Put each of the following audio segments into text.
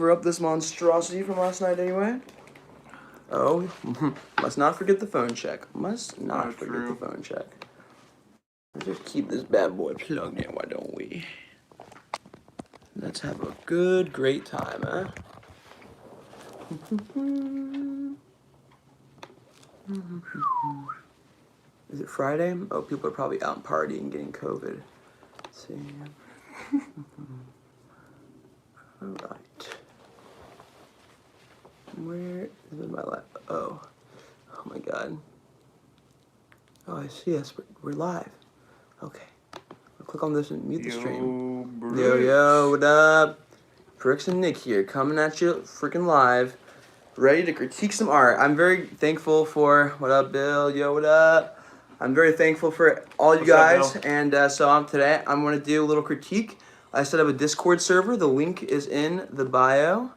Cover up this monstrosity from last night anyway. Oh, must not forget the phone check. Must not forget the phone check. Let's just keep this bad boy plugged in, why don't we? Let's have a good, great time, huh? Is it Friday? Oh, people are probably out partying, getting COVID. Let's see. All right. Where is my live? Oh my God. Oh, I see us. We're live. Okay. I'll click on this and mute the stream. Yo, what up? Brooks and Nick here, coming at you freaking live, ready to critique some art. I'm very thankful for, what up, Bill? Yo, what up? I'm very thankful for all you guys, and so today I'm going to do a little critique. I set up a Discord server. The link is in the bio.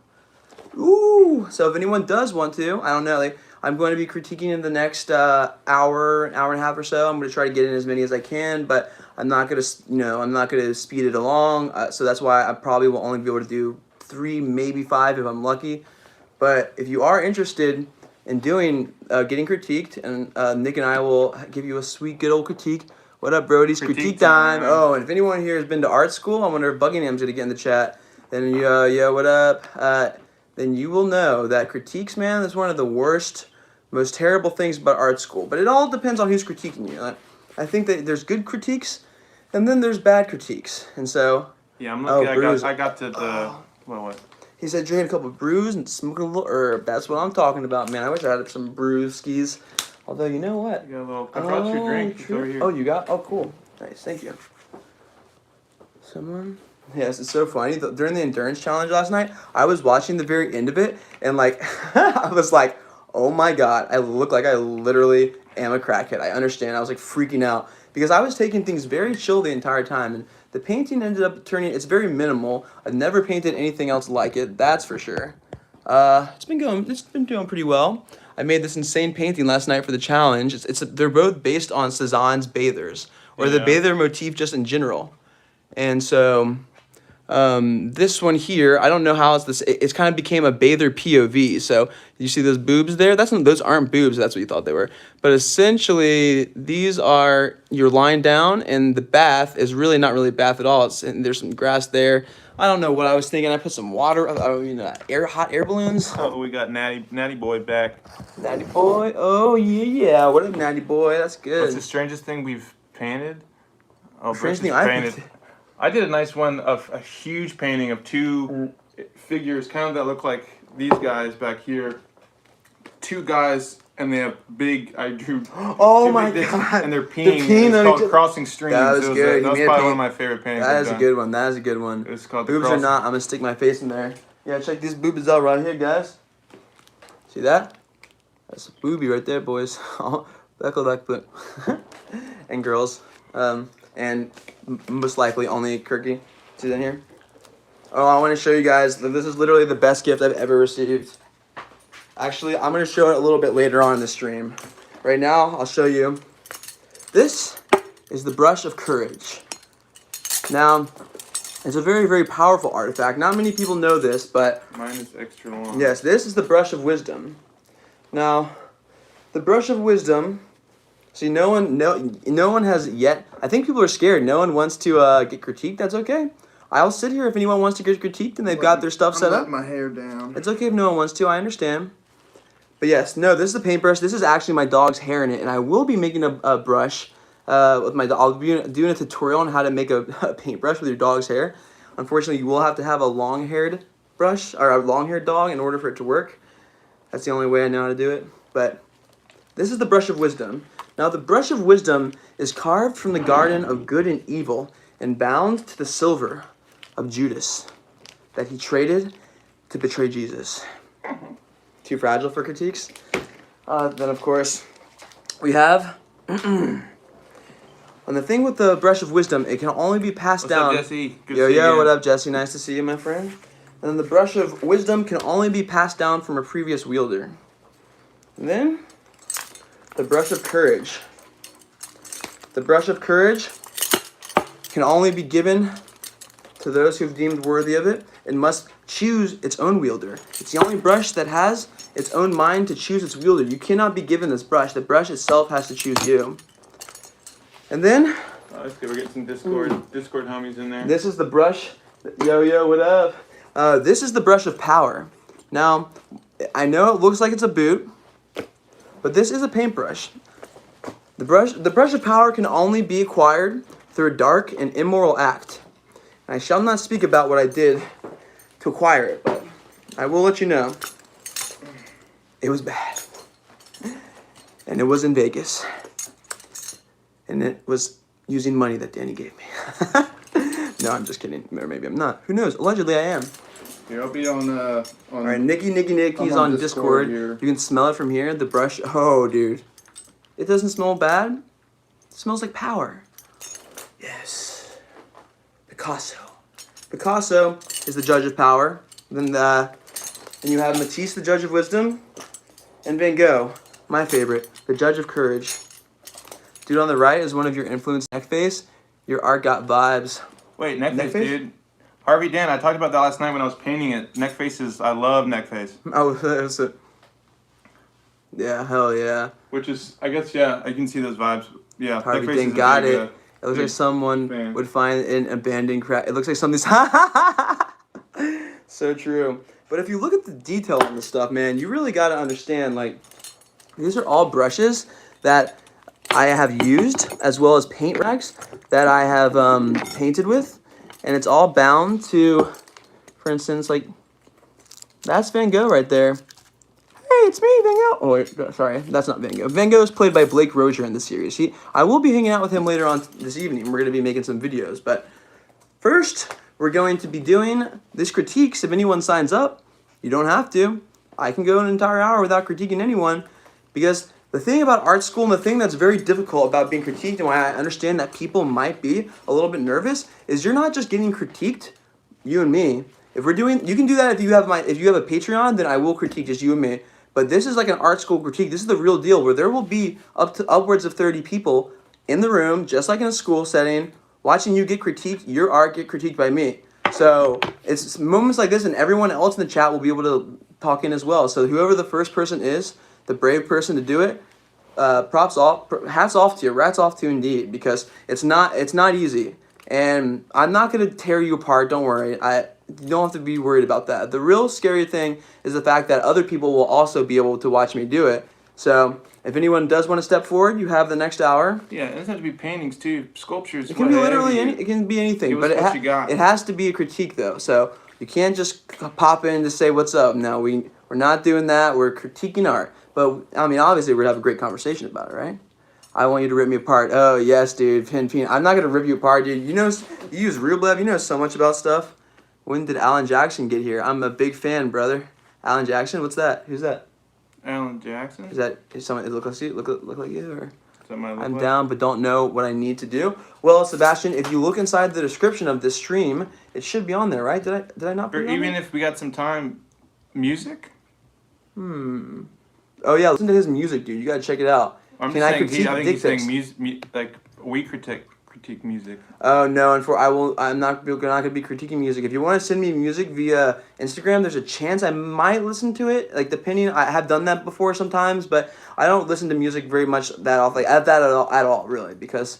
Ooh, so if anyone does want to, I don't know, like, I'm going to be critiquing in the next hour and a half or so. I'm going to try to get in as many as I can, but I'm not going to, I'm not going to speed it along. So that's why I probably will only be able to do 3, maybe 5 if I'm lucky. But if you are interested in doing, getting critiqued, and Nick and I will give you a sweet, good old critique. What up, Brody's critique time? Oh, and if anyone here has been to art school, I wonder if Buckingham's going to get in the chat. Then, yo, what up? Then you will know that critiques, man, is one of the worst, most terrible things about art school. But it all depends on who's critiquing you. I think that there's good critiques, and then there's bad critiques. And so... Yeah, I'm looking, I got to the... What? He said drinking a couple of brews and smoking a little herb. That's what I'm talking about, man. I wish I had some brewskis. Although, you know what? You got a little... I brought your drink. It's over here. Oh, you got? Oh, cool. Nice, thank you. Someone... Yes, it's so funny. During the endurance challenge last night, I was watching the very end of it, and like, I was like, oh my God, I look like I literally am a crackhead. I understand. I was like freaking out because I was taking things very chill the entire time, and the painting ended up turning, it's very minimal. I've never painted anything else like it, that's for sure. It's been doing pretty well. I made this insane painting last night for the challenge. They're both based on Cezanne's Bathers, or the Bather motif just in general. And so... this one here, I don't know how it's kind of became a bather POV. So you see those boobs there? Those aren't boobs. That's what you thought they were. But essentially, these are, you're lying down, and the bath is really not really a bath at all. And there's some grass there. I don't know what I was thinking. I put some water, hot air balloons. Oh, we got Natty Boy back. Natty Boy? Oh, yeah. What up, Natty Boy? That's good. What's the strangest thing we've painted? Oh, strangest thing I painted. I did a nice one of a huge painting of 2 figures, kind of that look like these guys back here. 2 guys, and they have big. I drew. Oh my God! And they're peeing. It's called Crossing Streams. That was good. That was probably one of my favorite paintings. That is a good one. That is a good one. It's called boobs or not. I'm gonna stick my face in there. Yeah, check these boobies out right here, guys. See that? That's a boobie right there, boys. Back flip. And girls. And most likely only Kirky. See that here? Oh, I want to show you guys that this is literally the best gift I've ever received. Actually, I'm going to show it a little bit later on in the stream. Right now, I'll show you. This is the Brush of Courage. Now, it's a very, very powerful artifact. Not many people know this, but... Mine is extra long. Yes, this is the Brush of Wisdom. Now, the Brush of Wisdom... See, no one has yet. I think people are scared. No one wants to get critiqued. That's okay. I'll sit here if anyone wants to get critiqued and they've got their stuff set up. I'm letting my hair down. It's okay if no one wants to. I understand. But yes, no, this is the paintbrush. This is actually my dog's hair in it, and I will be making a brush with my dog. I'll be doing a tutorial on how to make a paintbrush with your dog's hair. Unfortunately, you will have to have a long-haired brush or a long-haired dog in order for it to work. That's the only way I know how to do it. But this is the Brush of Wisdom. Now, the Brush of Wisdom is carved from the Garden of Good and Evil and bound to the silver of Judas that he traded to betray Jesus. Too fragile for critiques? Then, of course, we have... And the thing with the Brush of Wisdom, it can only be passed down... What's up, Jesse? Good to see you. What up, Jesse? Nice to see you, my friend. And then the Brush of Wisdom can only be passed down from a previous wielder. And then... the Brush of Courage. The Brush of Courage can only be given to those who've deemed worthy of it. It must choose its own wielder. It's the only brush that has its own mind to choose its wielder. You cannot be given this brush. The brush itself has to choose you. And then... Oh, that's good. We're getting some Discord homies in there. This is the brush. Yo, what up? This is the brush of power. Now, I know it looks like it's a boot, but this is a paintbrush. The brush of power can only be acquired through a dark and immoral act. And I shall not speak about what I did to acquire it, but I will let you know. It was bad. And it was in Vegas. And it was using money that Danny gave me. No, I'm just kidding. Or maybe I'm not. Who knows? Allegedly, I am. Here, I'll be on all right, Nicky, he's on Discord. You can smell it from here. The brush. Oh, dude. It doesn't smell bad. It smells like power. Yes. Picasso. Picasso is the judge of power. Then you have Matisse, the judge of wisdom. And Van Gogh, my favorite, the judge of courage. Dude on the right is one of your influenced neck face. Your art got vibes. Wait, neck face, dude. Harvey Dent, I talked about that last night when I was painting it. Neck faces, I love neck face. Oh, that's it. Yeah, hell yeah. Which is, I guess, yeah, I can see those vibes. Yeah, Harvey Dent got it. It looks like someone would find an abandoned crack. It looks like something's... So true. But if you look at the detail on this stuff, man, you really got to understand, like, these are all brushes that I have used, as well as paint racks that I have painted with. And it's all bound to, for instance, like, that's Van Gogh right there. Hey, it's me, Van Gogh. Oh, wait, sorry, that's not Van Gogh. Van Gogh is played by Blake Rozier in the series. I will be hanging out with him later on this evening. We're going to be making some videos. But first, we're going to be doing this critiques. If anyone signs up, you don't have to. I can go an entire hour without critiquing anyone, because the thing about art school, and the thing that's very difficult about being critiqued, and why I understand that people might be a little bit nervous, is you're not just getting critiqued, you and me. If we're doing, you can do that if you have a Patreon, then I will critique just you and me. But this is like an art school critique. This is the real deal, where there will be upwards of 30 people in the room, just like in a school setting, watching you get critiqued, your art get critiqued by me. So it's moments like this, and everyone else in the chat will be able to talk in as well. So whoever the first person is, the brave person to do it, hats off to you, rats off to you indeed, because it's not easy. And I'm not going to tear you apart, don't worry. You don't have to be worried about that. The real scary thing is the fact that other people will also be able to watch me do it. So if anyone does want to step forward, you have the next hour. Yeah, it doesn't have to be paintings too, sculptures. It can be literally it can be anything, but it has to be a critique though. So you can't just pop in to say what's up. No, we're not doing that. We're critiquing art. But I mean, obviously, we're gonna have a great conversation about it, right? I want you to rip me apart. Oh yes, dude, Pin. I'm not gonna rip you apart, dude. You know, you use Rublev. You know so much about stuff. When did Alan Jackson get here? I'm a big fan, brother. Alan Jackson, what's that? Who's that? Alan Jackson? Is someone look like you? Look like you, or? I'm like? down, but don't know what I need to do. Well, Sebastian, if you look inside the description of this stream, it should be on there, right? Did I not? Or even if we got some time, music. Oh yeah, listen to his music, dude. You gotta check it out. I think he's saying music, like we critique music. Oh no, I'm not gonna be critiquing music. If you want to send me music via Instagram, there's a chance I might listen to it. Like depending, I have done that before sometimes, but I don't listen to music very much that often, like at all, really, because,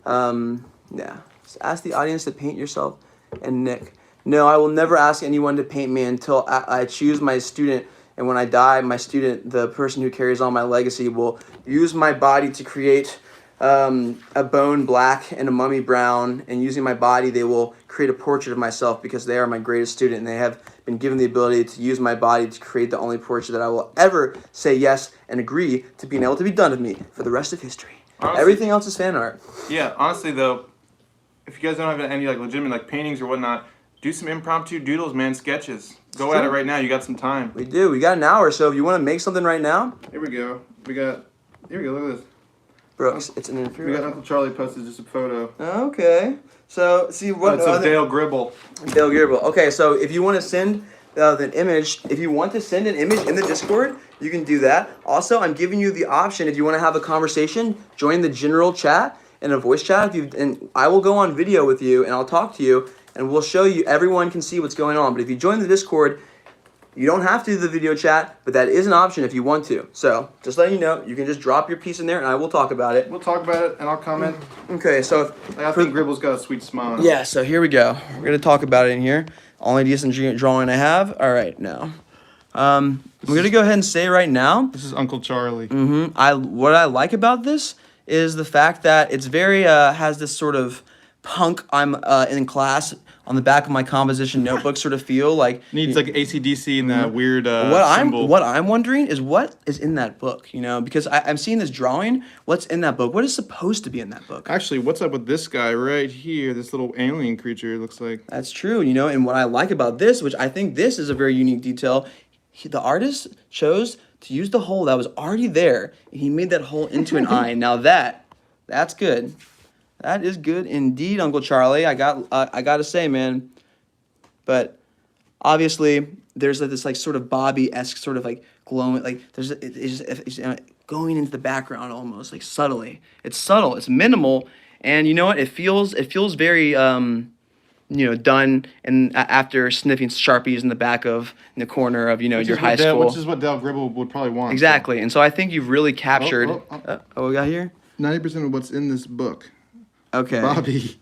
yeah. Just ask the audience to paint yourself and Nick. No, I will never ask anyone to paint me until I choose my student. And when I die, my student, the person who carries on my legacy, will use my body to create a bone black and a mummy brown. And using my body, they will create a portrait of myself, because they are my greatest student. And they have been given the ability to use my body to create the only portrait that I will ever say yes and agree to being able to be done of me for the rest of history. Honestly, everything else is fan art. Yeah, honestly, though, if you guys don't have any like legitimate like paintings or whatnot, do some impromptu doodles, man, sketches. Go at it right now. You got some time. We do. We got an hour. So if you want to make something right now. Here we go. Here we go. Look at this. Brooks, it's an inferior. We got Uncle Charlie posted just a photo. Okay. So, see what... It's of Dale Gribble. Dale Gribble. Okay, so if you want to send the image, if you want to send an image in the Discord, you can do that. Also, I'm giving you the option, if you want to have a conversation, join the general chat and a voice chat. And I will go on video with you, and I'll talk to you. and we'll show you. Everyone can see what's going on. But if you join the Discord, you don't have to do the video chat, but that is an option if you want to. So just letting you know, you can just drop your piece in there, and I will talk about it. We'll talk about it, and I'll comment. Okay, so I think Gribble's got a sweet smile. yeah, so here we go. We're gonna talk about it in here. Only decent drawing I have. All right, now, I'm gonna go ahead and say right now. This is Uncle Charlie. What I like about this is the fact that it's very has this sort of punk. I'm in class on the back of my composition notebook sort of feel like Needs like AC/DC and that weird what symbol. I'm wondering is what is in that book, you know, because I'm seeing this drawing. What's in that book? What is supposed to be in that book? Actually, what's up with this guy right here? This little alien creature, it looks like. That's true, you know, and what I like about this, which I think this is a very unique detail, the artist chose to use the hole that was already there, and he made that hole into an eye. Now that's good. That is good indeed, Uncle Charlie. I gotta say, man. But obviously, there's this like sort of Bobby-esque sort of like glowing, like it's going into the background almost like subtly. It's subtle. It's minimal, and you know what? It feels very done and after sniffing Sharpies in the back of in the corner of your high school. Which is what Dale Gribble would probably want. Exactly, and so I think you've really captured. We got here. 90% of what's in this book. Okay. Bobby.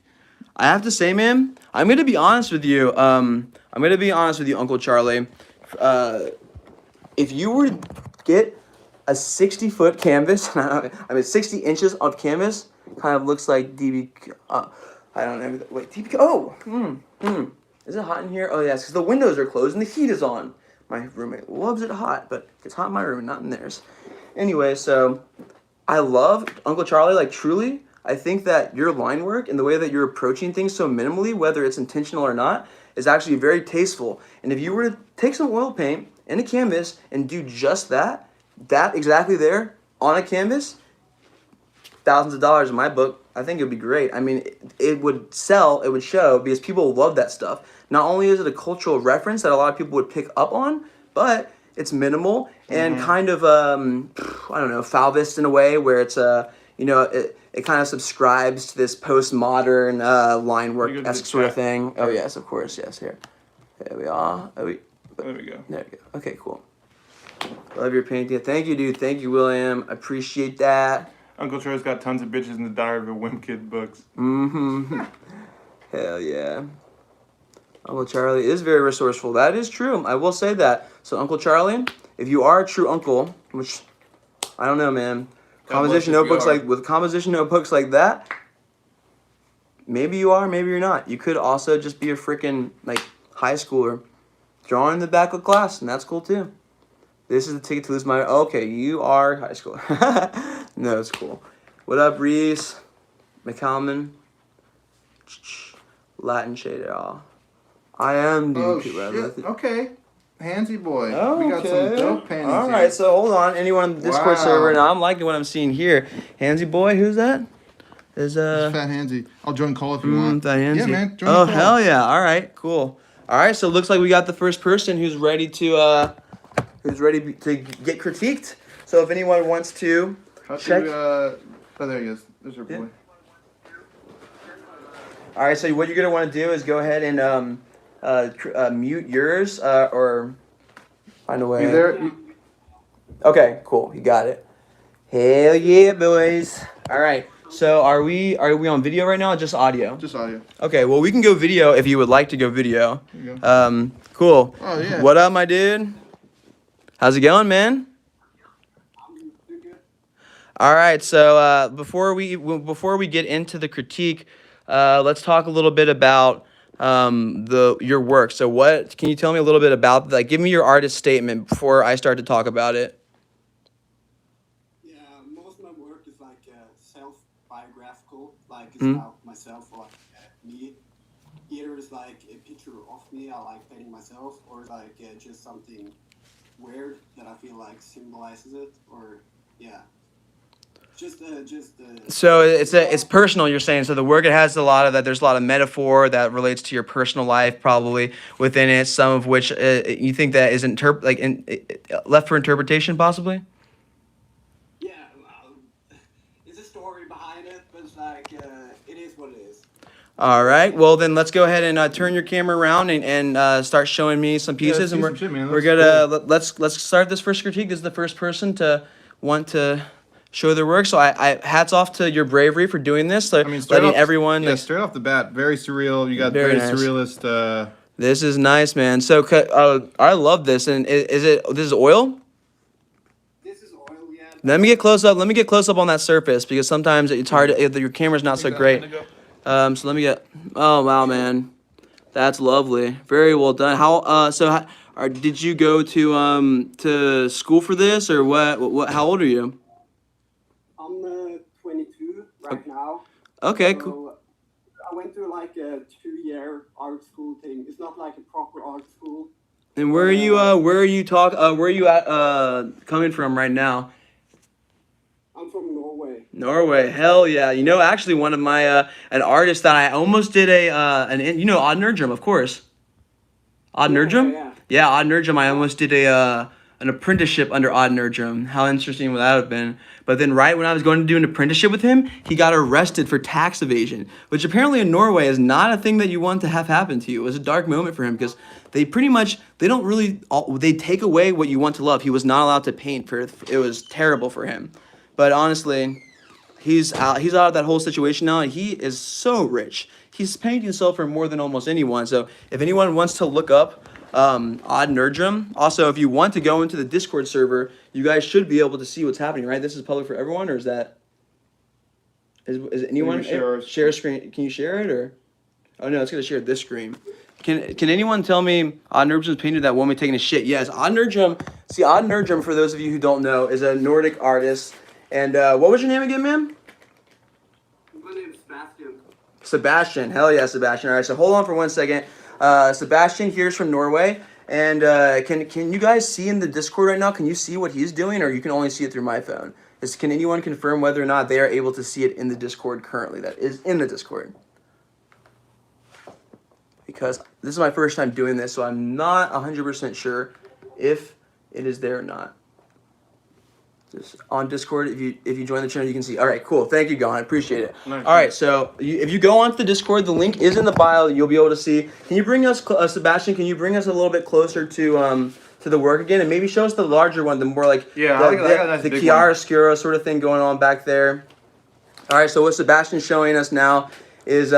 I have to say, man, I'm gonna be honest with you. Uncle Charlie. If you were to get a 60-foot canvas, 60 inches of canvas, kind of looks like DB. I don't know. Wait, DB. Oh, is it hot in here? Oh yes, because the windows are closed and the heat is on. My roommate loves it hot, but it's hot in my room, not in theirs. Anyway, so I love Uncle Charlie. Like truly. I think that your line work and the way that you're approaching things so minimally, whether it's intentional or not, is actually very tasteful. And if you were to take some oil paint and a canvas and do just that exactly there on a canvas, thousands of dollars in my book, I think it would be great. I mean, it would sell, it would show, because people love that stuff. Not only is it a cultural reference that a lot of people would pick up on, but it's minimal and kind of, Fauvist in a way where it's it kind of subscribes to this postmodern line work-esque sort of thing. Oh, yes, of course, yes, here. There we are. There we go. There we go. Okay, cool. Love your painting. Thank you, dude. Thank you, William. I appreciate that. Uncle Charlie's got tons of bitches in the Diary of a Wimp Kid books. Hell yeah. Uncle Charlie is very resourceful. That is true. I will say that. So, Uncle Charlie, if you are a true uncle, which I don't know, man. Composition notebooks like that, maybe you are, maybe you're not. You could also just be a freaking like high schooler drawing in the back of class, and that's cool too. This is the ticket to lose my. Okay, you are high schooler. No, it's cool. What up, Reese? McCalman? Latin shade all. I am Oh DP, shit. Okay. Handsy boy. Okay. We got some dope paintings. All right, so hold on. Anyone on the Discord server? Now I'm liking what I'm seeing here. Handsy boy, who's that? It's Fat Handsy. I'll join call if you want. Fat Handsy. Yeah, man. Join Oh the call. hell yeah! All right, cool. All right, so it looks like we got the first person who's ready to get critiqued. So if anyone wants to check. Oh, there he is. There's your boy. Yeah. All right, so what you're gonna want to do is go ahead and mute yours or find a way. You there? Okay, cool. You got it. Hell yeah, boys. All right. So are we on video right now or just audio? Just audio. Okay, well we can go video if you would like to go video. There you go. Cool. Oh yeah. What up, my dude? How's it going, man? All right. So before we get into the critique, let's talk a little bit about your work. So what can you tell me a little bit about that? Give me your artist statement before I start to talk about it. Yeah, most of my work is like self-biographical, like it's about myself or me. Either it's like a picture of me, I like painting myself, or like just something weird that I feel like symbolizes it, or yeah. So it's personal. You're saying so the work it has a lot of that. There's a lot of metaphor that relates to your personal life, probably within it. Some of which you think that is left for interpretation, possibly. Yeah, well, it's a story behind it, but it's like it is what it is. All right. Well, then let's go ahead and turn your camera around and start showing me some pieces. let's And see we're some shit, man. we're Looks gonna cool. let's start this first critique. This is the first person to want to show their work. So I hats off to your bravery for doing this. So I mean, straight letting off, everyone. yeah, Like, straight off the bat, very surreal. You got Very very, nice. surrealist. this is nice, man. So I love this. And is it this is oil? This is oil, yeah. Let me get close up. Let me get close up on that surface because sometimes it's hard. Your camera's not so great. So let me get. Oh wow, man, that's lovely. Very well done. Did you go to school for this or what? What? How old are you? I'm 22 right now. Okay, So cool. I went to like a 2-year art school thing. It's not like a proper art school. And where are you? Where are you Where are you at? Coming from right now? I'm from Norway. Norway. Hell yeah. You know, actually, one of my an artist that I almost did Odd Nerdrum, of course. Odd Yeah, Nerdrum? yeah. Yeah, Odd Nerdrum. I almost did an apprenticeship under Odd Nerdrum. How interesting would that have been? But then right when I was going to do an apprenticeship with him, he got arrested for tax evasion, which apparently in Norway is not a thing that you want to have happen to you. It was a dark moment for him because they pretty much they take away what you want to love. He was not allowed to paint it was terrible for him. But honestly, he's out of that whole situation now, and he is so rich. He's paying himself for more than almost anyone. So if anyone wants to look up Odd Nerdrum, also if you want to go into the Discord server, you guys should be able to see what's happening, right? This is public for everyone, or is anyone share a screen? Can you share it or? Oh no, it's gonna share this screen. Can anyone tell me Odd Nerdrum's painted that woman taking a shit? Yes, Odd Nerdrum. See, Odd Nerdrum, for those of you who don't know, is a Nordic artist. And what was your name again, man? My name's Sebastian. Sebastian. Hell yeah, Sebastian. All right, so hold on for 1 second. Sebastian here's from Norway. And can you guys see in the Discord right now? Can you see what he's doing, or you can only see it through my phone? Can anyone confirm whether or not they are able to see it in the Discord currently? That is in the Discord. Because this is my first time doing this, so I'm not 100% sure if it is there or not. Just on Discord, if you join the channel, you can see. All right, cool. Thank you, Gon. I appreciate it. Nice. All right, so if you go onto the Discord, the link is in the bio. You'll be able to see. Can you bring us, Sebastian? Can you bring us a little bit closer to the work again, and maybe show us the larger one, the more like Yeah, I got a nice the big chiaroscuro sort of thing going on back there. All right, so what Sebastian's showing us now is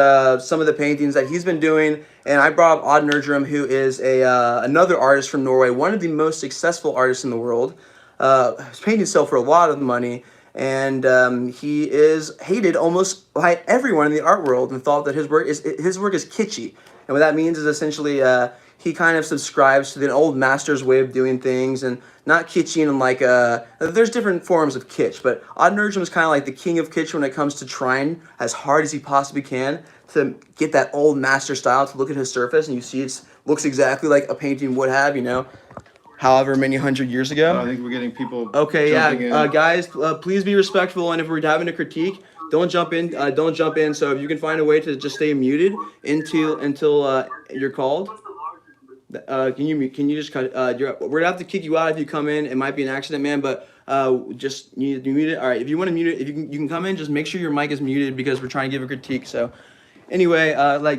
some of the paintings that he's been doing, and I brought up Odd Nerdrum, who is another artist from Norway, one of the most successful artists in the world. He's painted himself for a lot of money, and he is hated almost by everyone in the art world, and thought that his work is kitschy. And what that means is essentially he kind of subscribes to the old master's way of doing things, and not kitschy and like there's different forms of kitsch, but Odd Nerdrum is kind of like the king of kitsch when it comes to trying as hard as he possibly can to get that old master style, to look at his surface and you see it looks exactly like a painting would have, however many hundred years ago. I think we're getting people. Okay, jumping yeah, in. guys, please be respectful, and if we're having a critique, don't jump in. Don't jump in. So if you can find a way to just stay muted until you're called. Can you just cut? We're gonna have to kick you out if you come in. It might be an accident, man, but just you need to mute it. All right, if you want to mute it, if you can come in, just make sure your mic is muted because we're trying to give a critique. So anyway,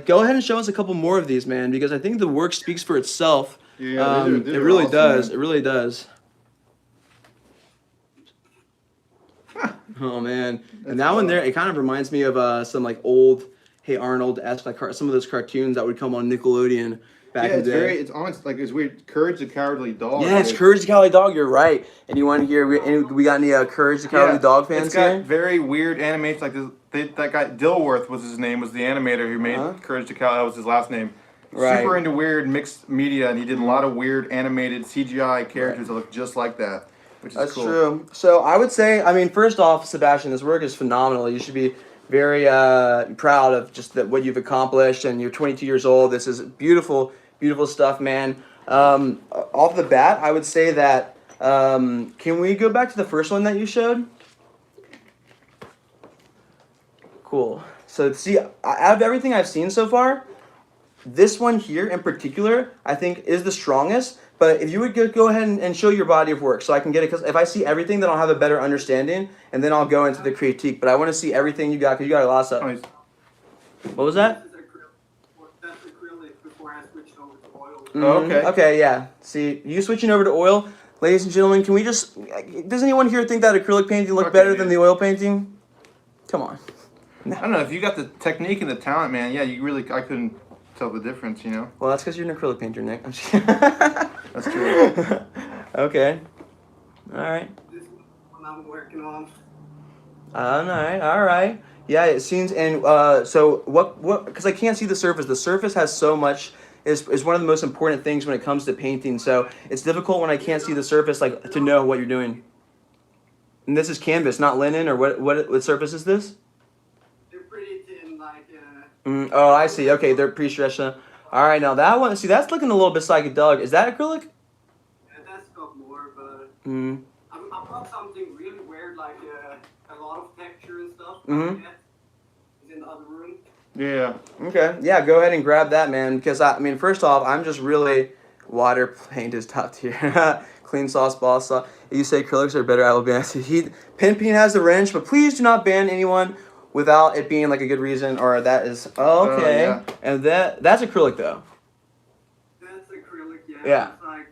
go ahead and show us a couple more of these, man, because I think the work speaks for itself. Yeah, these it are really awesome, does. man. It really does. Oh man, and that one there, it kind of reminds me of some like old Hey Arnold-esque, like some of those cartoons that would come on Nickelodeon back in the day. It's almost like it's weird. Courage the Cowardly Dog. Yeah, it's Courage the Cowardly Dog. You're right. And you want to hear? We got any Courage the Cowardly Dog fans it's got here? very weird animation. Like that guy Dilworth was his name. Was the animator who made Courage the Cowardly? That was his last name. Right. Super into weird mixed media, and he did a lot of weird animated CGI characters that look just like that, which is That's cool. true. So I would say, first off, Sebastian, this work is phenomenal. You should be very proud of just what you've accomplished, and you're 22 years old. This is beautiful, beautiful stuff, man. Off the bat, I would say that, can we go back to the first one that you showed? Cool. So see, out of everything I've seen so far, this one here in particular, I think is the strongest. But if you would go ahead and show your body of work so I can get it, because if I see everything, then I'll have a better understanding, and then I'll go into the critique. But I want to see everything you got, because you got a lot of stuff. Nice. What was that? This is Oh, okay. Okay, yeah. See, you switching over to oil, ladies and gentlemen. Can we just? Does anyone here think that acrylic painting look Okay, better than dude. the oil painting? Come on. I don't know if you got the technique and the talent, man. Yeah, you really. I couldn't tell the difference, you know. Well, that's because you're an acrylic painter, Nick. I'm just kidding. That's true. Okay. All right. This is what I'm working on. All right. All right. Yeah, it seems. And so what? Because I can't see the surface. The surface has so much. Is one of the most important things when it comes to painting. So it's difficult when I can't see the surface, like to know what you're doing. And this is canvas, not linen, or what surface is this? They're pretty thin, like. Oh, I see. Okay, they're pre-stretched. All right, now that one. See, that's looking a little bit psychedelic. Is that acrylic? Yeah, that's got more, but Mm. I've got something really weird, like a lot of texture and stuff. Mhm. It's in the other room. Yeah. Okay. Yeah, go ahead and grab that, man. Because I mean, first off, I'm just really water paint is top tier. Clean sauce, boss sauce. You say acrylics are better. I will be honest. Pimping has the wrench, but please do not ban anyone without it being like a good reason. Or that is okay. Yeah. And that's acrylic though. That's acrylic, yeah. Yeah. It's like,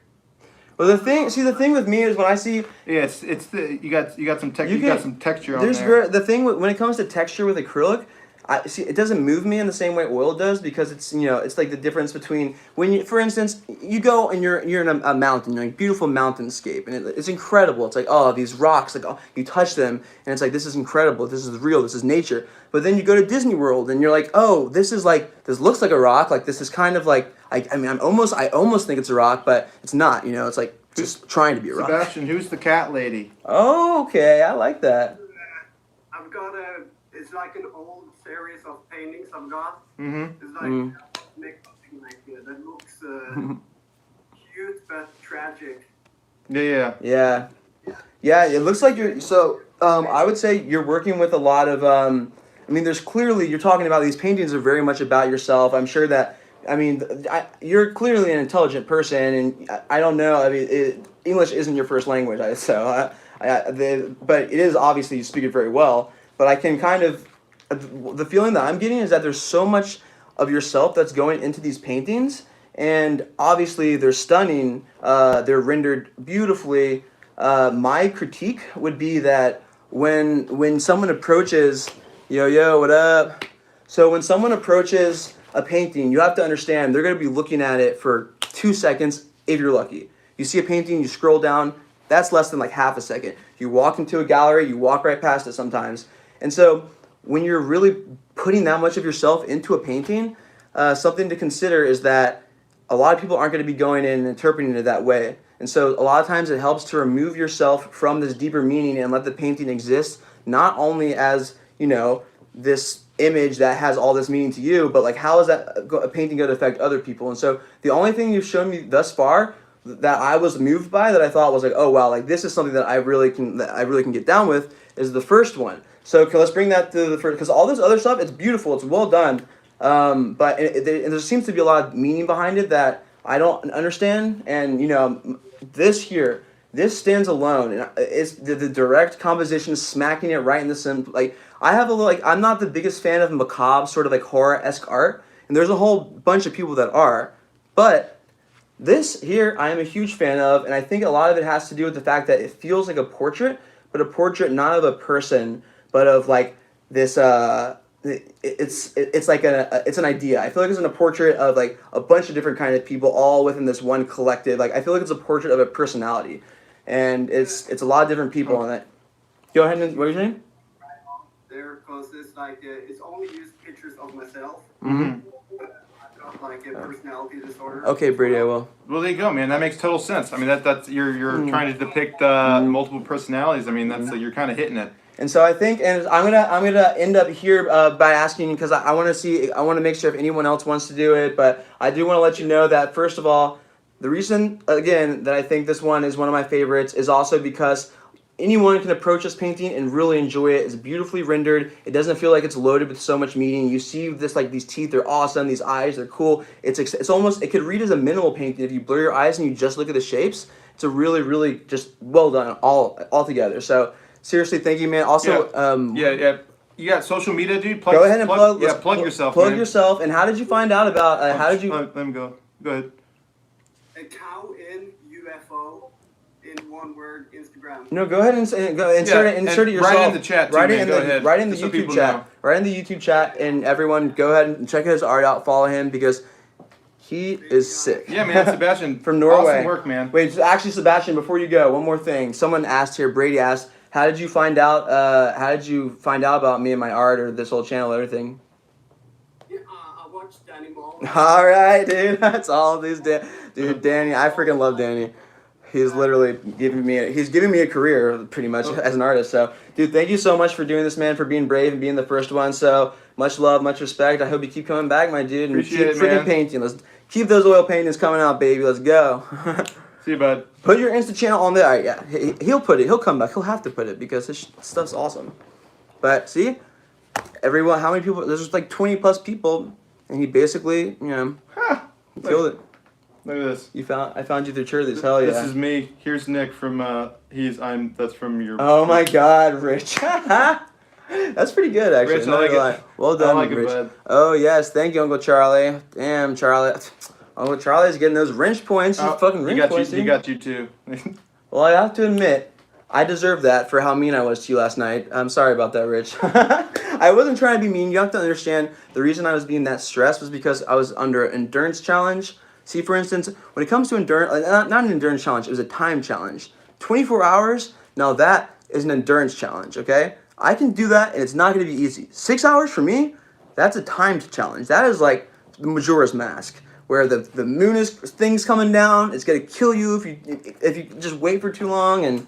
Well, the thing with me is when I see Yeah, it's the you got some You got can- some texture on there's there. the thing when it comes to texture with acrylic, I see it doesn't move me in the same way oil does because it's it's like the difference between when you, for instance, you go and you're in a mountain, like beautiful mountainscape, and it's incredible. It's like, oh, these rocks, like, oh, you touch them and it's like, this is incredible, this is real, this is nature. But then you go to Disney World and you're like, oh, this looks like a rock, like this is kind of like I almost think it's a rock, but it's not. It's like just trying to be a rock. Sebastian, who's the cat lady? Oh, okay, I like that. I've got it's like an old series of paintings I've got. Mm-hmm. It's like, make something like that looks cute but tragic. Yeah. Yeah, it looks like you're so I would say you're working with a lot of I mean there's clearly you're talking about these paintings are very much about yourself. I'm sure that you're clearly an intelligent person, and I don't know. I mean, English isn't your first language, but it is obviously you speak it very well. But I can kind of the feeling that I'm getting is that there's so much of yourself that's going into these paintings, and obviously they're stunning. They're rendered beautifully. My critique would be that when someone approaches, yo, what up? So when someone approaches a painting, you have to understand they're going to be looking at it for 2 seconds if you're lucky. You see a painting, you scroll down, that's less than like half a second. You walk into a gallery, you walk right past it sometimes. And so when you're really putting that much of yourself into a painting, something to consider is that a lot of people aren't going to be going in and interpreting it that way. And so a lot of times it helps to remove yourself from this deeper meaning and let the painting exist, not only as, this image that has all this meaning to you, but like how is that a painting going to affect other people? And so the only thing you've shown me thus far that I was moved by, that I thought was like, oh wow, like this is something that I really can get down with, is the first one. So let's bring that to the first, because all this other stuff, it's beautiful, it's well done, but there seems to be a lot of meaning behind it that I don't understand. And this stands alone, and it's the direct composition smacking it right in the center. Like I have I'm not the biggest fan of macabre sort of like horror-esque art, and there's a whole bunch of people that are, but this here I am a huge fan of, and I think a lot of it has to do with the fact that it feels like a portrait, but a portrait not of a person, but of like this it's like it's an idea. I feel like it's a portrait of like a bunch of different kind of people all within this one collective. Like I feel like it's a portrait of a personality, and it's a lot of different people in it. Go ahead and what are you saying? There, because it's like it's only used pictures of myself. Mm-hmm. I've got like a personality disorder. Okay, Brady, I will. Well, there you go, man. That makes total sense. I mean, that's you're trying to depict multiple personalities. I mean, that's you're kind of hitting it. And so I think, and I'm gonna end up here by asking, because I want to make sure if anyone else wants to do it, but I do want to let you know that first of all, the reason again that I think this one is one of my favorites is also because anyone can approach this painting and really enjoy it. It's beautifully rendered. It doesn't feel like it's loaded with so much meaning. You see this, like these teeth are awesome. These eyes, they're cool. It's almost, it could read as a minimal painting if you blur your eyes and you just look at the shapes. It's a really, really just well done all together. So seriously, thank you, man. Also, yeah. You got social media, dude? Go ahead and plug yourself, Plug man. yourself. And how did you find out about, how did you... Let me go. Go ahead. a cow in UFO in one word Instagram. No, go ahead and insert it and yourself. write it in the chat, too, Write it man. in Go the ahead, write in the just so YouTube people chat. know. Write in the YouTube chat, and everyone go ahead and check his art out. Follow him because he is sick. Yeah, man, Sebastian. From Norway. Awesome work, man. Wait, actually, Sebastian, before you go, one more thing. Someone asked here. Brady asked, "How did you find out? How did you find out about me and my art or this whole channel, everything?" Yeah, I watched Danny Ball. All right, dude. That's all these dude. Danny, I freaking love Danny. He's literally giving me a career pretty much as an artist. So, dude, thank you so much for doing this, man, for being brave and being the first one. So, much love, much respect. I hope you keep coming back, my dude, and Appreciate keep it, freaking man. painting. Let's keep those oil paintings coming out, baby. Let's go. See you, bud. Put your Insta channel on there. Yeah, he'll put it. He'll come back. He'll have to put it because his stuff's awesome. But see, everyone, how many people? There's just like 20 plus people, and he basically, killed it. Look at this. I found you through Churlies. Hell yeah. This is me. Here's Nick from that's from your. Oh my God, Rich. That's pretty good, actually. Rich, I like it. Well done, I like it, Rich. bud. Oh yes, thank you, Uncle Charlie. Damn, Charlie. Uncle Charlie's getting those wrench points. He's fucking wrench points. He got you too. Well, I have to admit, I deserve that for how mean I was to you last night. I'm sorry about that, Rich. I wasn't trying to be mean. You have to understand the reason I was being that stressed was because I was under an endurance challenge. See, for instance, when it comes to endurance, not an endurance challenge, it was a time challenge. 24 hours, now that is an endurance challenge, okay? I can do that, and it's not going to be easy. 6 hours for me, that's a timed challenge. That is like the Majora's Mask, where the moon is things coming down. It's going to kill you if you just wait for too long, and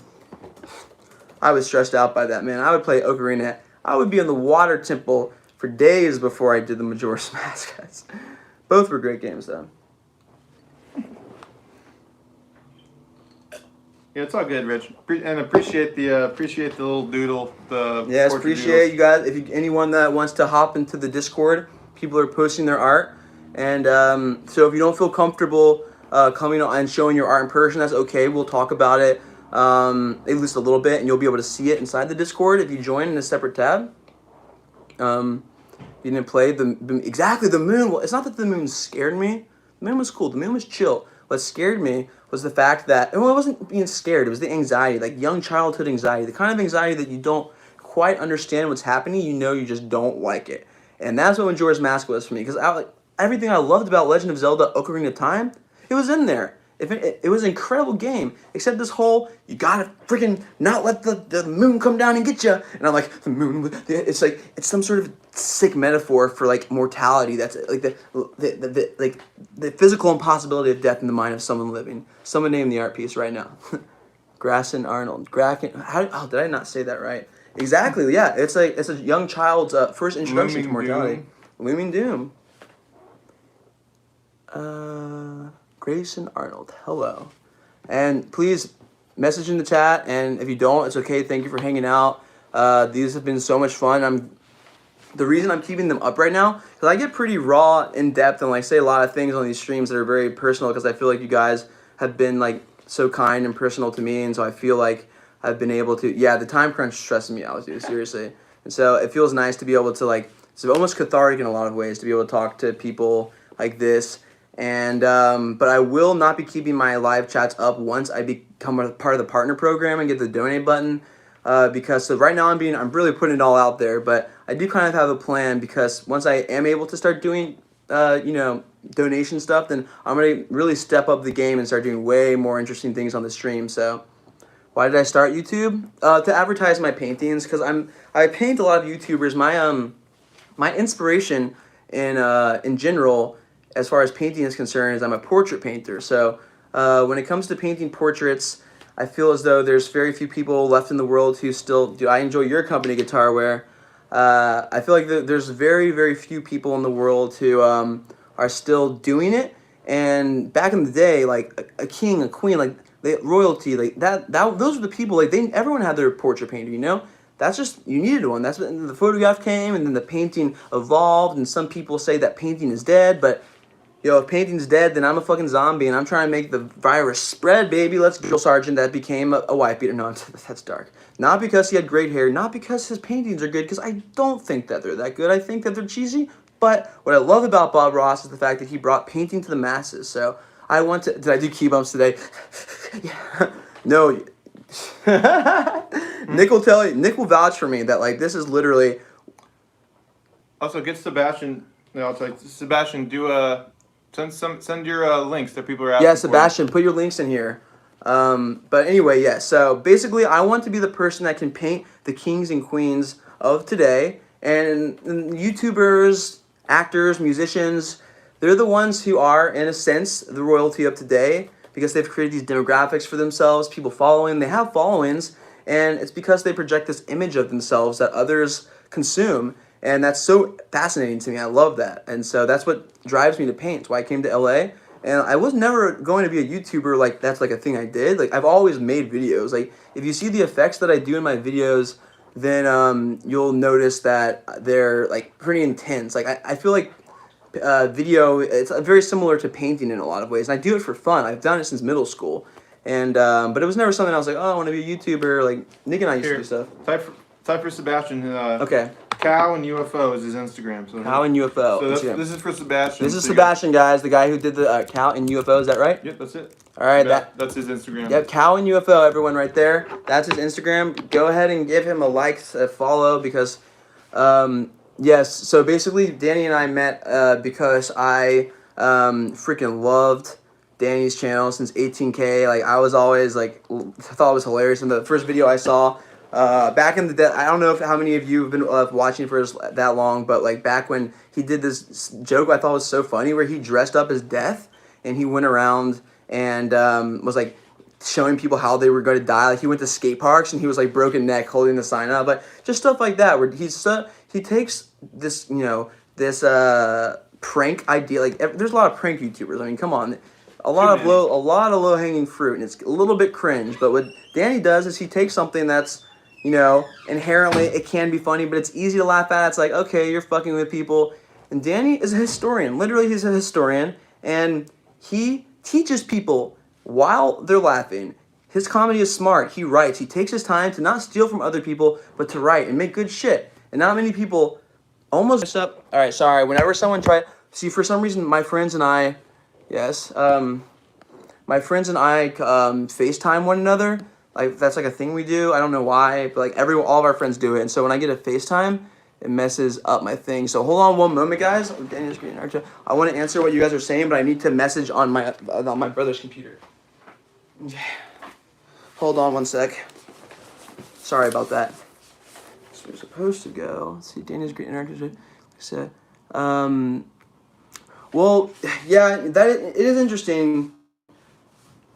I was stressed out by that, man. I would play Ocarina. I would be in the water temple for days before I did the Majora's Mask, guys. Both were great games, though. Yeah, it's all good, Rich. And appreciate the little doodle. Yes, portrait appreciate doodles. you guys. If anyone that wants to hop into the Discord, people are posting their art, and so if you don't feel comfortable coming on and showing your art in person, that's okay. We'll talk about it at least a little bit, and you'll be able to see it inside the Discord if you join in a separate tab. You didn't play exactly the moon. Well, it's not that the moon scared me. The moon was cool. The moon was chill. What scared me was the fact that, well, it wasn't being scared. It was the anxiety, like young childhood anxiety, the kind of anxiety that you don't quite understand what's happening. You know, you just don't like it, and that's what Majora's Mask was for me. Because everything I loved about Legend of Zelda: Ocarina of Time, it was in there. It was an incredible game, except this whole, you gotta freaking not let the moon come down and get you. And I'm like, the moon, it's like, it's some sort of sick metaphor for like mortality. That's like the physical impossibility of death in the mind of someone living. Someone name the art piece right now. Grasson Arnold. Did I not say that right? Exactly, yeah. It's a young child's first introduction to mortality. Looming Doom. Grayson Arnold, hello. And please message in the chat, and if you don't, it's okay. Thank you for hanging out. These have been so much fun. The reason I'm keeping them up right now, because I get pretty raw, in depth, and like say a lot of things on these streams that are very personal, because I feel like you guys have been like so kind and personal to me, and so I feel like I've been able to, the time crunch stresses me out, dude, seriously. And so it feels nice to be able to like, it's almost cathartic in a lot of ways to be able to talk to people like this. And but I will not be keeping my live chats up once I become a part of the partner program and get the donate button, because so right now I'm really putting it all out there, but I do kind of have a plan, because once I am able to start doing donation stuff, then I'm gonna really step up the game and start doing way more interesting things on the stream. So why did I start YouTube? To advertise my paintings, because I paint a lot of YouTubers. My inspiration in general, as far as painting is concerned, is I'm a portrait painter. So when it comes to painting portraits, I feel as though there's very few people left in the world who still do. I enjoy your company, Guitarware. I feel like there's very, very few people in the world who are still doing it. And back in the day, like a king, a queen, like royalty, like those were the people. Like everyone had their portrait painter, you know. That's just, you needed one. That's when the photograph came, and then the painting evolved. And some people say that painting is dead, but if painting's dead, then I'm a fucking zombie, and I'm trying to make the virus spread, baby. Let's drill sergeant that became a wife beater. No, that's dark. Not because he had great hair, not because his paintings are good, because I don't think that they're that good. I think that they're cheesy. But what I love about Bob Ross is the fact that he brought painting to the masses. So I want to. Did I do key bumps today? Yeah. No. Nick will tell you. Nick will vouch for me that like this is literally. Also, get Sebastian. No, I'll tell you. Sebastian, send your links that people are asking. Yeah, Sebastian, put your links in here. But anyway, yeah. So basically, I want to be the person that can paint the kings and queens of today, and YouTubers, actors, musicians. They're the ones who are, in a sense, the royalty of today because they've created these demographics for themselves, people following. They have followings, and it's because they project this image of themselves that others consume. And that's so fascinating to me. I love that. And so that's what drives me to paint. It's why I came to LA. And I was never going to be a YouTuber, like that's like a thing I did. Like I've always made videos. Like if you see the effects that I do in my videos, then you'll notice that they're like pretty intense. Like I feel like video, it's very similar to painting in a lot of ways. And I do it for fun. I've done it since middle school. And but it was never something I was like, oh, I want to be a YouTuber. Like Nick and I used to do stuff. Type for Sebastian. Okay. Cow and UFO is his Instagram. So Cow and UFO. So this is for Sebastian. This is Sebastian, guys, the guy who did the Cow and UFO. Is that right? Yep, that's it. All right, that's his Instagram. Yep, Cow and UFO, everyone, right there. That's his Instagram. Go ahead and give him a like, a follow, because, yes. So basically, Danny and I met because I freaking loved Danny's channel since 18K. Like I was always like, thought it was hilarious. And the first video I saw. Back in the day, I don't know how many of you have been watching for that long, but like back when he did this joke I thought was so funny where he dressed up as Death and he went around and was like showing people how they were going to die. Like he went to skate parks and he was like broken neck holding the sign up, like just stuff like that where he takes this, you know, this prank idea. Like there's a lot of prank YouTubers. I mean, come on. A lot of low hanging fruit, and it's a little bit cringe, but what Danny does is he takes something that's, you know, inherently it can be funny, but it's easy to laugh at. It's like, okay, you're fucking with people. And Danny is a historian. Literally, he's a historian. And he teaches people while they're laughing. His comedy is smart. He writes. He takes his time to not steal from other people, but to write and make good shit. And not many people almost mess up. All right, sorry. Whenever someone see, for some reason, my friends and I, FaceTime one another. Like that's like a thing we do. I don't know why, but like all of our friends do it. And so when I get a FaceTime, it messes up my thing. So hold on one moment, guys. I want to answer what you guys are saying, but I need to message on my brother's computer. Hold on one sec. Sorry about that. So we're supposed to go. Let's see, Daniel's great interactive. So, well, yeah, it is interesting.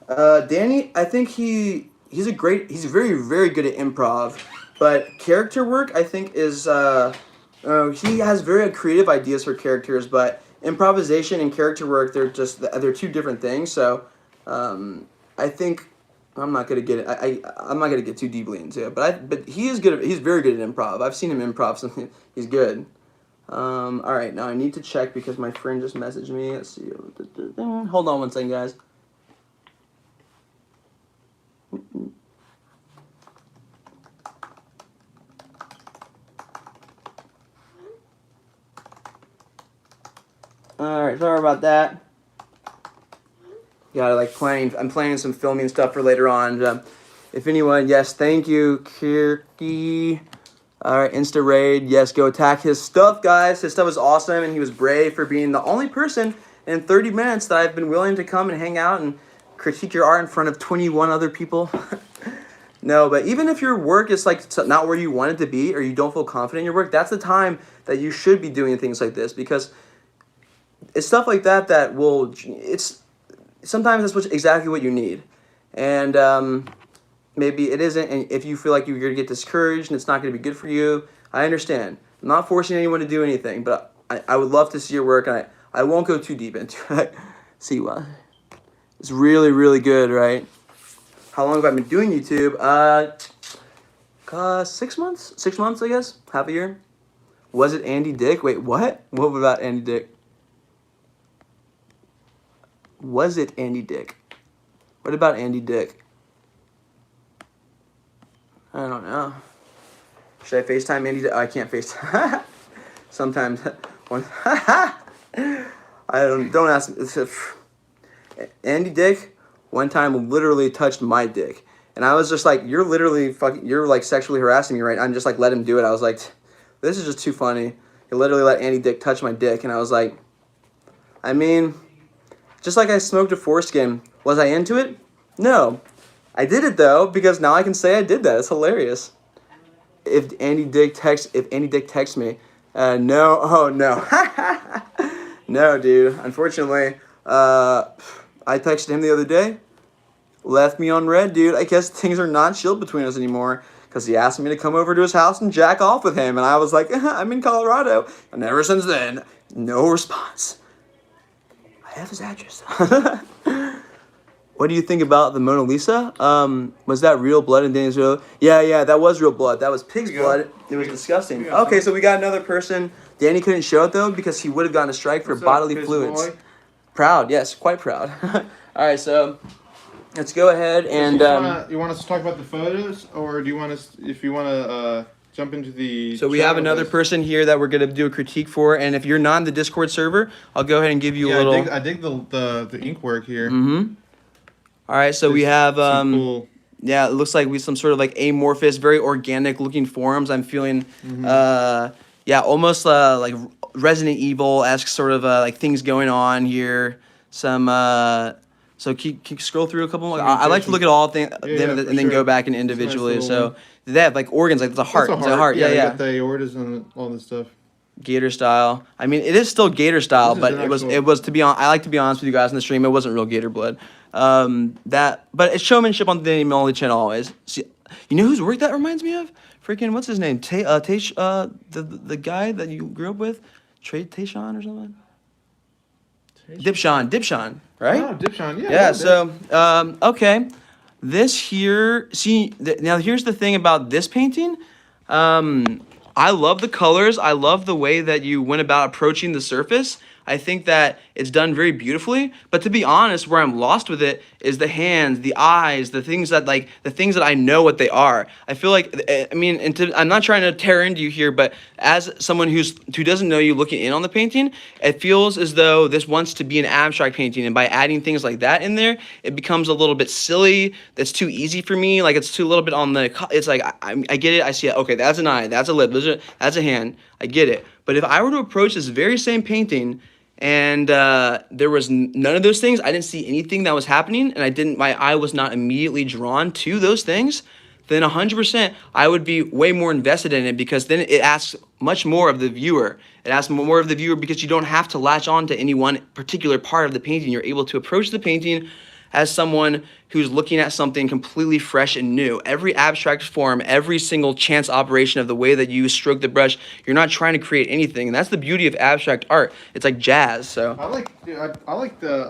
Danny, I think he's very, very good at improv, but character work, I think, is, he has very creative ideas for characters, but improvisation and character work, they're two different things, so, I think, I'm not gonna get too deeply into it, but he's very good at improv. I've seen him improv, so he's good. Alright, now I need to check because my friend just messaged me. Let's see, hold on one second, guys. Alright, sorry about that. I'm planning some filming stuff for later on. If anyone, yes, thank you, Kirky. Alright, Insta Raid, yes, go attack his stuff, guys. His stuff is awesome, and he was brave for being the only person in 30 minutes that I've been willing to come and hang out and critique your art in front of 21 other people. No, but even if your work is like not where you want it to be, or you don't feel confident in your work, that's the time that you should be doing things like this, because it's stuff like that that will, sometimes that's exactly what you need. And maybe it isn't, and if you feel like you're going to get discouraged and it's not going to be good for you, I understand. I'm not forcing anyone to do anything, but I would love to see your work, and I won't go too deep into it. See what? It's really, really good, right? How long have I been doing YouTube? 6 months? 6 months, I guess? Half a year? Was it Andy Dick? Wait, what? What about Andy Dick? Was it Andy Dick? What about Andy Dick? I don't know. Should I FaceTime Andy Dick? Oh, I can't FaceTime. Sometimes. I don't ask. Andy Dick one time literally touched my dick. And I was just like, you're literally you're like sexually harassing me right now. I'm just like, let him do it. I was like, this is just too funny. He literally let Andy Dick touch my dick. And I was like, I mean, just like I smoked a foreskin, was I into it? No. I did it though, because now I can say I did that. It's hilarious. If Andy Dick texts me, no, oh no. No, dude. Unfortunately, I texted him the other day. Left me on red, dude. I guess things are not chill between us anymore because he asked me to come over to his house and jack off with him. And I was like, I'm in Colorado. And ever since then, no response. I have his address. What do you think about the Mona Lisa? Was that real blood in Danny's real? Yeah, that was real blood. That was pig's blood. It was disgusting. Okay, so we got another person. Danny couldn't show it, though, because he would have gotten a strike for bodily fluids. Boy? Proud, yes, quite proud. All right, so... let's go ahead and. You want us to talk about the photos, or do you want us, if you want to jump into the? So we have another person here that we're gonna do a critique for, and if you're not in the Discord server, I'll go ahead and give you a little. I dig the ink work here. Mm-hmm. All right, so we have cool. Yeah, it looks like we some sort of like amorphous, very organic looking forms. I'm feeling almost like Resident Evil-esque sort of like things going on here. Some So keep scroll through a couple more. I like to look at all them and then go back and individually. Nice so they have like organs, like it's a heart. It's a heart. Yeah. Got the aortas and all this stuff. Gator style. I mean, it is still Gator style, but it was to be on. I like to be honest with you guys in the stream. It wasn't real Gator blood. But it's showmanship on the Danny Molly channel always. See, you know whose work that reminds me of? Freaking what's his name? The guy that you grew up with, Tayshawn or something. Dipshon, right? Oh, Dipshon, yeah. Yeah, so, okay. This here, now here's the thing about this painting. I love the colors. I love the way that you went about approaching the surface. I think that it's done very beautifully. But to be honest, where I'm lost with it is the hands, the eyes, the things that I know what they are. I feel like, I'm not trying to tear into you here, but as someone who doesn't know you looking in on the painting, it feels as though this wants to be an abstract painting. And by adding things like that in there, it becomes a little bit silly. That's too easy for me. Like it's too little bit on the, it's like, I get it. I see it. Okay, that's an eye. That's a lip. That's a hand. I get it. But if I were to approach this very same painting and there was none of those things, I didn't see anything that was happening, and my eye was not immediately drawn to those things, then 100% I would be way more invested in it, because then it asks much more of the viewer. It asks more of the viewer because you don't have to latch on to any one particular part of the painting. You're able to approach the painting as someone who's looking at something completely fresh and new. Every abstract form, every single chance operation of the way that you stroke the brush, you're not trying to create anything. And that's the beauty of abstract art. It's like jazz, so. I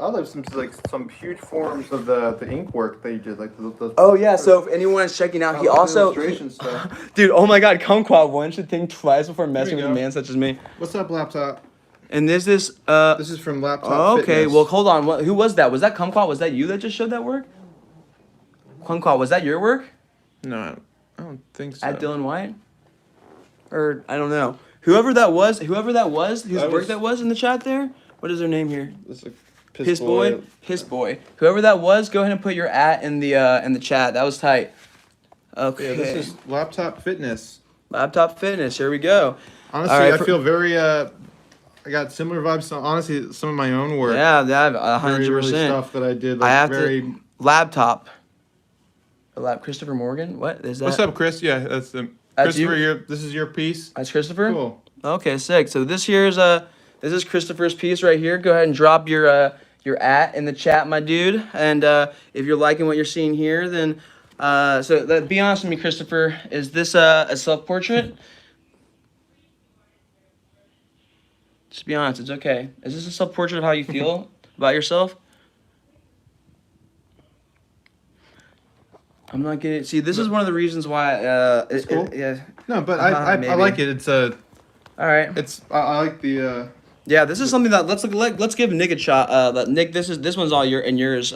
love some huge forms of the ink work that you did, like the Oh yeah, so if anyone is checking out, he also, illustration stuff. dude, oh my God, Kumquat, one should think twice before messing with a man such as me. What's up, laptop? And this This is from Laptop okay, Fitness. well, hold on. Who was that? Was that Kumquat? Was that you that just showed that work? Kumquat, was that your work? No, I don't think so. At Dylan White? Or, I don't know. Whoever that was, whose work that was in the chat there? What is their name here? This is Piss boy. Whoever that was, go ahead and put your in the chat. That was tight. Okay. Yeah, this is Laptop Fitness. Laptop Fitness, here we go. Honestly, right, I feel very I got similar vibes to, honestly, some of my own work. Yeah, 100%. Very stuff that I did. Like, I have to laptop. Christopher Morgan? What is that? What's up, Chris? Yeah, that's Christopher. This is your piece. That's Christopher? Cool. Okay, sick. So this is Christopher's piece right here. Go ahead and drop your in the chat, my dude. And if you're liking what you're seeing here, then be honest with me, Christopher. Is this a self-portrait? Just be honest, it's okay. Is this a self-portrait of how you feel about yourself? I'm not getting. See, this is one of the reasons why. It's cool. Yeah. No, but I like it. It's All right. I like the. Yeah, this is something that let's give Nick a shot. Nick, this one's all yours.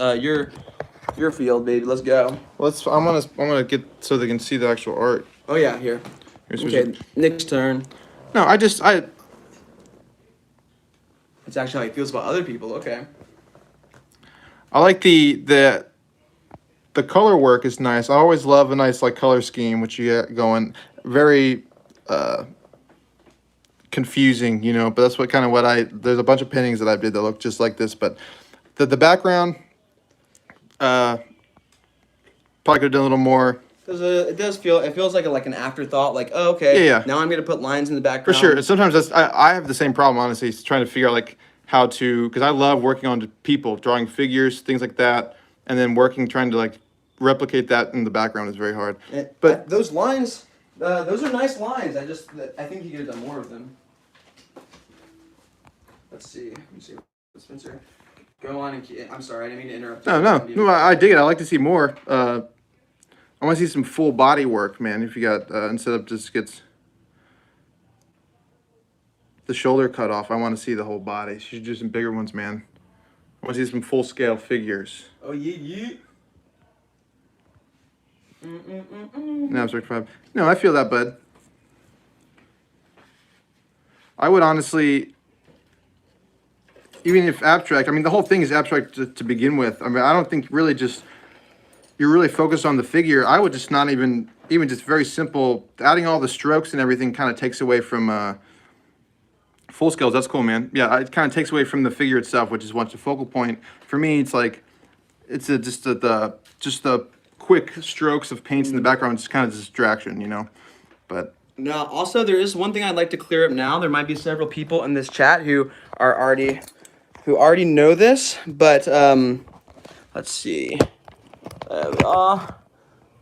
Your field, baby. Let's go. I'm gonna get so they can see the actual art. Oh yeah, here. Okay, Nick's turn. No, It's actually how he feels about other people. Okay. I like the color work is nice. I always love a nice like color scheme, which you get going. Very confusing, you know. But that's what kind of what I. There's a bunch of paintings that I did that look just like this, but the background, probably could have done a little more. Because it feels like an afterthought, like, oh, okay, Yeah. now I'm going to put lines in the For background. sure. And sometimes I have the same problem, honestly, is trying to figure out like how to, because I love working on people, drawing figures, things like that, and then trying to like replicate that in the background is very hard. But those lines, those are nice lines. I think you could have done more of them. Let's see. Spencer, go on and I'm sorry, I didn't mean to interrupt. No, I dig it. I like to see more. I want to see some full body work, man. If you got instead of just gets the shoulder cut off, I want to see the whole body. You should do some bigger ones, man. I want to see some full scale figures. Oh yeah. No, I'm sorry, 5. No, I feel that, bud. I would honestly, even if abstract, I mean, the whole thing is abstract to begin with. I mean, I don't think really just you're really focused on the figure. I would just not even just very simple. Adding all the strokes and everything kind of takes away from full scales. That's cool, man. Yeah, it kind of takes away from the figure itself, which is what's the focal point. For me, it's like it's just the quick strokes of paints in the background, just kind of distraction, you know. But now, also, there is one thing I'd like to clear up now. There might be several people in this chat who already know this, but let's see. There we are.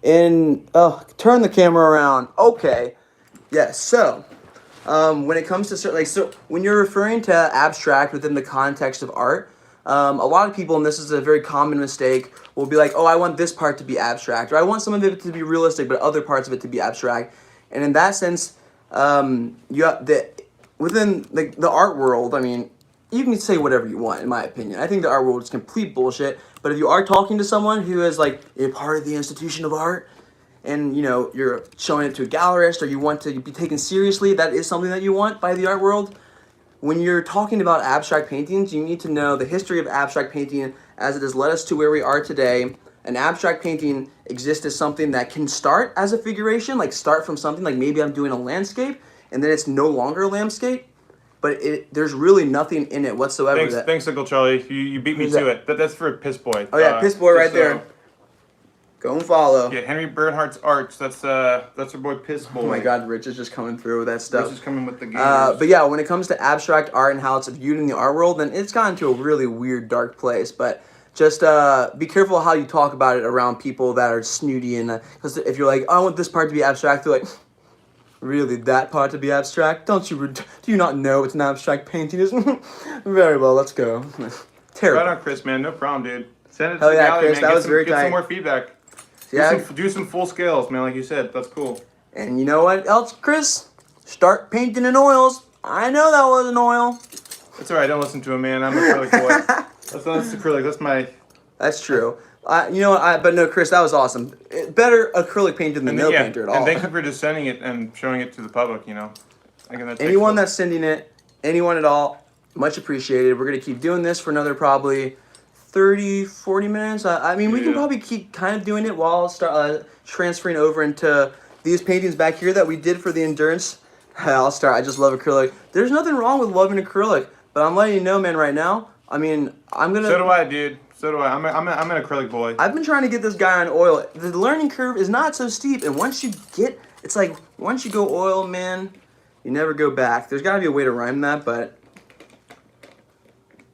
Turn the camera around. Okay. Yes. So, when it comes to when you're referring to abstract within the context of art, a lot of people, and this is a very common mistake, will be like, oh, I want this part to be abstract, or I want some of it to be realistic, but other parts of it to be abstract. And in that sense, within the art world, I mean, you can say whatever you want, in my opinion. I think the art world is complete bullshit. But if you are talking to someone who is like a part of the institution of art, and you're showing it to a gallerist, or you want to be taken seriously, that is something that you want by the art world. When you're talking about abstract paintings, you need to know the history of abstract painting as it has led us to where we are today. An abstract painting exists as something that can start as a figuration, like start from something like maybe I'm doing a landscape, and then it's no longer a landscape, but there's really nothing in it whatsoever. Thanks, Uncle Charlie. You beat me to it. That's for Piss Boy. Oh yeah, Piss Boy right there. Go and follow. Yeah, Henry Bernhardt's Arts. That's our boy Piss Boy. Oh my God, Rich is just coming through with that stuff. Rich is coming with the games. But yeah, when it comes to abstract art and how it's viewed in the art world, then it's gotten to a really weird, dark place. But just be careful how you talk about it around people that are snooty, and because if you're like, oh, I want this part to be abstract, they're like, really, that part to be abstract? Do you not know it's an abstract painting? Very well, let's go. Terrible. Right on, Chris, man. No problem, dude. Send it to Hell the yeah, gallery, Chris, man. that was very Get tight. some more feedback. Yeah. Do some full scales, man, like you said. That's cool. And you know what else, Chris? Start painting in oils. I know that wasn't oil. That's all right. Don't listen to him, man. I'm an acrylic boy. That's acrylic. That's my... That's true. But no, Chris, that was awesome. Better acrylic painted than no painter at all. And thank you for just sending it and showing it to the public, Anyone that's sending it, anyone at all, much appreciated. We're going to keep doing this for another probably 30, 40 minutes. We can probably keep kind of doing it while transferring over into these paintings back here that we did for the endurance. I'll start. I just love acrylic. There's nothing wrong with loving acrylic, but I'm letting you know, man, right now. I mean, I'm going to... So do I, dude. So do I. I'm an acrylic boy. I've been trying to get this guy on oil. The learning curve is not so steep, and once you go oil, man, you never go back. There's got to be a way to rhyme that, but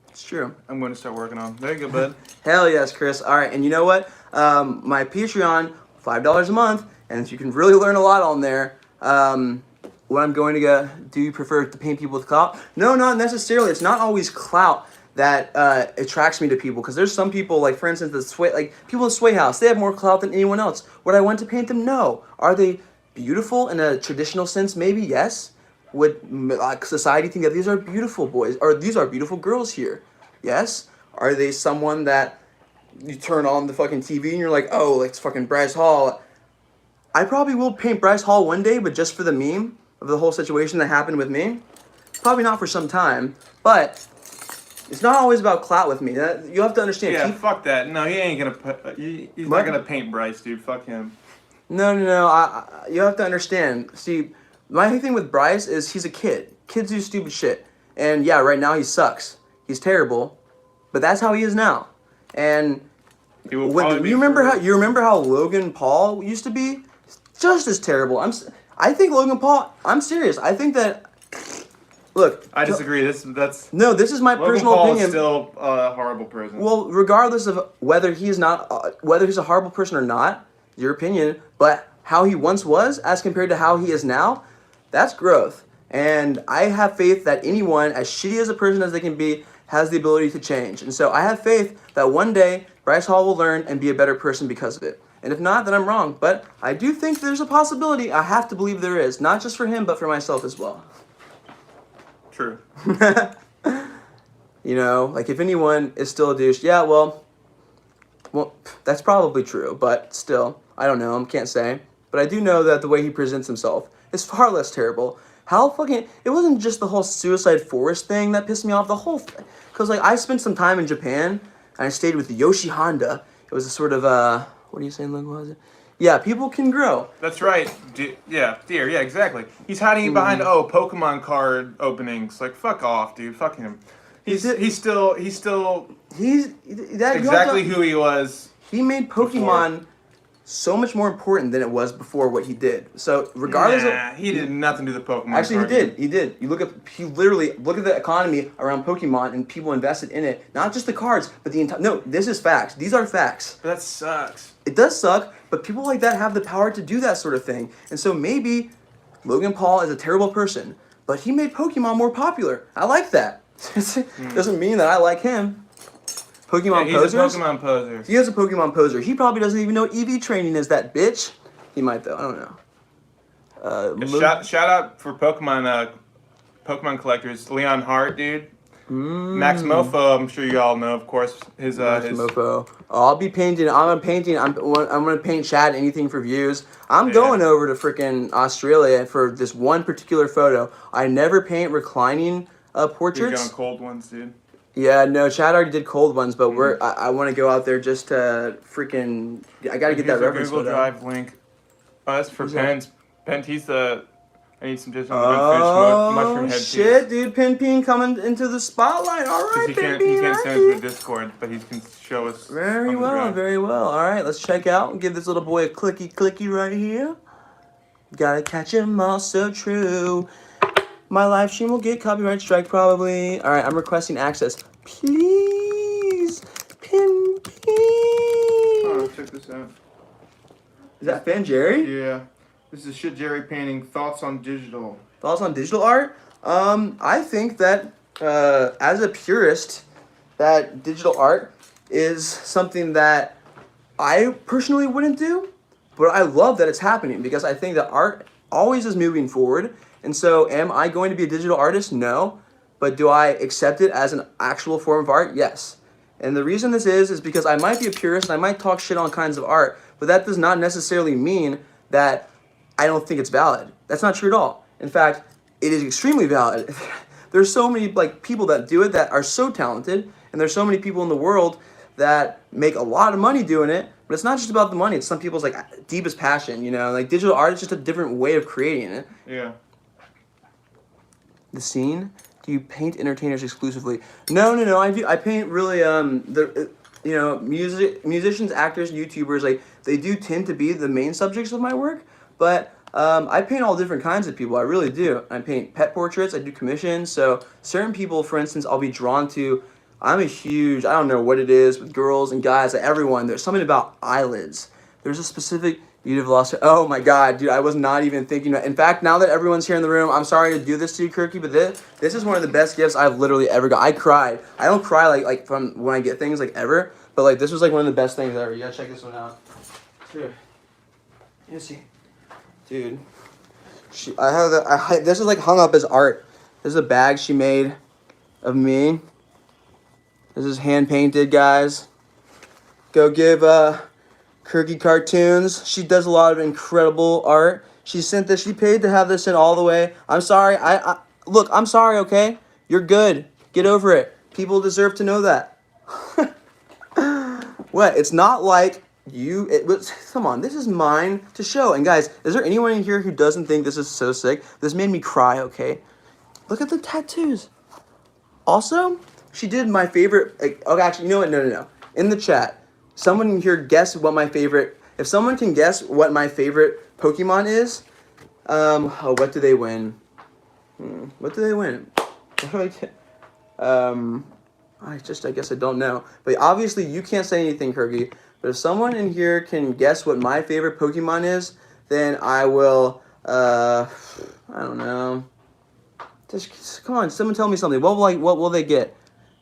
it's true. I'm going to start working on. There you go, bud. Hell yes, Chris. All right, and you know what? My Patreon, $5 a month, and you can really learn a lot on there. What I'm going to go, do you prefer to paint people with clout? No, not necessarily. It's not always clout that attracts me to people, because there's some people, like for instance, people in Sway House, they have more clout than anyone else. Would I want to paint them? No. Are they beautiful in a traditional sense? Maybe yes. Would society think that these are beautiful boys, or these are beautiful girls here? Yes. Are they someone that you turn on the fucking TV and you're like, oh, like it's fucking Bryce Hall? I probably will paint Bryce Hall one day, but just for the meme of the whole situation that happened with me. Probably not for some time, but It's not always about clout with me. You have to understand. Yeah, fuck that. No, he ain't gonna put. He's not gonna paint Bryce, dude. Fuck him. No. You have to understand. See, my thing with Bryce is he's a kid. Kids do stupid shit. And yeah, right now he sucks. He's terrible. But that's how he is now. And He will when, probably be you remember forever. how Logan Paul used to be? Just as terrible. I think Logan Paul. I'm serious. I think that. Look. I disagree. That's No, this is my Logan personal Paul opinion. is still a horrible person. Well, regardless of whether he's a horrible person or not, your opinion. But how he once was, as compared to how he is now, that's growth. And I have faith that anyone, as shitty as a person as they can be, has the ability to change. And so I have faith that one day Bryce Hall will learn and be a better person because of it. And if not, then I'm wrong. But I do think there's a possibility. I have to believe there is, not just for him, but for myself as well. True. You know, like if anyone is still a douche, yeah, well, that's probably true, but still, I don't know, I can't say. But I do know that the way he presents himself is far less terrible. It wasn't just the whole Suicide Forest thing that pissed me off, because like I spent some time in Japan, and I stayed with Yoshi Honda. It was a sort of, what are you saying, Luke, what was it? Yeah, people can grow. That's right. Yeah, exactly. He's hiding behind Pokemon card openings. Like, fuck off, dude. Fuck him. He's still exactly who he was. He made Pokemon so much more important than it was before what he did. So regardless he did nothing to the Pokemon. Actually, he did. He literally look at the economy around Pokemon and people invested in it. Not just the cards, but the entire. No, this is facts. These are facts. That sucks. It does suck, but people like that have the power to do that sort of thing. And so maybe Logan Paul is a terrible person, but he made Pokemon more popular. I like that. Doesn't mean that I like him. Pokemon he's posers? a Pokemon poser. He is a Pokemon poser. He probably doesn't even know EV training is, that bitch. He might though. I don't know. Shout out for Pokemon collectors. Leon Hart, dude. Max Mofo, I'm sure you all know, of course. Max Mofo. I'll be painting. I'm gonna paint Chad anything for views. I'm going over to freaking Australia for this one particular photo. I never paint reclining portraits. You're going cold ones, dude. Yeah, no, Chad already did cold ones, but I want to go out there just to freaking. I gotta get that reference. Google Drive link. Oh, that's for Pens. Pentisa. I need some just on the mushroom head shit, dude! Pinpin coming into the spotlight. All right, he can't send us to the Discord, but he can show us. Very well. All right, let's check out and give this little boy a clicky right here. Gotta catch him all so true. My live stream will get copyright strike probably. All right, I'm requesting access, please. Pinpin. Oh, check this out. Is that Fan Jerry? Yeah. This is Shit Jerry painting. Thoughts on digital. Thoughts on digital art? I think that as a purist, that digital art is something that I personally wouldn't do, but I love that it's happening because I think that art always is moving forward. And so am I going to be a digital artist? No. But do I accept it as an actual form of art? Yes. And the reason this is because I might be a purist and I might talk shit on kinds of art, but that does not necessarily mean that I don't think it's valid. That's not true at all. In fact, it is extremely valid. There's so many people that do it that are so talented, and there's so many people in the world that make a lot of money doing it, but it's not just about the money. It's some people's deepest passion, you know? Like digital art is just a different way of creating it. Yeah. The scene? Do you paint entertainers exclusively? No. I paint really musicians, actors, YouTubers, they do tend to be the main subjects of my work. But I paint all different kinds of people. I really do. I paint pet portraits. I do commissions. So certain people, for instance, I'll be drawn to. I don't know what it is with girls and guys, everyone. There's something about eyelids. There's a specific beauty velocity. Oh my God, dude, I was not even thinking. In fact, now that everyone's here in the room, I'm sorry to do this to you, Kirky, but this is one of the best gifts I've literally ever got. I cried. I don't cry like from when I get things ever, but this was one of the best things ever. You gotta check this one out. Here. You see. Dude, this is hung up as art. This is a bag she made of me. This is hand painted, guys. Go give Kirky Cartoons. She does a lot of incredible art. She sent this. She paid to have this in all the way. I'm sorry. Look. I'm sorry. Okay, you're good. Get over it. People deserve to know that. What? It's not like you. Come on, this is mine to show. And guys, is there anyone in here who doesn't think this is so sick? This made me cry. Okay, look at the tattoos. Also, she did my favorite. Okay, actually, you know what? No. In the chat, someone in here guess what my favorite. If someone can guess what my favorite Pokemon is, what do they win? What do they win? What do I get? I guess I don't know. But obviously you can't say anything, Kirky. But if someone in here can guess what my favorite Pokemon is, then I will, I don't know. Just come on, someone tell me something. What will they get?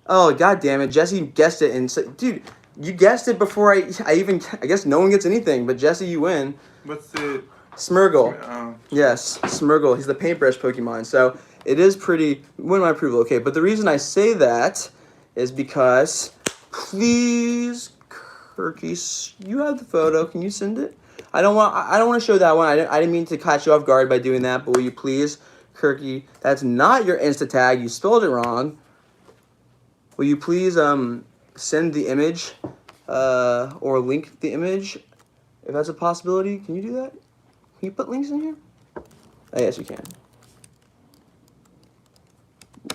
Oh, god damn it. Jesse guessed it and said, dude, you guessed it before I guess no one gets anything, but Jesse, you win. What's the... Smurgle. Oh. Yes, Smurgle. He's the paintbrush Pokemon. So it is pretty, win my approval, okay. But the reason I say that is because, please, Kirky, you have the photo. Can you send it? I don't want to show that one. I didn't mean to catch you off guard by doing that. But will you please, Kirky? That's not your Insta tag. You spelled it wrong. Will you please send the image or link the image if that's a possibility? Can you do that? Can you put links in here? Oh, yes, you can.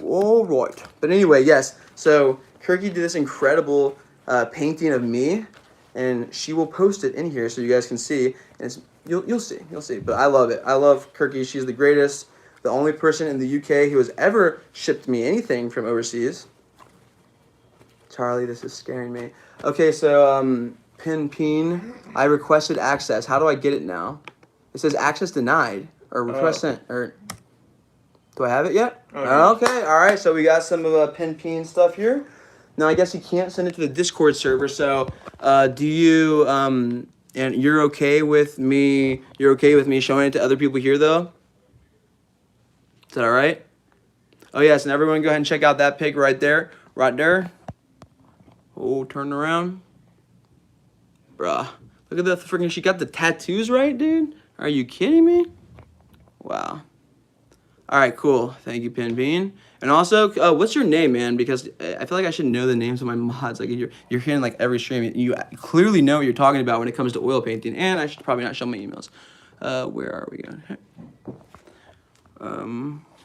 All right. But anyway, yes. So Kirky did this incredible painting of me, and she will post it in here so you guys can see. And you'll see. But I love it. I love Kirky. She's the greatest. The only person in the UK who has ever shipped me anything from overseas. Charlie, this is scaring me. Okay, so Pin, I requested access. How do I get it now? It says access denied or request sent. Or do I have it yet? Okay, all right. So we got some of Pin stuff here. Now I guess you can't send it to the Discord server. So do you and you're okay with me? You're okay with me showing it to other people here though? Is that all right? Oh yes, and everyone go ahead and check out that pic right there, Oh, turn around, bruh. Look at that freaking. She got the tattoos right, dude. Are you kidding me? Wow. All right, cool. Thank you, Pin. And also, what's your name, man? Because I feel like I should know the names of my mods. Like you're hearing like every stream. You clearly know what you're talking about when it comes to oil painting. And I should probably not show my emails. Where are we going?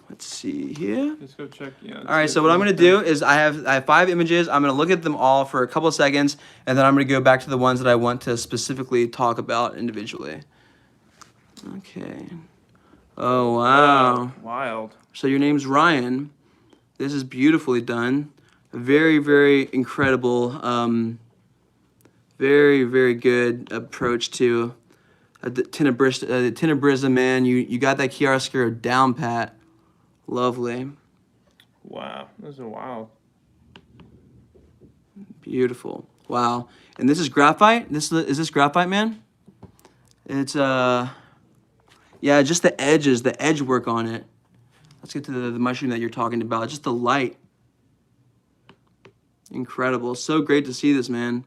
Let's see here. Let's go check. Yeah. All right. So what I'm gonna do is I have 5 images. I'm gonna look at them all for a couple of seconds, and then I'm gonna go back to the ones that I want to specifically talk about individually. Okay. Oh, wow. Wild. So your name's Ryan. This is beautifully done. Very, very incredible. Very, very good approach to the Tenebrista, man. You got that chiaroscuro down pat. Lovely. Wow. This is wild. Beautiful. Wow. And this is graphite? Is this graphite, man? It's yeah, just the edges, the edge work on it. Let's get to the mushroom that you're talking about. Just the light. Incredible. So great to see this, man.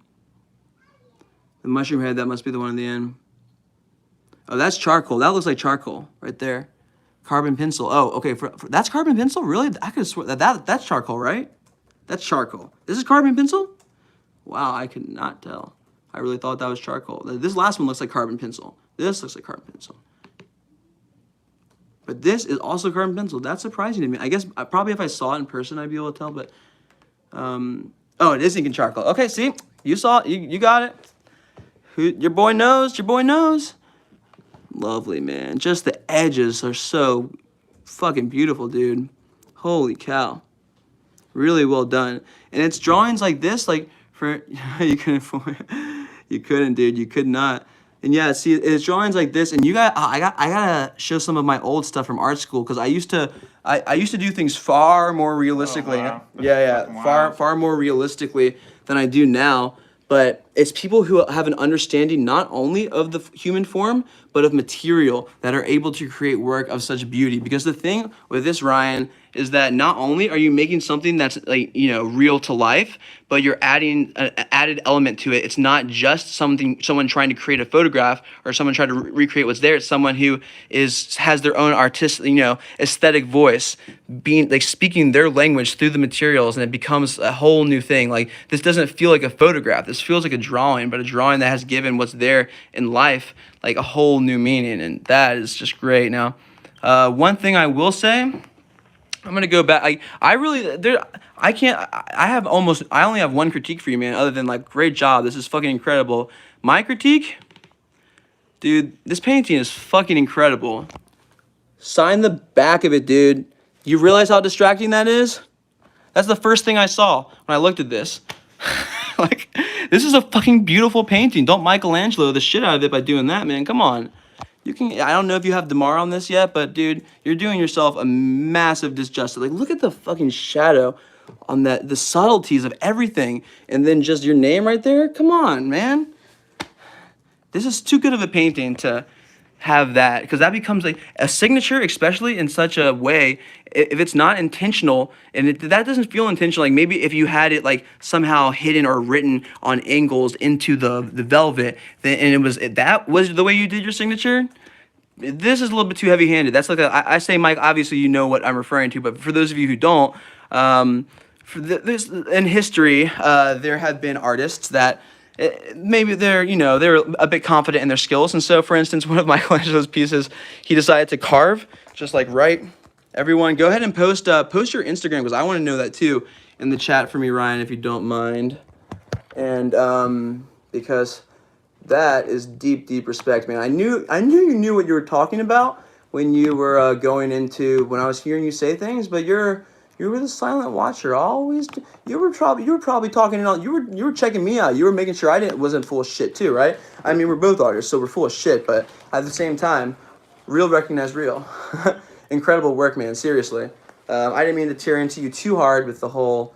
The mushroom head, that must be the one in the end. Oh, that's charcoal. That looks like charcoal right there. Carbon pencil. Oh, okay. That's carbon pencil? Really? I could swear that's charcoal, right? That's charcoal. This is carbon pencil? Wow, I could not tell. I really thought that was charcoal. This last one looks like carbon pencil. This looks like carbon pencil. But this is also carbon pencil. That's surprising to me. I guess probably if I saw it in person, I'd be able to tell. But oh, it is ink and charcoal. Okay, see, you saw it. You got it. Your boy knows. Your boy knows. Lovely, man. Just the edges are so fucking beautiful, dude. Holy cow. Really well done. And it's drawings like this, like for you couldn't, dude. You could not. And yeah, see, it's drawings like this, and I gotta show some of my old stuff from art school because I used to do things far more realistically. Oh, wow. Yeah, far more realistically than I do now. But it's people who have an understanding not only of the human form, but of material that are able to create work of such beauty. Because the thing with this, Ryan, is that not only are you making something that's like, real to life, but you're adding an added element to it. It's not just someone trying to create a photograph or someone trying to recreate what's there. It's someone who has their own artistic, aesthetic voice, being like speaking their language through the materials, and it becomes a whole new thing. Like, this doesn't feel like a photograph. This feels like a drawing, but a drawing that has given what's there in life like a whole new meaning, and that is just great. Now, one thing I will say, I'm gonna go back. I really there. I can't. I only have one critique for you, man. Other than like, great job. This is fucking incredible. My critique, dude. This painting is fucking incredible. Sign the back of it, dude. You realize how distracting that is? That's the first thing I saw when I looked at this. Like, this is a fucking beautiful painting. Don't Michelangelo the shit out of it by doing that, man. Come on. You can. I don't know if you have DeMar on this yet, but dude, you're doing yourself a massive disjustice. Like, look at the fucking shadow on that, the subtleties of everything, and then just your name right there. Come on, man. This is too good of a painting to have that, because that becomes like a signature, especially in such a way. If it's not intentional, and that doesn't feel intentional, like maybe if you had it like somehow hidden or written on angles into the velvet, then, and that was the way you did your signature. This is a little bit too heavy-handed. That's like I say, Mike, obviously you know what I'm referring to, but for those of you who don't, this in history, there have been artists that maybe they're a bit confident in their skills, and so, for instance, one of Michelangelo's pieces, he decided to carve just like right. Everyone, go ahead and post your Instagram, because I want to know that too in the chat for me, Ryan, if you don't mind, and because that is deep respect, man. I knew you knew what you were talking about when you were going into when I was hearing you say things, but you were the silent watcher. Always, you were probably talking and all. You were checking me out. You were making sure I wasn't full of shit too, right? I mean, we're both artists, so we're full of shit, but at the same time, real recognize real. Incredible work, man. Seriously, I didn't mean to tear into you too hard with the whole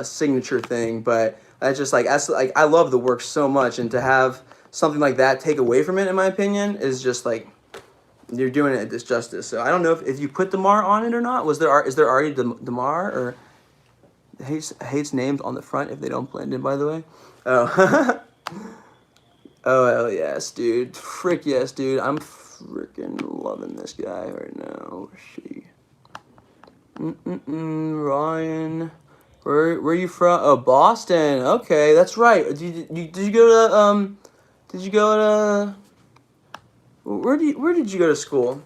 signature thing, but I just I love the work so much, and to have something like that take away from it, in my opinion, is just like, you're doing it a disjustice. So I don't know if you put DeMar on it or not. Is there already DeMar, or hates names on the front if they don't blend in, by the way? Oh. Oh, hell yes, dude. Frick yes, dude. I'm freaking loving this guy right now. Where's she? Ryan. Where are you from? Oh, Boston. Okay, that's right. Did you go to where did you go to school?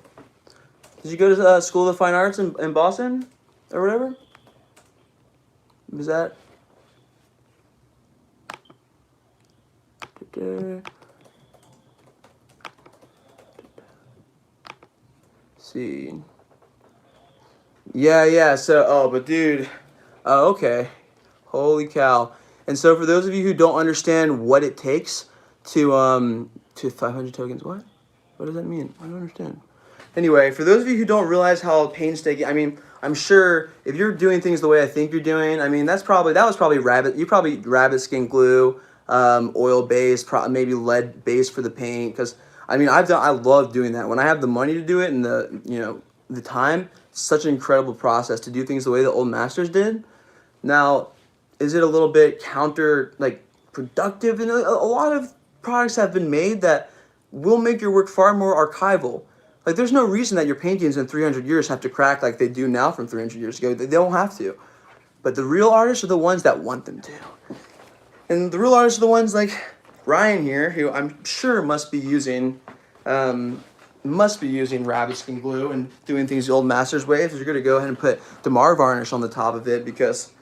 Did you go to School of Fine Arts in Boston or whatever? Was that? See. Yeah. So, but dude. Oh, okay. Holy cow. And so for those of you who don't understand what it takes to 500 tokens, what? What does that mean? I don't understand. Anyway, for those of you who don't realize how painstaking, I mean, I'm sure if you're doing things the way I think you're doing, I mean, that was probably rabbit skin glue, oil base, maybe lead base for the paint, because I mean, I love doing that. When I have the money to do it and the time, it's such an incredible process to do things the way the old masters did. Now, is it a little bit productive? And a lot of products have been made that will make your work far more archival. Like, there's no reason that your paintings in 300 years have to crack like they do now from 300 years ago. They don't have to. But the real artists are the ones that want them to. And the real artists are the ones like Ryan here, who I'm sure must be using rabbit skin glue and doing things the old masters way. If you're going to go ahead and put DeMar varnish on the top of it, because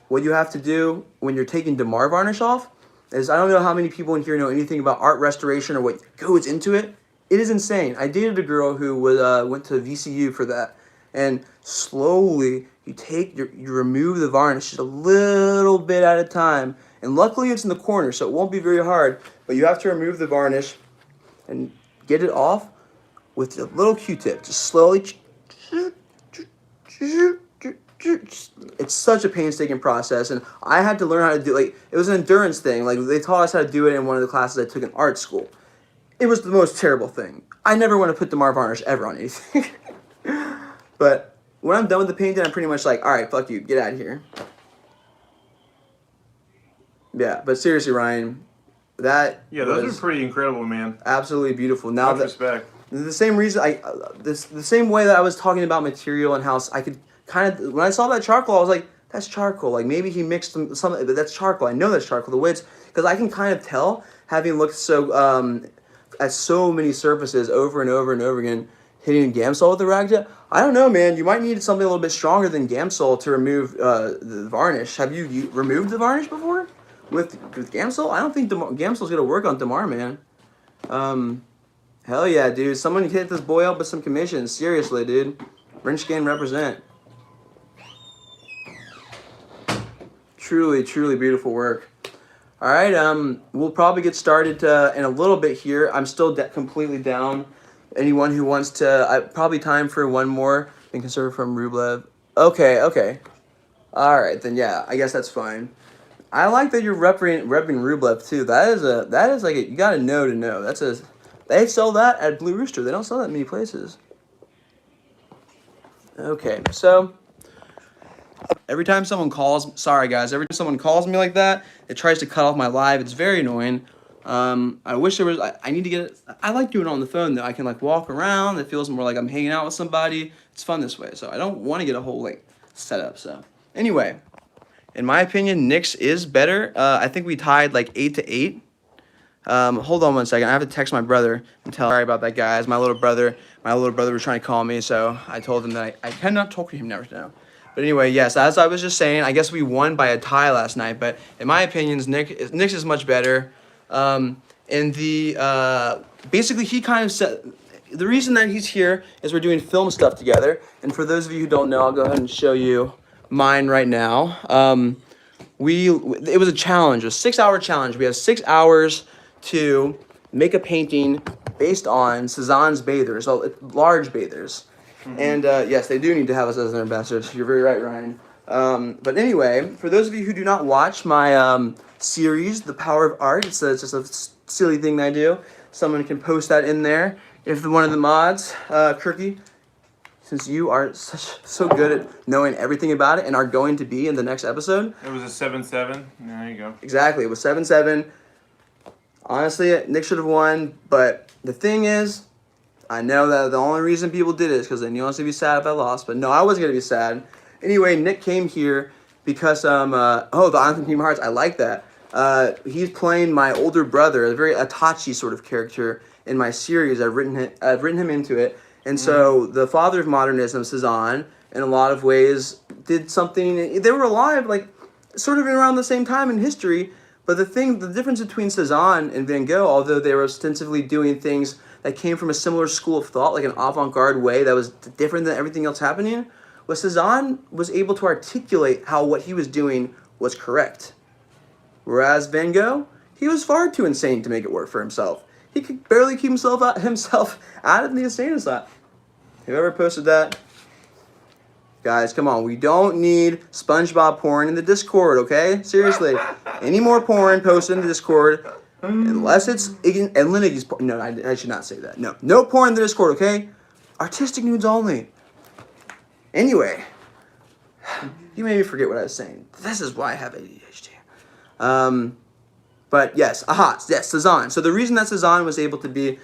what you have to do when you're taking DeMar varnish off is, I don't know how many people in here know anything about art restoration or what goes into it. It is insane. I dated a girl who went to VCU for that, and slowly you remove the varnish just a little bit at a time, and luckily it's in the corner, so it won't be very hard, but you have to remove the varnish and get it off with a little Q-tip, just slowly, it's such a painstaking process, and I had to learn how to do, like, it was an endurance thing. Like, they taught us how to do it in one of the classes I took in art school. It was the most terrible thing. I never want to put Damar varnish ever on anything. But when I'm done with the painting, I'm pretty much like, all right, fuck you, get out of here. Yeah, but seriously, Ryan, that those are pretty incredible, man. absolutely beautiful. Now Much respect. the same reason the same way that I was talking about material and how I could kind of, when I saw that charcoal, I was like, that's charcoal. Like, maybe he mixed something, but that's charcoal. I know that's charcoal. The way it's, because I can kind of tell, having looked at so many surfaces over and over and over again, hitting Gamsol with the ragjet. I don't know, man. You might need something a little bit stronger than Gamsol to remove the varnish. Have you removed the varnish before with Gamsol? I don't think Gamsol's gonna work on Damar, man. Hell yeah, dude. Someone hit this boy up with some commissions. Seriously, dude. Wrenchkin represent. Truly, truly beautiful work. All right, we'll probably get started in a little bit here. I'm still completely down. Anyone who wants to, probably time for one more. Been conservative from Rublev. Okay. All right, then yeah, I guess that's fine. I like that you're repping Rublev too. That is like you gotta know to know. They sell that at Blue Rooster. They don't sell that many places. Okay, so every time someone calls me like that, it tries to cut off my live. It's very annoying. I wish there was, I need to get it. I like doing it on the phone though. I can like walk around. It feels more like I'm hanging out with somebody. It's fun this way. So I don't want to get a whole like setup. So anyway, in my opinion, Nick's is better. I think we tied like 8-8. Hold on one second. I have to text my brother and tell. Sorry about that, guys. My little brother was trying to call me, so I told him that I cannot talk to him now. But anyway, yes, as I was just saying, I guess we won by a tie last night. But in my opinion, Nick's is much better. Basically, he kind of said the reason that he's here is we're doing film stuff together. And for those of you who don't know, I'll go ahead and show you mine right now. It was a challenge, a 6-hour challenge. We have 6 hours to make a painting based on Cezanne's bathers, so large bathers. Mm-hmm. And yes, they do need to have us as their ambassadors. You're very right, Ryan. But anyway, for those of you who do not watch my series, The Power of Art, it's just a silly thing that I do. Someone can post that in there. If one of the mods, Kirky, since you are so good at knowing everything about it and are going to be in the next episode. It was a 7-7. There you go. Exactly. It was 7-7. Honestly, Nick should have won, but the thing is, I know that the only reason people did it is because they knew I was going to be sad if I lost, but no, I wasn't going to be sad. Anyway, Nick came here because, the Anthem Team Hearts, I like that. He's playing my older brother, a very Itachi sort of character in my series. I've written him into it. And so the father of modernism, Cezanne, in a lot of ways did something. They were alive, like, sort of around the same time in history. But the difference between Cezanne and Van Gogh, although they were ostensibly doing things that came from a similar school of thought, like an avant-garde way that was different than everything else happening, was Cezanne was able to articulate how what he was doing was correct. Whereas Van Gogh, he was far too insane to make it work for himself. He could barely keep himself out of the insane asylum. Whoever posted that, guys, come on. We don't need SpongeBob porn in the Discord, okay? Seriously. Any more porn posted in the Discord, unless it's and Lineage's porn. No, I should not say that. No porn in the Discord, okay? Artistic nudes only. Anyway, you made me forget what I was saying. This is why I have ADHD. But yes, Cezanne. So the reason that Cezanne was able to be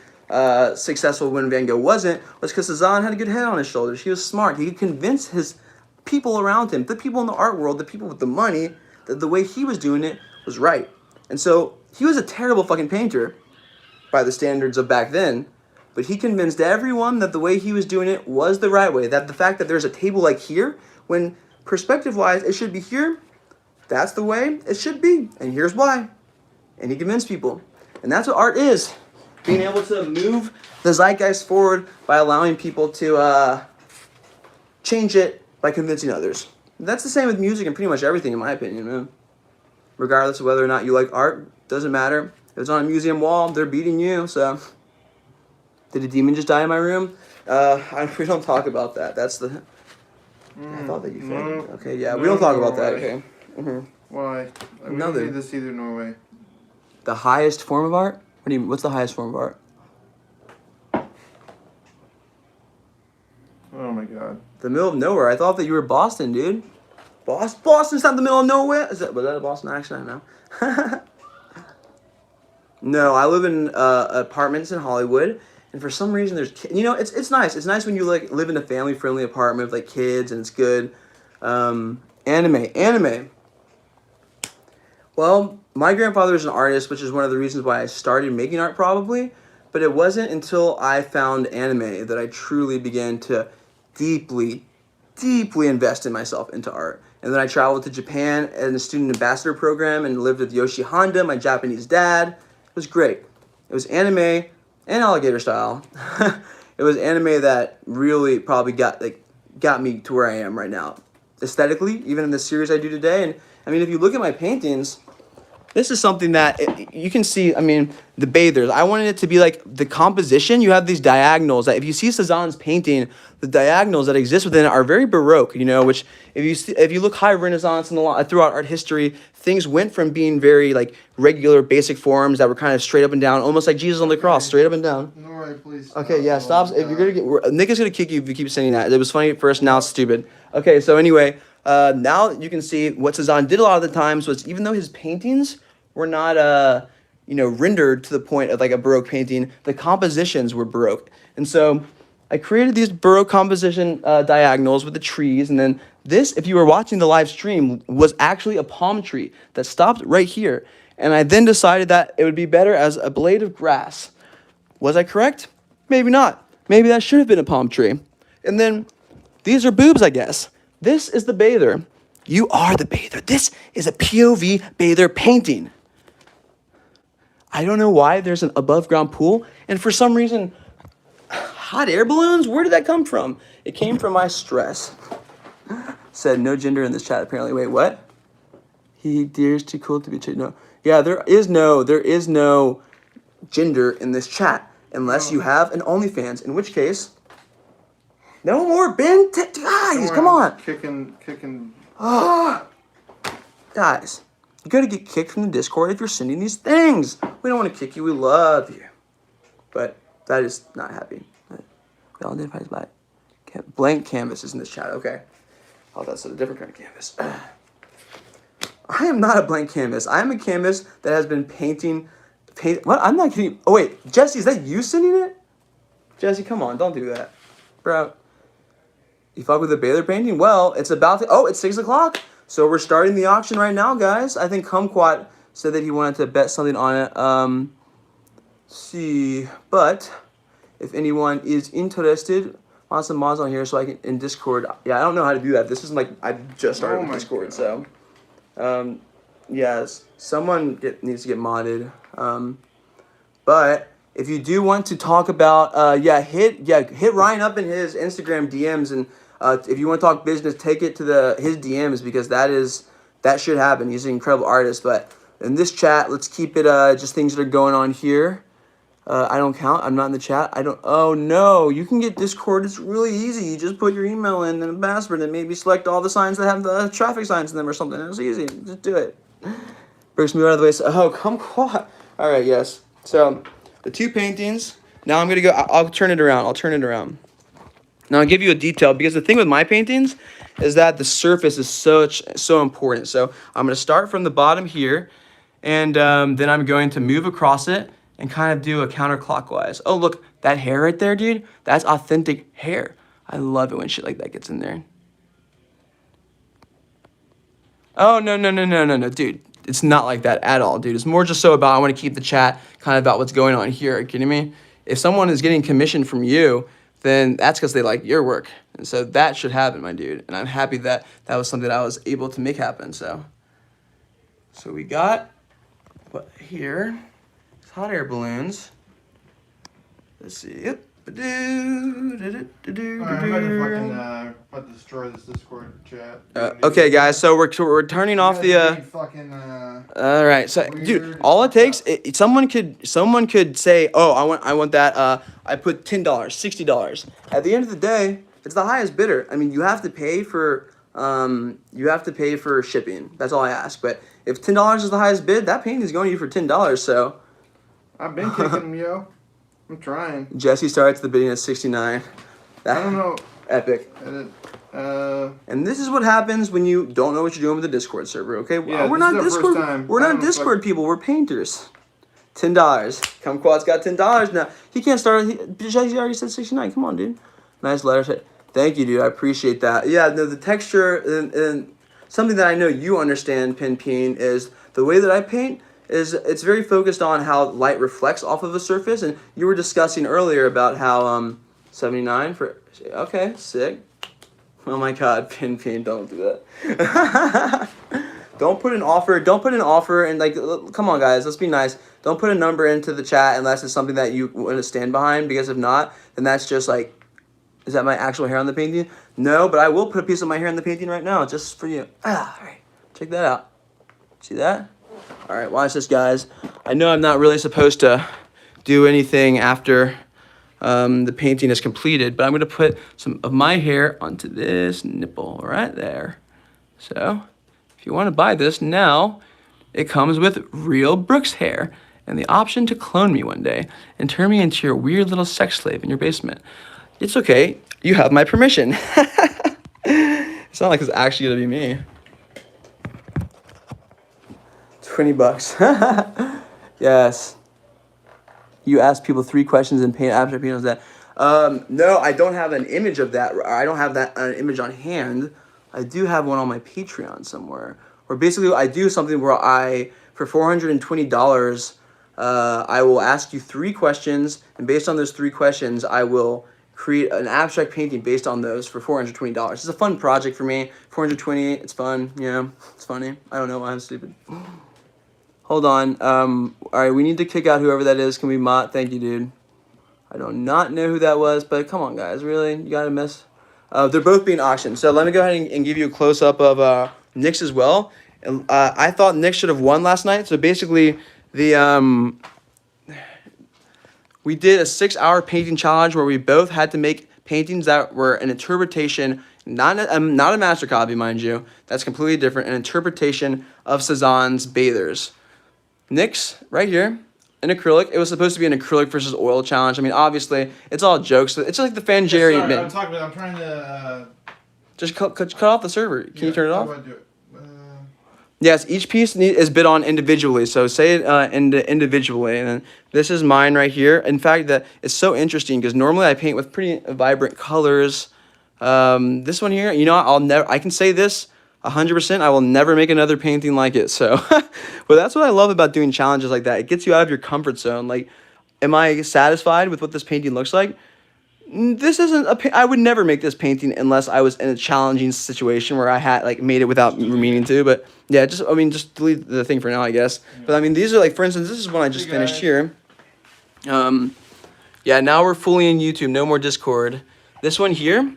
successful when Van Gogh wasn't was because Cezanne had a good head on his shoulders. He was smart. He could convince his people around him, the people in the art world, the people with the money, that the way he was doing it was right. And so he was a terrible fucking painter by the standards of back then, but he convinced everyone that the way he was doing it was the right way, that the fact that there's a table like here, when perspective-wise it should be here, that's the way it should be, and here's why. And he convinced people. And that's what art is. Being able to move the zeitgeist forward by allowing people to change it by convincing others. That's the same with music and pretty much everything, in my opinion, man. Regardless of whether or not you like art, doesn't matter. If it's on a museum wall, they're beating you, so. Did a demon just die in my room? We don't talk about that. I thought that you No. failed. Okay, yeah, we don't talk about that. Norway. Okay. Why? We don't Nothing. need this either, Norway. The highest form of art? What's the highest form of art? Oh my god. The middle of nowhere. I thought that you were Boston, dude. Boston's not the middle of nowhere. Was that a Boston accent? No. No, I live in apartments in Hollywood, and for some reason it's nice. It's nice when you like live in a family friendly apartment with like kids and it's good. Anime. Well, my grandfather is an artist, which is one of the reasons why I started making art probably. But it wasn't until I found anime that I truly began to deeply invest in myself into art. And then I traveled to Japan in a student ambassador program and lived with Yoshi Honda, my Japanese dad. It was great. It was anime and alligator style. It was anime that really probably got me to where I am right now. Aesthetically, even in the series I do today. And I mean, if you look at my paintings, this is something that you can see. I mean, the bathers. I wanted it to be like the composition. You have these diagonals that if you see Cezanne's painting, the diagonals that exist within it are very Baroque. You know, which if you look high Renaissance and throughout art history, things went from being very like regular, basic forms that were kind of straight up and down, almost like Jesus on the cross, straight up and down. Nora, please. Okay, yeah, stop. If you're Nick is gonna kick you if you keep saying that. It was funny at first, now it's stupid. Okay, so anyway, now you can see what Cezanne did a lot of the times was even though his paintings were not rendered to the point of like a Baroque painting, the compositions were Baroque. And so I created these Baroque composition diagonals with the trees, and then this, if you were watching the live stream, was actually a palm tree that stopped right here. And I then decided that it would be better as a blade of grass. Was I correct? Maybe not. Maybe that should have been a palm tree. And then these are boobs, I guess. This is the bather. You are the bather. This is a POV bather painting. I don't know why there's an above ground pool, and for some reason, hot air balloons? Where did that come from? It came from my stress. Said no gender in this chat apparently. Wait, what? He dares too cool to be changed. No. Yeah, there is no gender in this chat unless you have an OnlyFans, in which case, no more Ben. Guys, come on. Kicking. Guys, you gotta get kicked from the Discord if you're sending these things. We don't want to kick you. We love you. But that is not happy. We all identify as black. Blank canvas is in this chat. Okay. Oh, that's a different kind of canvas. I am not a blank canvas. I am a canvas that has been painting. What? I'm not kidding. Oh, wait. Jesse, is that you sending it? Jesse, come on. Don't do that. Bro. You fuck with the Baylor painting? Well, it's about to... Oh, it's 6 o'clock. So we're starting the auction right now, guys. I think Kumquat said that he wanted to bet something on it. See. But if anyone is interested, want some mods on here so I can... In Discord. Yeah, I don't know how to do that. This is like... I just started with Discord, God. So... yes, someone needs to get modded. But if you do want to talk about, hit Ryan up in his Instagram DMs, and if you want to talk business, take it to his DMs, because that should happen. He's an incredible artist. But in this chat, let's keep it just things that are going on here. I don't count. I'm not in the chat. Oh no, you can get Discord. It's really easy. You just put your email in and a password, and maybe select all the signs that have the traffic signs in them or something. It's easy. Just do it. Breaks me out of the way. So, Kumquat. All right, yes. So the two paintings. Now I'm gonna go. I'll turn it around. Now I'll give you a detail, because the thing with my paintings is that the surface is so important. So I'm gonna start from the bottom here, and then I'm going to move across it and kind of do a counterclockwise. Oh, look, that hair right there, dude. That's authentic hair. I love it when shit like that gets in there. Oh, no, dude. It's not like that at all, dude. It's more just so about I want to keep the chat kind of about what's going on here. Are you kidding me? If someone is getting commission from you, then that's because they like your work. And so that should happen, my dude. And I'm happy that that was something I was able to make happen. So we got what here? Hot air balloons. Let's see. Yep. Alright, I'm about to destroy this Discord chat. Okay, guys. So we're turning off the. All right. So, dude, all it takes, someone could say, oh, I want that. I put $10, $60. At the end of the day, It's the highest bidder. I mean, you have to pay for shipping. That's all I ask. But if $10 is the highest bid, that painting is going to you for $10. So I've been kicking them, yo. I'm trying. Jesse starts the bidding at 69. I don't know. Epic. And this is what happens when you don't know what you're doing with the Discord server. Okay, Yeah, we're this not is our Discord. first time. We're not Discord people. We're painters. $10. Kumquat's got $10 now. He can't start. Jesse already said 69. Come on, dude. Nice letter. Thank you, dude. I appreciate that. Yeah, no, the texture and something that I know you understand, Pinpeen, is the way that I paint is it's very focused on how light reflects off of a surface. And you were discussing earlier about how 79 for okay, sick. Oh my God, Pinpeen, don't do that. Don't put an offer and like, come on guys, let's be nice. Don't put a number into the chat unless it's something that you want to stand behind, because if not, then that's just like, is that my actual hair on the painting? No, but I will put a piece of my hair in the painting right now, just for you. All right, check that out. See that? All right, watch this, guys. I know I'm not really supposed to do anything after the painting is completed, but I'm gonna put some of my hair onto this nipple right there. So, if you want to buy this now, it comes with real Brooks hair and the option to clone me one day and turn me into your weird little sex slave in your basement. It's okay. You have my permission. It's not like it's actually gonna be me. $20. Yes. You ask people 3 questions and paint abstract paintings that. No, I don't have an image of that. I don't have that image on hand. I do have one on my Patreon somewhere. Where basically I do something where for $420, I will ask you 3 questions, and based on those 3 questions, I will create an abstract painting based on those for $420. It's a fun project for me. $420, it's fun, yeah, it's funny. I don't know why I'm stupid. Hold on. All right, we need to kick out whoever that is. Can we mod? Thank you, dude. I do not know who that was, but come on, guys. Really? You got to miss? They're both being auctioned. So let me go ahead and give you a close-up of Nick's as well. I thought Nick should have won last night. So basically, we did a 6-hour painting challenge where we both had to make paintings that were an interpretation, not a master copy, mind you. That's completely different. An interpretation of Cezanne's Bathers. Nick's right here, an acrylic. It was supposed to be an acrylic versus oil challenge. I mean, obviously, it's all jokes. It's like the Fangeri. I'm trying to. Just cut off the server. Can you turn it off? How do I do it? Yes, each piece is bid on individually. So say it individually. And then this is mine right here. In fact, it's so interesting because normally I paint with pretty vibrant colors. This one here, you know, I can say this 100%. I will never make another painting like it. So, but that's what I love about doing challenges like that. It gets you out of your comfort zone. Like, am I satisfied with what this painting looks like? This isn't I would never make this painting unless I was in a challenging situation where I had made it without meaning to. But yeah, just delete the thing for now, I guess. Yeah. But I mean, these are for instance, this is one I just finished here. Yeah, now we're fully in YouTube. No more Discord. This one here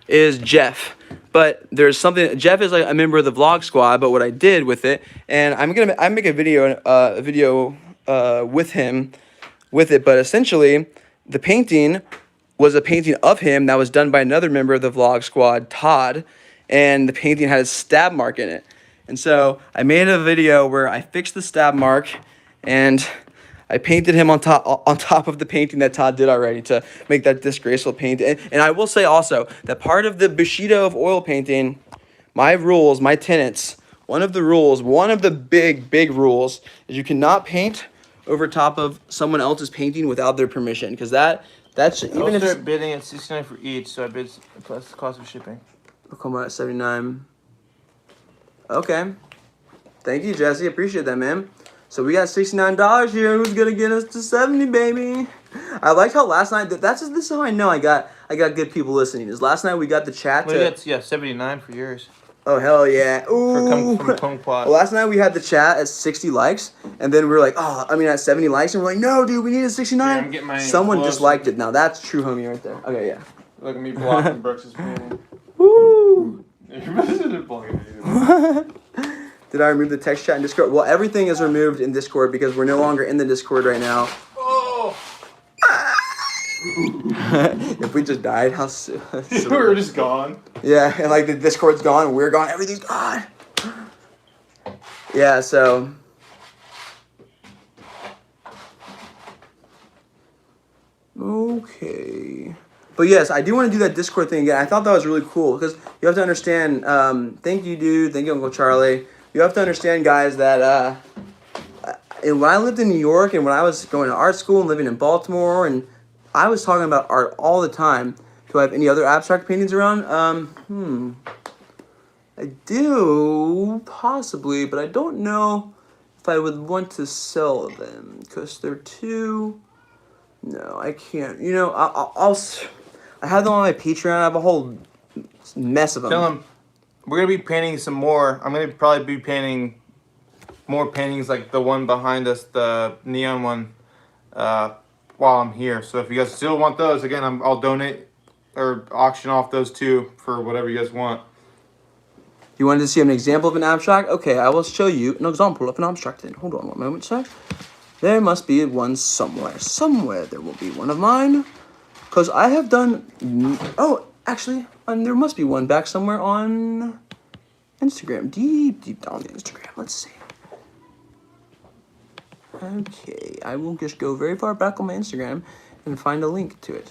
is Jeff. But there's something. Jeff is a member of the vlog squad. But what I did with it, and I make a video with him with it. But essentially, the painting was a painting of him that was done by another member of the vlog squad, Todd, and the painting had a stab mark in it. And so I made a video where I fixed the stab mark and I painted him on top of the painting that Todd did already to make that disgraceful paint. And I will say also that part of the Bushido of oil painting, my rules, my tenets, one of the big rules is you cannot paint over top of someone else's painting without their permission, because that's even if start bidding at $69 for each, so I bid plus the cost of shipping. I'll come out at 79. Okay. Thank you, Jesse. Appreciate that, man. So we got $69 here. Who's gonna get us to 70, baby? I liked how last night. This is how I know I got good people listening. Is last night we got the chat. Well, yeah, 79 for yours. Oh hell yeah! Ooh. From Kumquat. Well, last night we had the chat at 60 likes, and then we were like, at 70 likes, and we're like, no, dude, we need a 69. Yeah, I'm getting my Someone disliked it. Now that's true homie right there. Okay, yeah. Look at me blocking Brooks's painting. Woo! You're blocking it. Did I remove the text chat in Discord? Well, everything is removed in Discord because we're no longer in the Discord right now. Oh! If we just died, how soon? We were just gone. Yeah, and like the Discord's gone, we're gone, everything's gone. Yeah, so. Okay. But yes, I do want to do that Discord thing again. I thought that was really cool because you have to understand. Thank you, dude. Thank you, Uncle Charlie. You have to understand, guys, that and when I lived in New York and when I was going to art school and living in Baltimore, and I was talking about art all the time. Do I have any other abstract paintings around? I do, possibly, but I don't know if I would want to sell them because they're too. No, I can't. You know, I have them on my Patreon. I have a whole mess of them. Tell him we're gonna be painting some more. I'm gonna probably be painting more paintings like the one behind us, the neon one, while I'm here. So if you guys still want those, again, I'll donate or auction off those two for whatever you guys want. You wanted to see an example of an abstract? Okay, I will show you an example of an abstract then. Hold on one moment, sir. There must be one somewhere. Somewhere there will be one of mine. Because I have done... Oh, actually, there must be one back somewhere on Instagram. Deep down the Instagram. Let's see. Okay, I will just go very far back on my Instagram and find a link to it.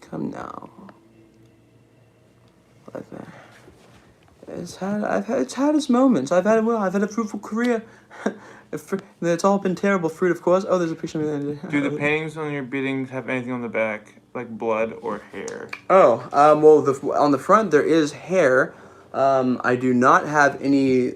Come now. Like that. It's had its moments. I've had a fruitful career. It's all been terrible fruit, of course. Oh, there's a picture of me. Do the paintings on your beatings have anything on the back, like blood or hair? Oh, well, on the front there is hair. I do not have any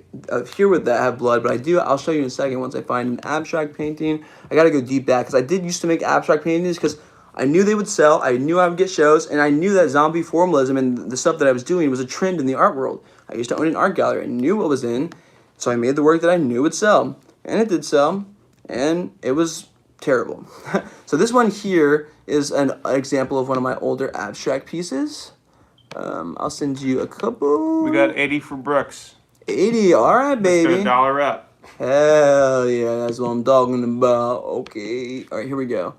here with that have blood, but I do. I'll show you in a second once I find an abstract painting. I gotta go deep back because I did used to make abstract paintings because I knew they would sell. I knew I would get shows, and I knew that zombie formalism and the stuff that I was doing was a trend in the art world. I used to own an art gallery. I knew what was in, so I made the work that I knew would sell. And it did sell, and it was terrible. So this one here is an example of one of my older abstract pieces. I'll send you a couple. We got 80 for Brooks. 80, all right, baby. Let's go $1 up. Hell yeah, that's what I'm talking about. Okay, all right, here we go.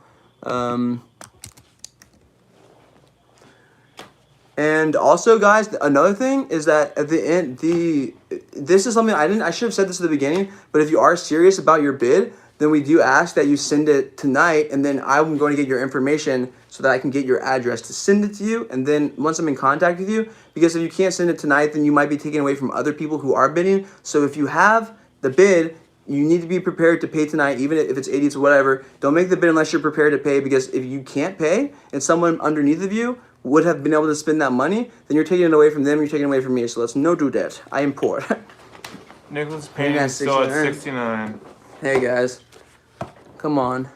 And also, guys, another thing is that at the end, this is something I should have said this at the beginning, but if you are serious about your bid, then we do ask that you send it tonight, and then I'm going to get your information so that I can get your address to send it to you, and then once I'm in contact with you, because if you can't send it tonight, then you might be taken away from other people who are bidding. So if you have the bid, you need to be prepared to pay tonight, even if it's 80 to whatever. Don't make the bid unless you're prepared to pay, because if you can't pay and someone underneath of you would have been able to spend that money, then you're taking it away from them, you're taking it away from me. So let's no do that. I am poor. Nicholas painting is still at 69. Hey guys, come on,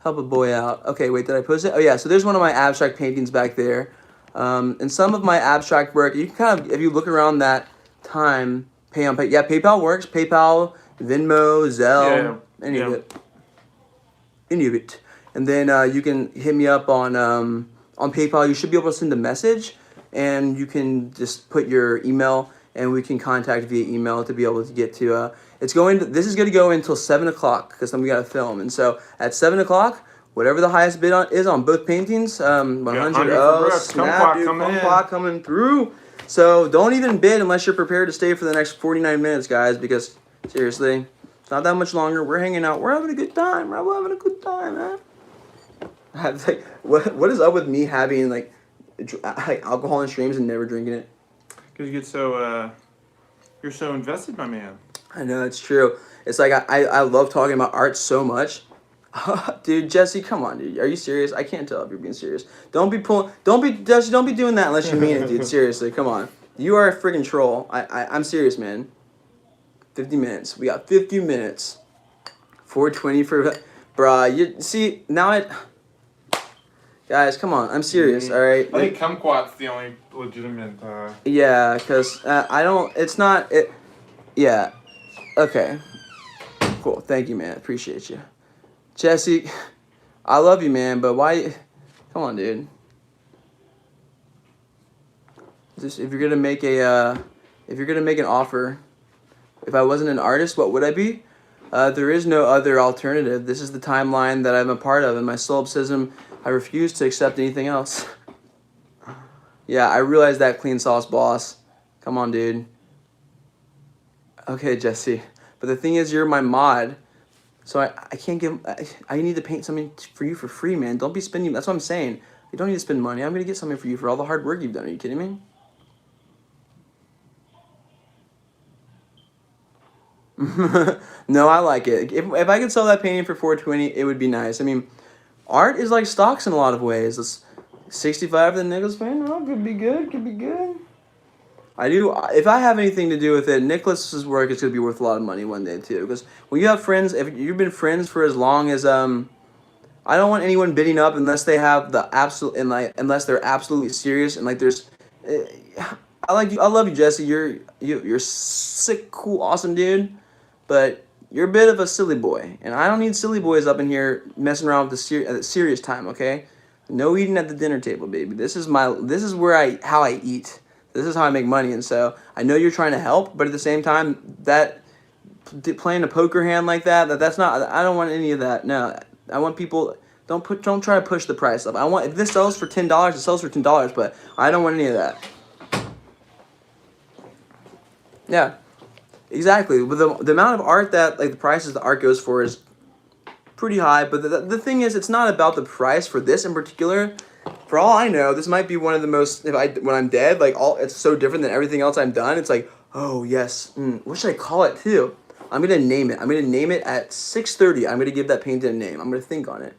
help a boy out. Okay, wait, did I post it? Oh yeah, so there's one of my abstract paintings back there. And some of my abstract work, you can kind of, if you look around that time, pay on pay. Yeah, PayPal works. PayPal, Venmo, Zelle, any of it. Any of it. And then you can hit me up on PayPal. You should be able to send a message, and you can just put your email, and we can contact via email to be able to get to. This is going to go until 7 o'clock because then we got to film, and so at 7 o'clock, whatever the highest bid is on both paintings, 100. Oh snap, dude! Kumquat coming through. So don't even bid unless you're prepared to stay for the next 49 minutes, guys. Because seriously, it's not that much longer. We're hanging out. We're having a good time. We're having a good time, man. Like, what is up with me having like alcohol in streams and never drinking it? Because you get so you're so invested, my man. I know, that's true. It's like I love talking about art so much. Dude, Jesse, come on, dude. Are you serious? I can't tell if you're being serious. Jesse, don't be doing that unless you mean it, dude. Seriously, come on. You are a friggin' troll. I'm serious, man. 50 minutes. We got 50 minutes. 420 for, bruh. You see now guys, come on. I'm serious. All right. I think Kumquat's the only legitimate. Yeah, because I don't. It's not. It. Yeah. Okay. Cool. Thank you, man. Appreciate you. Jesse, I love you, man, but why? Come on, dude. Just if you're gonna make an offer, if I wasn't an artist, what would I be? There is no other alternative. This is the timeline that I'm a part of, and my solipsism, I refuse to accept anything else. Yeah, I realize that, Clean Sauce Boss. Come on, dude. Okay, Jesse. But the thing is, you're my mod. So I can't give... I need to paint something for you for free, man. Don't be spending... That's what I'm saying. You don't need to spend money. I'm going to get something for you for all the hard work you've done. Are you kidding me? No, I like it. If I could sell that painting for $420, it would be nice. I mean, art is like stocks in a lot of ways. It's 65 for the Nicholas painting. Oh, could be good. Could be good. I do. If I have anything to do with it, Nicholas's work is going to be worth a lot of money one day too. Because when you have friends, if you've been friends for as long as I don't want anyone bidding up unless they have the absolute and like unless they're absolutely serious and like there's. I like you. I love you, Jesse. You're sick, cool, awesome dude, but you're a bit of a silly boy, and I don't need silly boys up in here messing around with the serious time. Okay, no eating at the dinner table, baby. This is where how I eat. This is how I make money, and so I know you're trying to help, but at the same time, that playing a poker hand like that's not. I don't want any of that. No, I want people. Don't try to push the price up. If this sells for $10, it sells for $10, but I don't want any of that. Yeah, exactly. But the amount of art that like the prices the art goes for is pretty high. But the thing is, it's not about the price for this in particular. For all I know, this might be one of the most. When I'm dead, like it's so different than everything else I've done. It's like, oh yes, what should I call it too? I'm gonna name it. I'm gonna name it at 6:30. I'm gonna give that painting a name. I'm gonna think on it.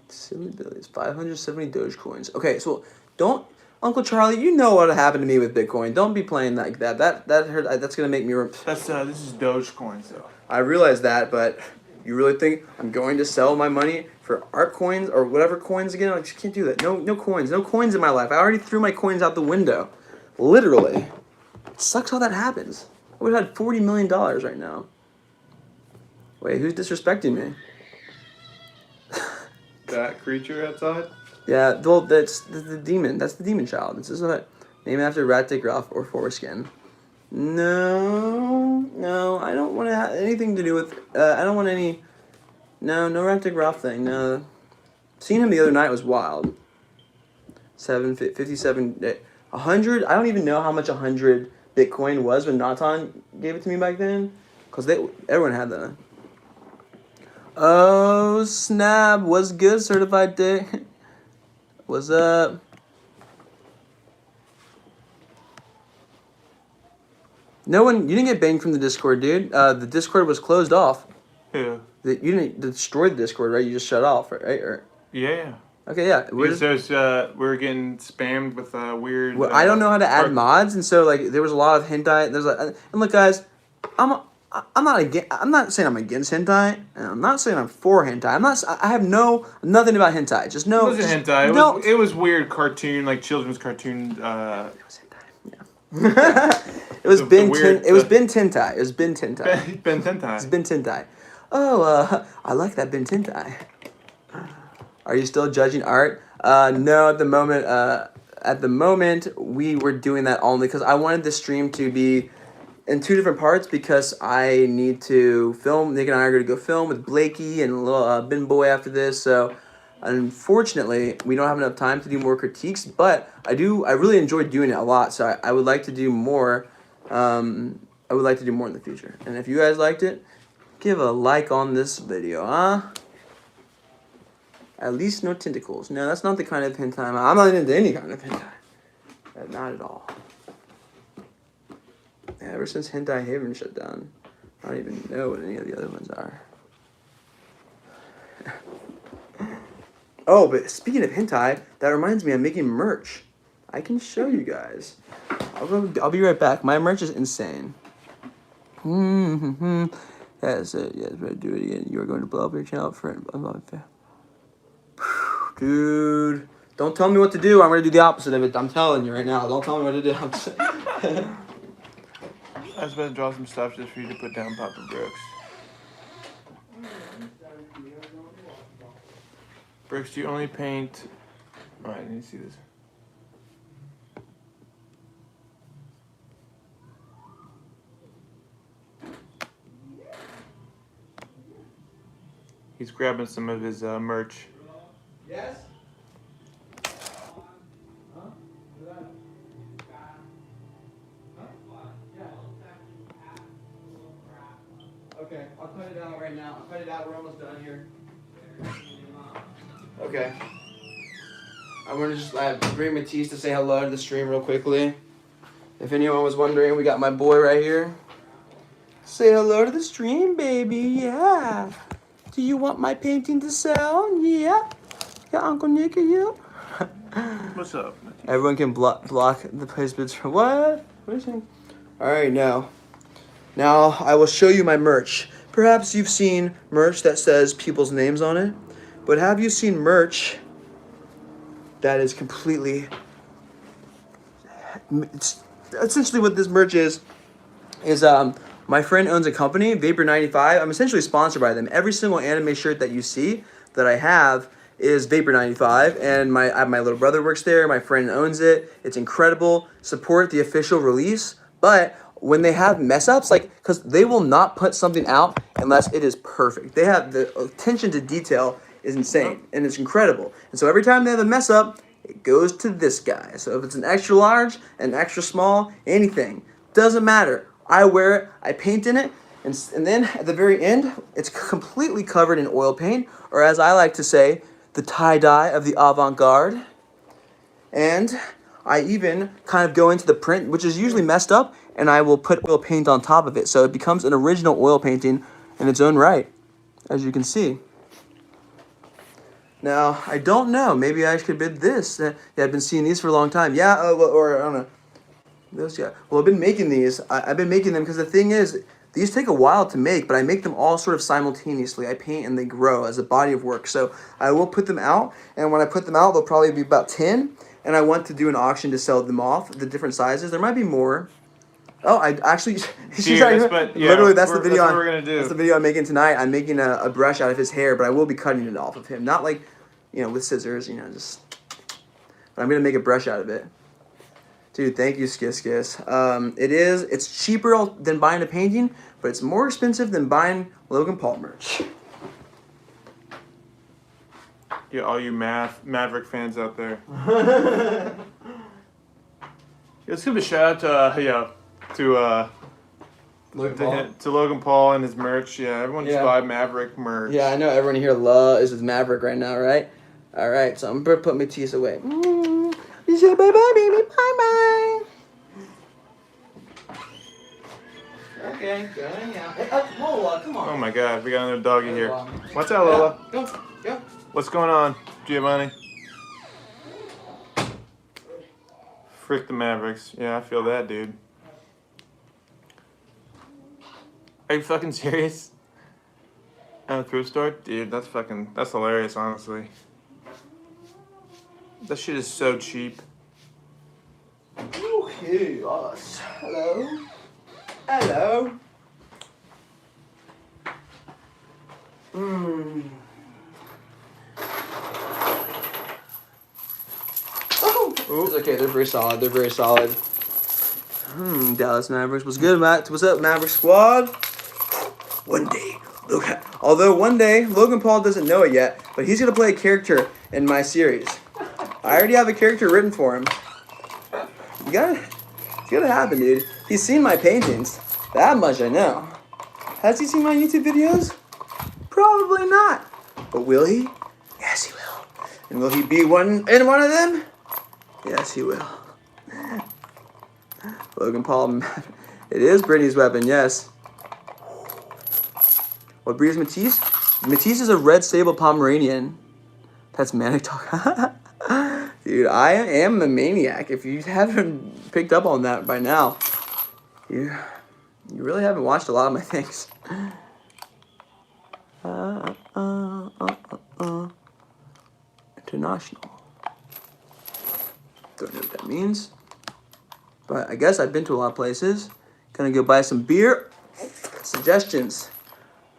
Silly Billies. 570 Dogecoins. Okay, so don't. Uncle Charlie, you know what happened to me with Bitcoin. Don't be playing like that. That hurt. That's gonna make me. This is Dogecoin, though. I realize that, but you really think I'm going to sell my money for art coins or whatever coins again? I just can't do that. No coins. No coins in my life. I already threw my coins out the window. Literally. It sucks how that happens. I would have had $40 million right now. Wait, who's disrespecting me? That creature outside? Yeah, well, that's the demon. That's the demon child. This is what name it after Rat Dick Ralph or Foreskin. No, I don't want to have anything to do with. I don't want any. No Rat Dick Ralph thing. No, seeing him the other night was wild. 757, 100. I don't even know how much 100 Bitcoin was when Natan gave it to me back then, cause everyone had that. Oh snap! What's good, certified dick? What's up? You didn't get banned from the Discord, dude. The Discord was closed off. Who? You didn't destroy the Discord, right? You just shut off, right? Or Yeah. okay, yeah. We're getting spammed with weird. Well, I don't know how to add mods, and so like there was a lot of hentai. And look, guys, I'm not saying I'm against hentai, and I'm not saying I'm for hentai. I have nothing about hentai. Just no. It wasn't hentai. It was weird cartoon, like children's cartoon. It was hentai. Yeah. It was Ben Tentai. It was Ben Tentai. Ben Tentai. It's Ben Tentai. Oh, I like that Ben Tentai. Are you still judging art? No, at the moment. At the moment, we were doing that only because I wanted the stream to be in two different parts because I need to film. Nick and I are going to go film with Blakey and Ben Boy after this. So, unfortunately, we don't have enough time to do more critiques. But I really enjoy doing it a lot. So I would like to do more. I would like to do more in the future. And if you guys liked it, give a like on this video, huh? At least no tentacles. No, that's not the kind of hentai. I'm not into any kind of hentai. Not at all. Ever since Hentai Haven shut down, I don't even know what any of the other ones are. Oh, but speaking of hentai, that reminds me, I'm making merch. I can show you guys. I'll be right back. My merch is insane. Yes, but do it again. You are going to blow up your channel for dude. Don't tell me what to do. I'm going to do the opposite of it. I'm telling you right now. Don't tell me what to do. I was about to draw some stuff just for you to put down Papa Brooks. Brooks, do you only paint... Alright, I need to see this. He's grabbing some of his merch. Yes? Okay, I'll cut it out right now. I'll cut it out. We're almost done here. Okay. I'm gonna just bring Matisse to say hello to the stream real quickly. If anyone was wondering, we got my boy right here. Say hello to the stream, baby. Yeah. Do you want my painting to sell? Yeah. Yeah, Uncle Nick, yeah. What's up? Everyone can block the placements for what? What are you saying? All right, now I will show you my merch. Perhaps you've seen merch that says people's names on it, but have you seen merch that is completely? It's essentially what this merch is my friend owns a company, Vapor 95. I'm essentially sponsored by them. Every single anime shirt that you see that I have is Vapor 95, and my little brother works there. My friend owns it. It's incredible. Support the official release, but when they have mess ups, like, because they will not put something out unless it is perfect. They have the attention to detail is insane, and it's incredible. And so every time they have a mess up, it goes to this guy. So if it's an extra large, an extra small, anything, doesn't matter. I wear it, I paint in it, and then at the very end, it's completely covered in oil paint, or as I like to say, the tie-dye of the avant-garde. And I even kind of go into the print, which is usually messed up, and I will put oil paint on top of it. So it becomes an original oil painting in its own right, as you can see. Now, I don't know. Maybe I should bid this. Yeah, I've been seeing these for a long time. Yeah, or I don't know. Those, yeah. Well, I've been making these. I've been making them because the thing is, these take a while to make, but I make them all sort of simultaneously. I paint and they grow as a body of work. So I will put them out, and when I put them out, they'll probably be about 10, and I want to do an auction to sell them off, the different sizes. There might be more. Oh, I actually, literally, that's the video. That's what we're gonna do. That's the video I'm making tonight. I'm making a brush out of his hair, but I will be cutting it off of him. Not like, with scissors, just. But I'm gonna make a brush out of it. Dude, thank you, Skis Skis. It's cheaper than buying a painting, but it's more expensive than buying Logan Paul merch. Yeah, all you Maverick fans out there. Let's give a shout out to Logan Paul and his merch. Yeah, everyone just buy Maverick merch. Yeah, I know everyone here is with Maverick right now, right? All right, so I'm gonna put Matisse away. You say bye-bye, baby. Bye-bye. Okay, going out. Hey, Lola, come on. Oh my God, we got another doggy here. What's up, Lola? Go. What's going on, Giovanni? Frick the Mavericks. Yeah, I feel that, dude. Are you fucking serious? At a thrift store? Dude, that's hilarious, honestly. That shit is so cheap. Okay, us. Hello. Oh, it's okay. They're very solid. Dallas Mavericks. What's good, Matt? What's up, Maverick Squad? One day, Logan Paul doesn't know it yet, but he's gonna play a character in my series. I already have a character written for him. It's gotta happen, dude. He's seen my paintings. That much I know. Has he seen my YouTube videos? Probably not. But will he? Yes, he will. And will he be in one of them? Yes, he will. Logan Paul. It is Brittany's weapon, yes. What breed is Matisse? Matisse is a red sable Pomeranian. That's manic talk. Dude, I am a maniac. If you haven't picked up on that by now, you really haven't watched a lot of my things. International. Don't know what that means. But I guess I've been to a lot of places. Gonna go buy some beer. Suggestions.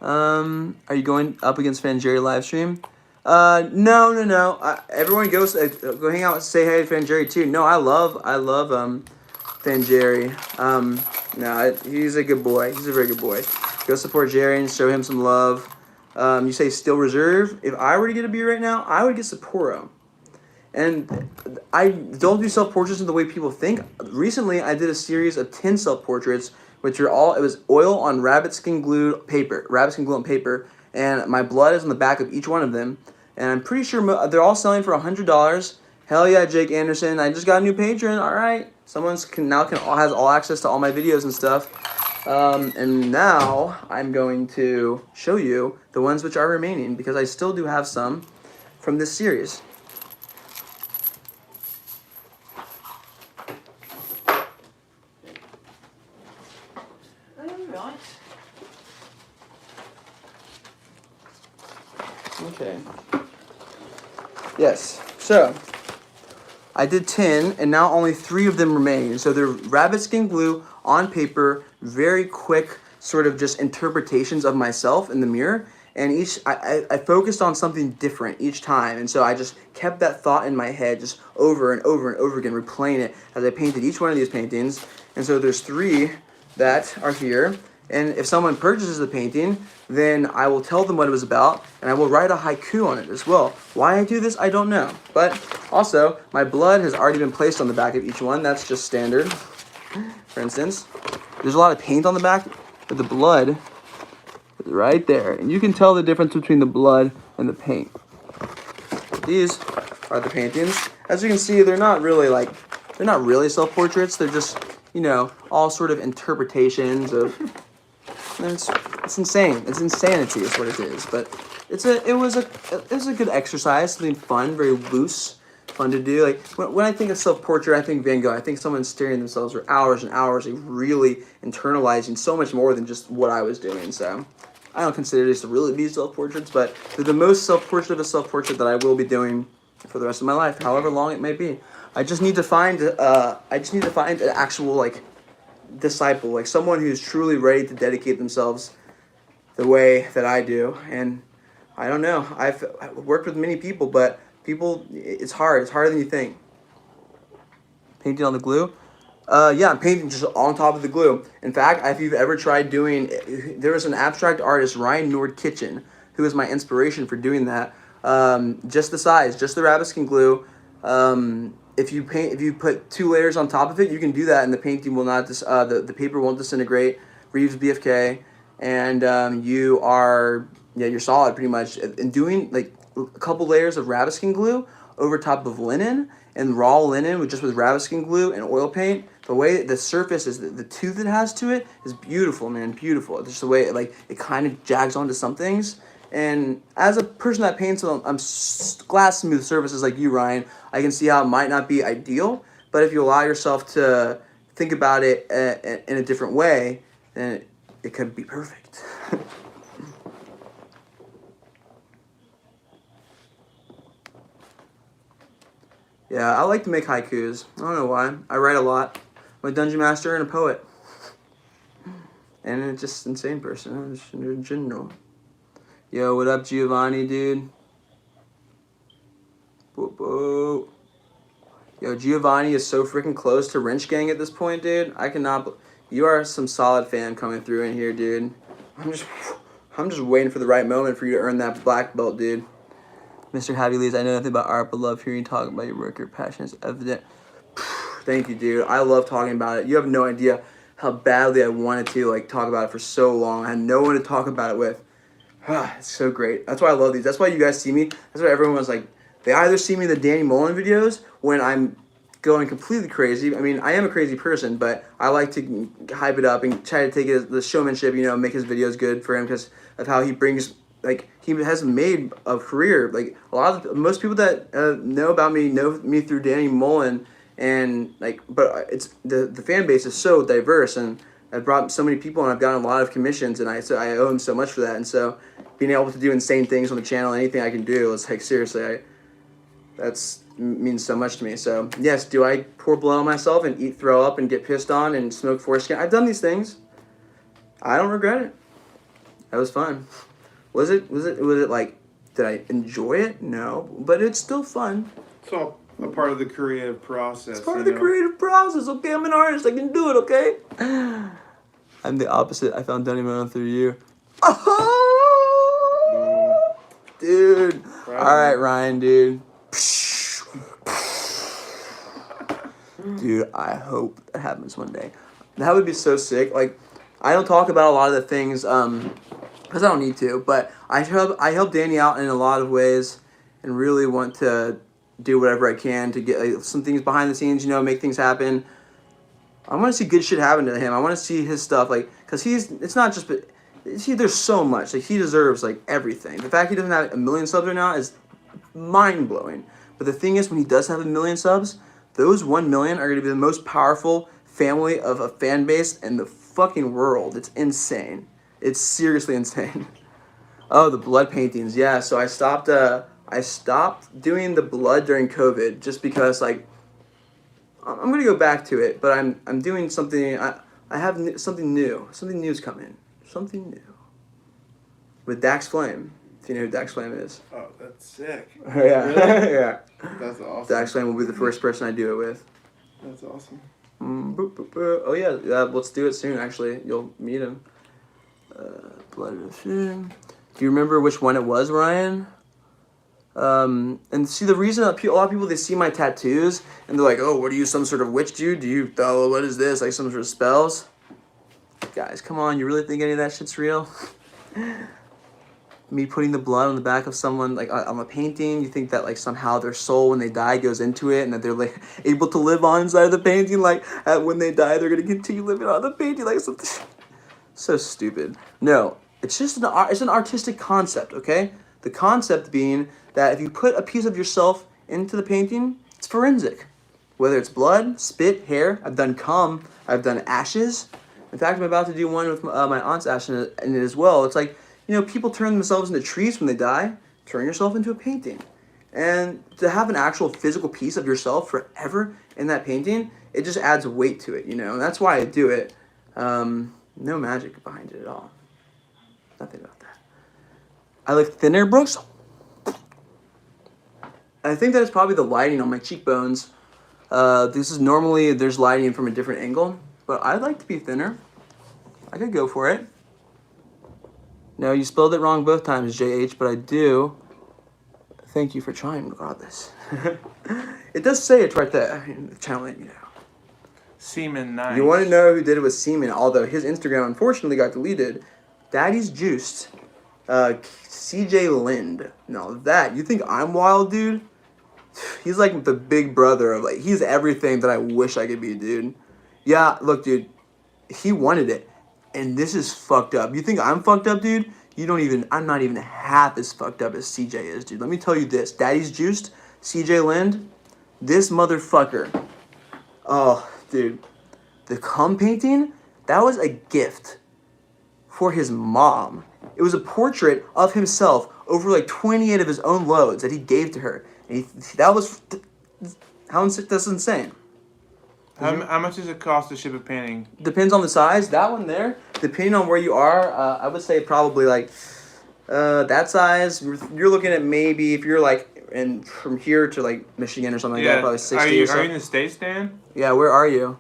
Are you going up against Fanjerry live stream? No. Everyone go hang out and say hey to Fanjerry too. No, I love Fanjerry. No, he's a good boy. He's a very good boy. Go support Jerry and show him some love. You say Still Reserve. If I were to get a beer right now, I would get Sapporo. And I don't do self-portraits in the way people think. Recently, I did a series of 10 self-portraits, which are all, it was oil on rabbit skin glue on paper, and my blood is on the back of each one of them. And I'm pretty sure they're all selling for $100. Hell yeah, Jake Anderson. I just got a new patron. All right. Has all access to all my videos and stuff. And now I'm going to show you the ones which are remaining, because I still do have some from this series. Right. Okay. Yes. So I did 10, and now only 3 of them remain. So they're rabbit skin glue on paper, very quick sort of just interpretations of myself in the mirror. And I focused on something different each time. And so I just kept that thought in my head just over and over and over again, replaying it as I painted each one of these paintings. And so there's 3 that are here. And if someone purchases the painting, then I will tell them what it was about, and I will write a haiku on it as well. Why I do this, I don't know. But also, my blood has already been placed on the back of each one. That's just standard. For instance, there's a lot of paint on the back, but the blood is right there. And you can tell the difference between the blood and the paint. These are the paintings. As you can see, they're not really self-portraits. They're just, all sort of interpretations of... It's insane. It's insanity is what it is. But it was a good exercise, something fun, very loose, fun to do. Like when I think of self-portrait, I think Van Gogh. I think someone staring at themselves for hours and hours, like really internalizing so much more than just what I was doing. So I don't consider these to really be self-portraits, but they're the most self-portrait of a self-portrait that I will be doing for the rest of my life, however long it may be. I just need to find an actual disciple, like someone who's truly ready to dedicate themselves the way that I do. And I don't know, I've worked with many people, but it's hard. It's harder than you think. Painting on the glue? Yeah, I'm painting just on top of the glue. In fact, if you've ever tried there was an abstract artist, Ryan Nord Kitchen, who was my inspiration for doing that. Just the size, just the rabbit skin glue. If you put 2 layers on top of it, you can do that, and the painting will not the paper won't disintegrate. Reeves BFK, and you're solid pretty much. And doing like a couple layers of rabbit skin glue over top of linen, and raw linen with rabbit skin glue and oil paint. The way the surface is, the tooth it has to it is beautiful, man, beautiful. Just the way it kind of jags onto some things. And as a person that paints on glass smooth surfaces like you, Ryan, I can see how it might not be ideal, but if you allow yourself to think about it in a different way, then it could be perfect. Yeah, I like to make haikus. I don't know why. I write a lot. I'm a dungeon master and a poet. And it's just an insane person, just in general. Yo, what up, Giovanni, dude? Whoa. Yo, Giovanni is so freaking close to Wrench Gang at this point, dude. I cannot... You are some solid fan coming through in here, dude. I'm just waiting for the right moment for you to earn that black belt, dude. Mr. Happy Lees, I know nothing about art, but love hearing you talk about your work. Your passion is evident. Thank you, dude. I love talking about it. You have no idea how badly I wanted to talk about it for so long. I had no one to talk about it with. It's so great. That's why I love these. That's why you guys see me. That's why everyone was like, they either see me in the Danny Mullen videos when I'm going completely crazy. I mean, I am a crazy person, but I like to hype it up and try to take it as the showmanship, make his videos good for him because of how he brings, he has made a career. Most people that know about me know me through Danny Mullen, and but it's the fan base is so diverse, and I've brought so many people and I've gotten a lot of commissions, and I owe him so much for that. And so being able to do insane things on the channel, anything I can do, it's seriously, that's means so much to me. So yes, do I pour blood on myself and throw up and get pissed on and smoke foreskin? I've done these things. I don't regret it. That was fun. Was it did I enjoy it? No, but it's still fun. It's all a part of the creative process. It's part of the creative process, okay? I'm an artist. I can do it, okay? I'm the opposite. I found Danny Mullen through you. Oh! dude. Right All right, on. Ryan, dude. Dude, I hope that happens one day. That would be so sick. Like, I don't talk about a lot of the things, because I don't need to, but I help Danny out in a lot of ways and really want to do whatever I can to get like, some things behind the scenes, make things happen. I want to see good shit happen to him. I want to see his stuff, like, because it's not just, there's so much. Like, he deserves, like, everything. The fact he doesn't have 1 million subs right now is mind-blowing. But the thing is, when he does have 1 million subs, those 1 million are going to be the most powerful family of a fan base in the fucking world. It's insane. It's seriously insane. Oh, the blood paintings. Yeah, so I stopped doing the blood during COVID just because, like, I'm going to go back to it, but I'm doing something. I have something new. Something new's coming. Something new. With Dax Flame. If you know who Dax Flame is. Oh, that's sick. Yeah. Really? Yeah. That's awesome. Dax Flame will be the first person I do it with. That's awesome. Oh yeah, let's do it soon. Actually, you'll meet him. Blood of Shame. Do you remember which one it was, Ryan? And see, the reason a lot of people, they see my tattoos and they're like, "Oh, what are you, some sort of witch dude? What is this? Like some sort of spells?" Guys, come on, you really think any of that shit's real? Me putting the blood on the back of someone, like on a painting, you think that like somehow their soul when they die goes into it and that they're like able to live on inside of the painting, like when they die they're gonna continue living on the painting, like something so stupid. No, it's just it's an artistic concept, okay? The concept being that if you put a piece of yourself into the painting, it's forensic. Whether it's blood, spit, hair, I've done cum, I've done ashes. In fact, I'm about to do one with my aunt's ashes in it as well. It's like, people turn themselves into trees when they die. Turn yourself into a painting. And to have an actual physical piece of yourself forever in that painting, it just adds weight to it, And that's why I do it. No magic behind it at all. Nothing about that. I like thinner, Brooks. I think that it's probably the lighting on my cheekbones. There's lighting from a different angle. But I'd like to be thinner. I could go for it. No, you spelled it wrong both times, JH, but I do. Thank you for trying regardless. It does say it right there in the channel name, Semen, nice. You want to know who did it with Semen, although his Instagram unfortunately got deleted. Daddy's Juiced. CJ Lind. Now that, you think I'm wild, dude? He's like the big brother of he's everything that I wish I could be, dude. Yeah, look, dude. He wanted it. And this is fucked up. You think I'm fucked up, dude? I'm not even half as fucked up as CJ is, dude. Let me tell you this. Daddy's Juiced, CJ Lind, this motherfucker. Oh, dude. The cum painting, that was a gift for his mom. It was a portrait of himself over 28 of his own loads that he gave to her. And that's insane. How much does it cost to ship a painting? Depends on the size. That one there, depending on where you are, I would say probably that size. You're looking at maybe if you're from here to Michigan or something like that, probably 60 or so. Are you in the States, Dan? Yeah, where are you?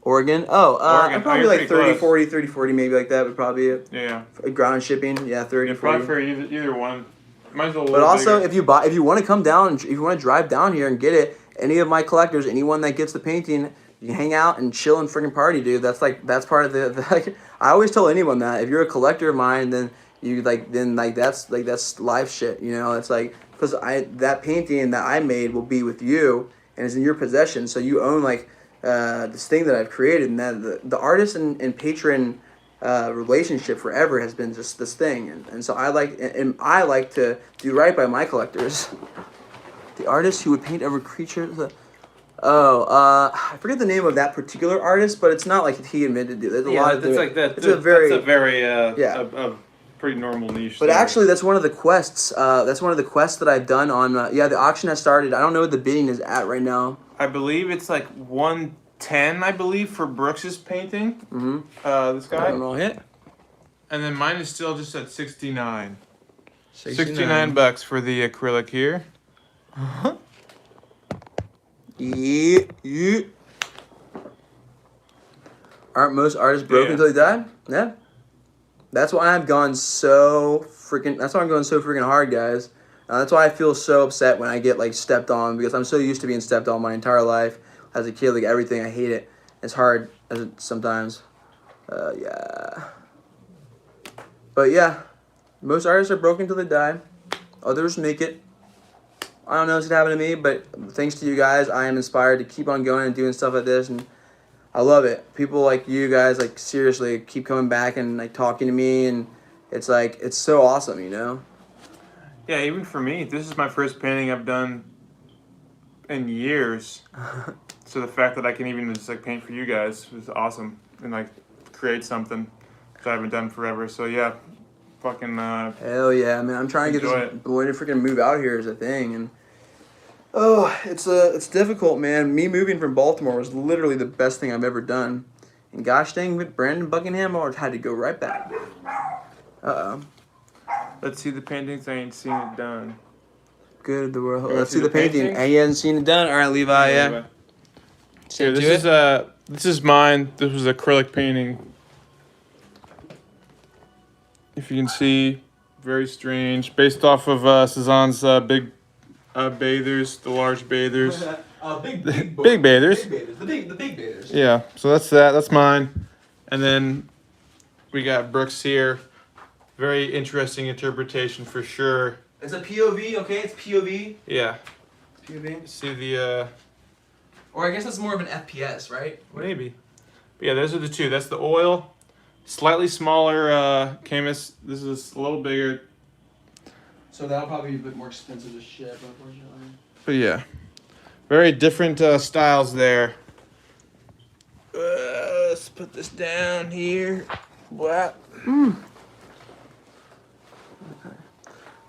Oregon? Oh, Oregon. I'm probably 30, close. 40 maybe like that would probably be it. Yeah. Ground shipping, yeah, 30, Yeah, 40. probably for either one. Might as well. But also, if you want to come down, if you want to drive down here and get it, any of my collectors, anyone that gets the painting, you hang out and chill and freaking party, dude. That's part of the I always tell anyone that if you're a collector of mine, then that's life shit, It's because that painting that I made will be with you and is in your possession, so you own this thing that I've created, and that the artist and patron relationship forever has been just this thing, and so I like to do right by my collectors. The artist who would paint over creatures. I forget the name of that particular artist, but it's not like he invented it. There's a lot of that. It's a very a pretty normal niche. But actually, that's one of the quests. That's one of the quests that I've done on. The auction has started. I don't know what the bidding is at right now. I believe it's 110. I believe for Brooks's painting. Mm-hmm. This guy. I don't know it. And then mine is still just at 69. $69 for the acrylic here. Yeah. Aren't most artists broke until they die? Yeah. That's why I'm going so freaking hard, guys. That's why I feel so upset when I get like stepped on because I'm so used to being stepped on my entire life as a kid. Like everything, I hate it. It's hard sometimes. Yeah. But yeah, most artists are broken till they die. Others make it. I don't know what's gonna happen to me, but thanks to you guys, I am inspired to keep on going and doing stuff like this, and I love it. People like you guys, like seriously, keep coming back and like talking to me, and it's like it's so awesome, you know. Yeah, even for me, this is my first painting I've done in years. So the fact that I can even just like paint for you guys is awesome, and like create something that I haven't done forever. So yeah, fucking. Hell yeah, man! I'm trying to get this boy to freaking move out here is a thing, and it's difficult, man. Me moving from Baltimore was literally the best thing I've ever done, and gosh dang, with Brandon Buckingham, I had to go right back. Let's see the paintings. I ain't seen it done. Good of the world. wanna Let's see see the the painting. painting? And you hasn't seen it done. All right, Levi. Yeah. Here, this is mine. This was acrylic painting. If you can see, very strange. Based off of Cezanne's big bathers, the large bathers. Big bathers. The big bathers. Yeah, so that's that. That's mine. And then we got Brooks here. Very interesting interpretation for sure. It's a POV, okay? It's POV. Yeah. POV. See the Or I guess that's more of an FPS, right? maybe. But yeah, those are the two. That's the oil. Slightly smaller canvas. This is a little bigger. So that'll probably be a bit more expensive to ship, unfortunately. But yeah, very different styles there. Let's put this down here. What?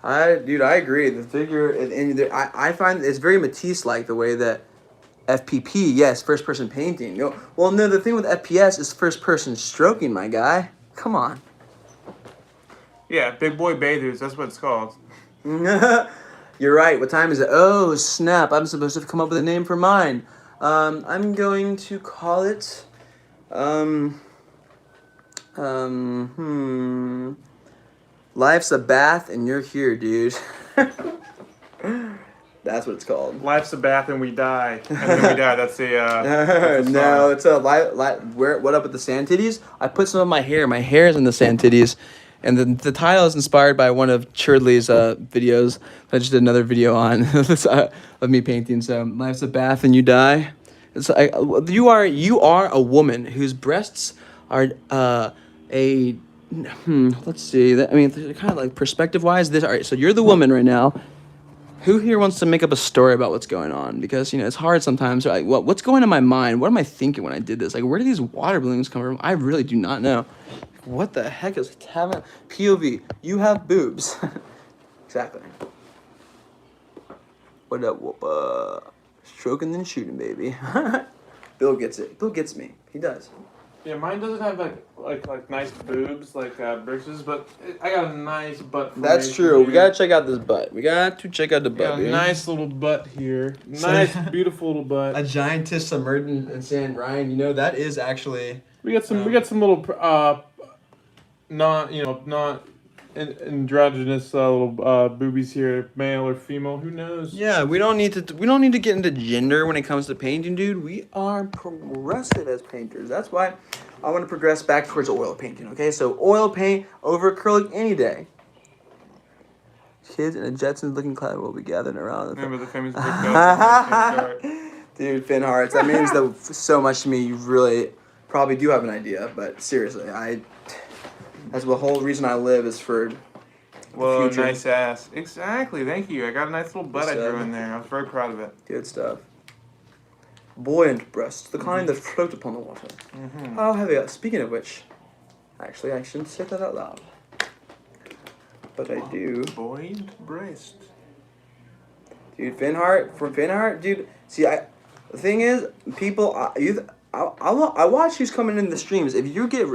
I agree. The figure, and I find it's very Matisse-like the way that FPP, yes, first-person painting. No, well, no, the thing with FPS is first-person stroking, my guy. Come on. Yeah, big boy bathers. That's what it's called. You're right. What time is it? Oh, snap. I'm supposed to come up with a name for mine. I'm going to call it, Life's a bath and you're here, dude. That's what it's called. Life's a bath and we die. And then we die. That's the No, it's a what up with the sand titties? I put some of my hair. My hair is in the sand titties. And the title is inspired by one of Churdley's videos. I just did another video on of me painting. So life's a bath and you die. It's you are a woman whose breasts are let's see. I mean, kind of like perspective wise. All right. So you're the woman right now. Who here wants to make up a story about what's going on? Because it's hard sometimes. Like, what's going on in my mind? What am I thinking when I did this? Like, where do these water balloons come from? I really do not know. What the heck is having POV? You have boobs. Exactly. What up, stroking then shooting, baby. Bill gets it. Bill gets me. He does. Yeah, mine doesn't have like nice boobs like Brooks's, but I got a nice butt. That's true. We gotta check out this butt. We got to check out the butt. Got a nice little butt here. Nice, beautiful little butt. A giantess submerged in sand, Ryan. That is actually. We got some little not androgynous little boobies here, male or female. Who knows? Yeah, we don't need to get into gender when it comes to painting, dude. We are progressive as painters. That's why I want to progress back towards oil painting. Okay, so oil paint over acrylic any day. Kids in a Jetsons-looking cloud will be gathered around. Remember the famous Dude, Finn Hearts. That means so much to me. You really probably do have an idea, but seriously, that's the whole reason I live is for Whoa, future. nice ass. Exactly, thank you. I got a nice little butt I drew in there. I was very proud of it. Good stuff. Buoyant breasts, the kind that float upon the water. Mm-hmm. How heavy. Speaking of which, actually, I shouldn't say that out loud. But I do. Buoyant breast. Dude, from Finhart, dude. See, the thing is, people, I watch who's coming in the streams. If you get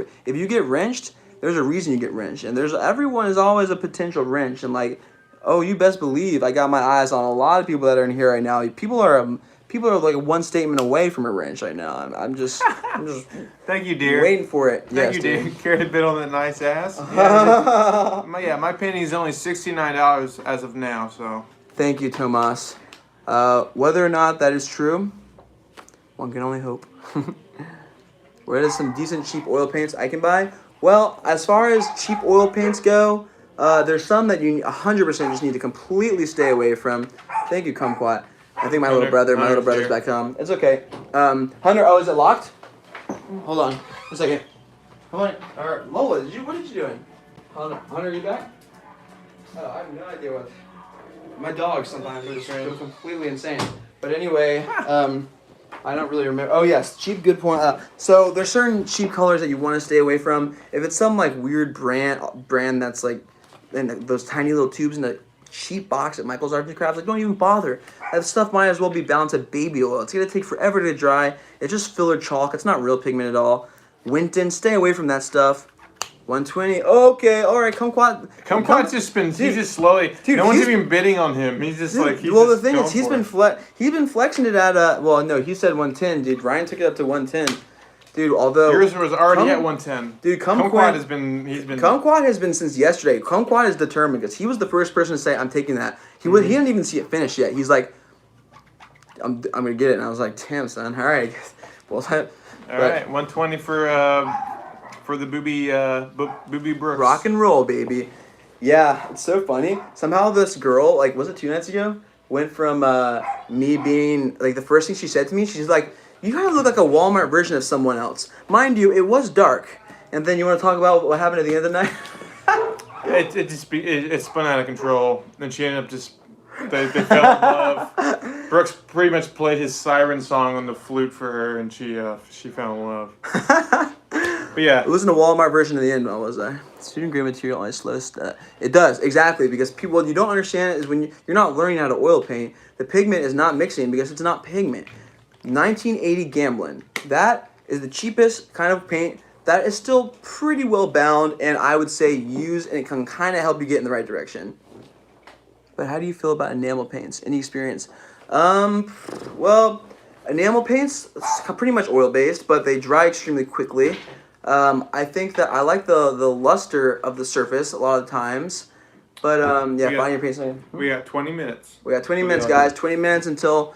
wrenched, there's a reason you get wrenched, and everyone is always a potential wrench. And like, oh, you best believe I got my eyes on a lot of people that are in here right now. People are people are like one statement away from a wrench right now. I'm just Thank you, dear. waiting for it. Thank Yes, you, dude. dear. Carried a bit on that nice ass. My painting is only $69 as of now, so. Thank you, Tomas. Whether or not that is true, one can only hope. Where is some decent cheap oil paints I can buy? Well, as far as cheap oil paints go, there's some that you 100% just need to completely stay away from. Thank you, Kumquat. I think my little brother's here. back home. It's okay. Hunter, oh, is it locked? Hold on, a second. Come on, or Lola, what did you doing? Hunter, are you back? Oh, I have no idea what. My dogs sometimes are just go completely insane. But anyway, I don't really remember. Oh yes, cheap, good point. So there's certain cheap colors that you want to stay away from. If it's some like weird brand that's like in those tiny little tubes in the cheap box at Michael's Arts and Crafts, like don't even bother. That stuff might as well be bound to baby oil. It's gonna take forever to dry. It's just filler chalk. It's not real pigment at all. Winton, stay away from that stuff. 120. Okay, all right. Kumquat's just been, he's just slowly, Dude, no one's he's- even bidding on him. He's just like, he's well, the just thing going is, he's for been it. he's been flexing it at well, no, he said 110, dude. Ryan took it up to 110, dude. Although Yours was already at 110. Dude, Kumquat has been, Kumquat has been since yesterday. Kumquat is determined because he was the first person to say, "I'm taking that." He didn't even see it finished yet. He's like, "I'm gonna get it," and I was like, "Damn, son. All right." Well, all right, 120 for the Booby Brooks. rock and roll, baby. Yeah, it's so funny. Somehow this girl, like, was it 2 nights ago, went from me being like the first thing she said to me. She's like, "You kind of look like a Walmart version of someone else." Mind you, it was dark. And then you want to talk about what happened at the end of the night? It spun out of control. Then she ended up just they fell in love. Brooks pretty much played his siren song on the flute for her, and she fell in love. But yeah, It wasn't a Walmart version of the end, was I? Student grade material only slows. It does, exactly, because what you don't understand is when you're not learning how to oil paint, the pigment is not mixing because it's not pigment. 1980 Gamblin. That is the cheapest kind of paint. That is still pretty well bound, and I would say used, and it can kind of help you get in the right direction. But how do you feel about enamel paints? Any experience? Well, enamel paints, it's pretty much oil-based, but they dry extremely quickly. I think that I like the luster of the surface a lot of times. But, yeah, find your paints. we got 20 minutes. We got 20 minutes, guys. 20 minutes until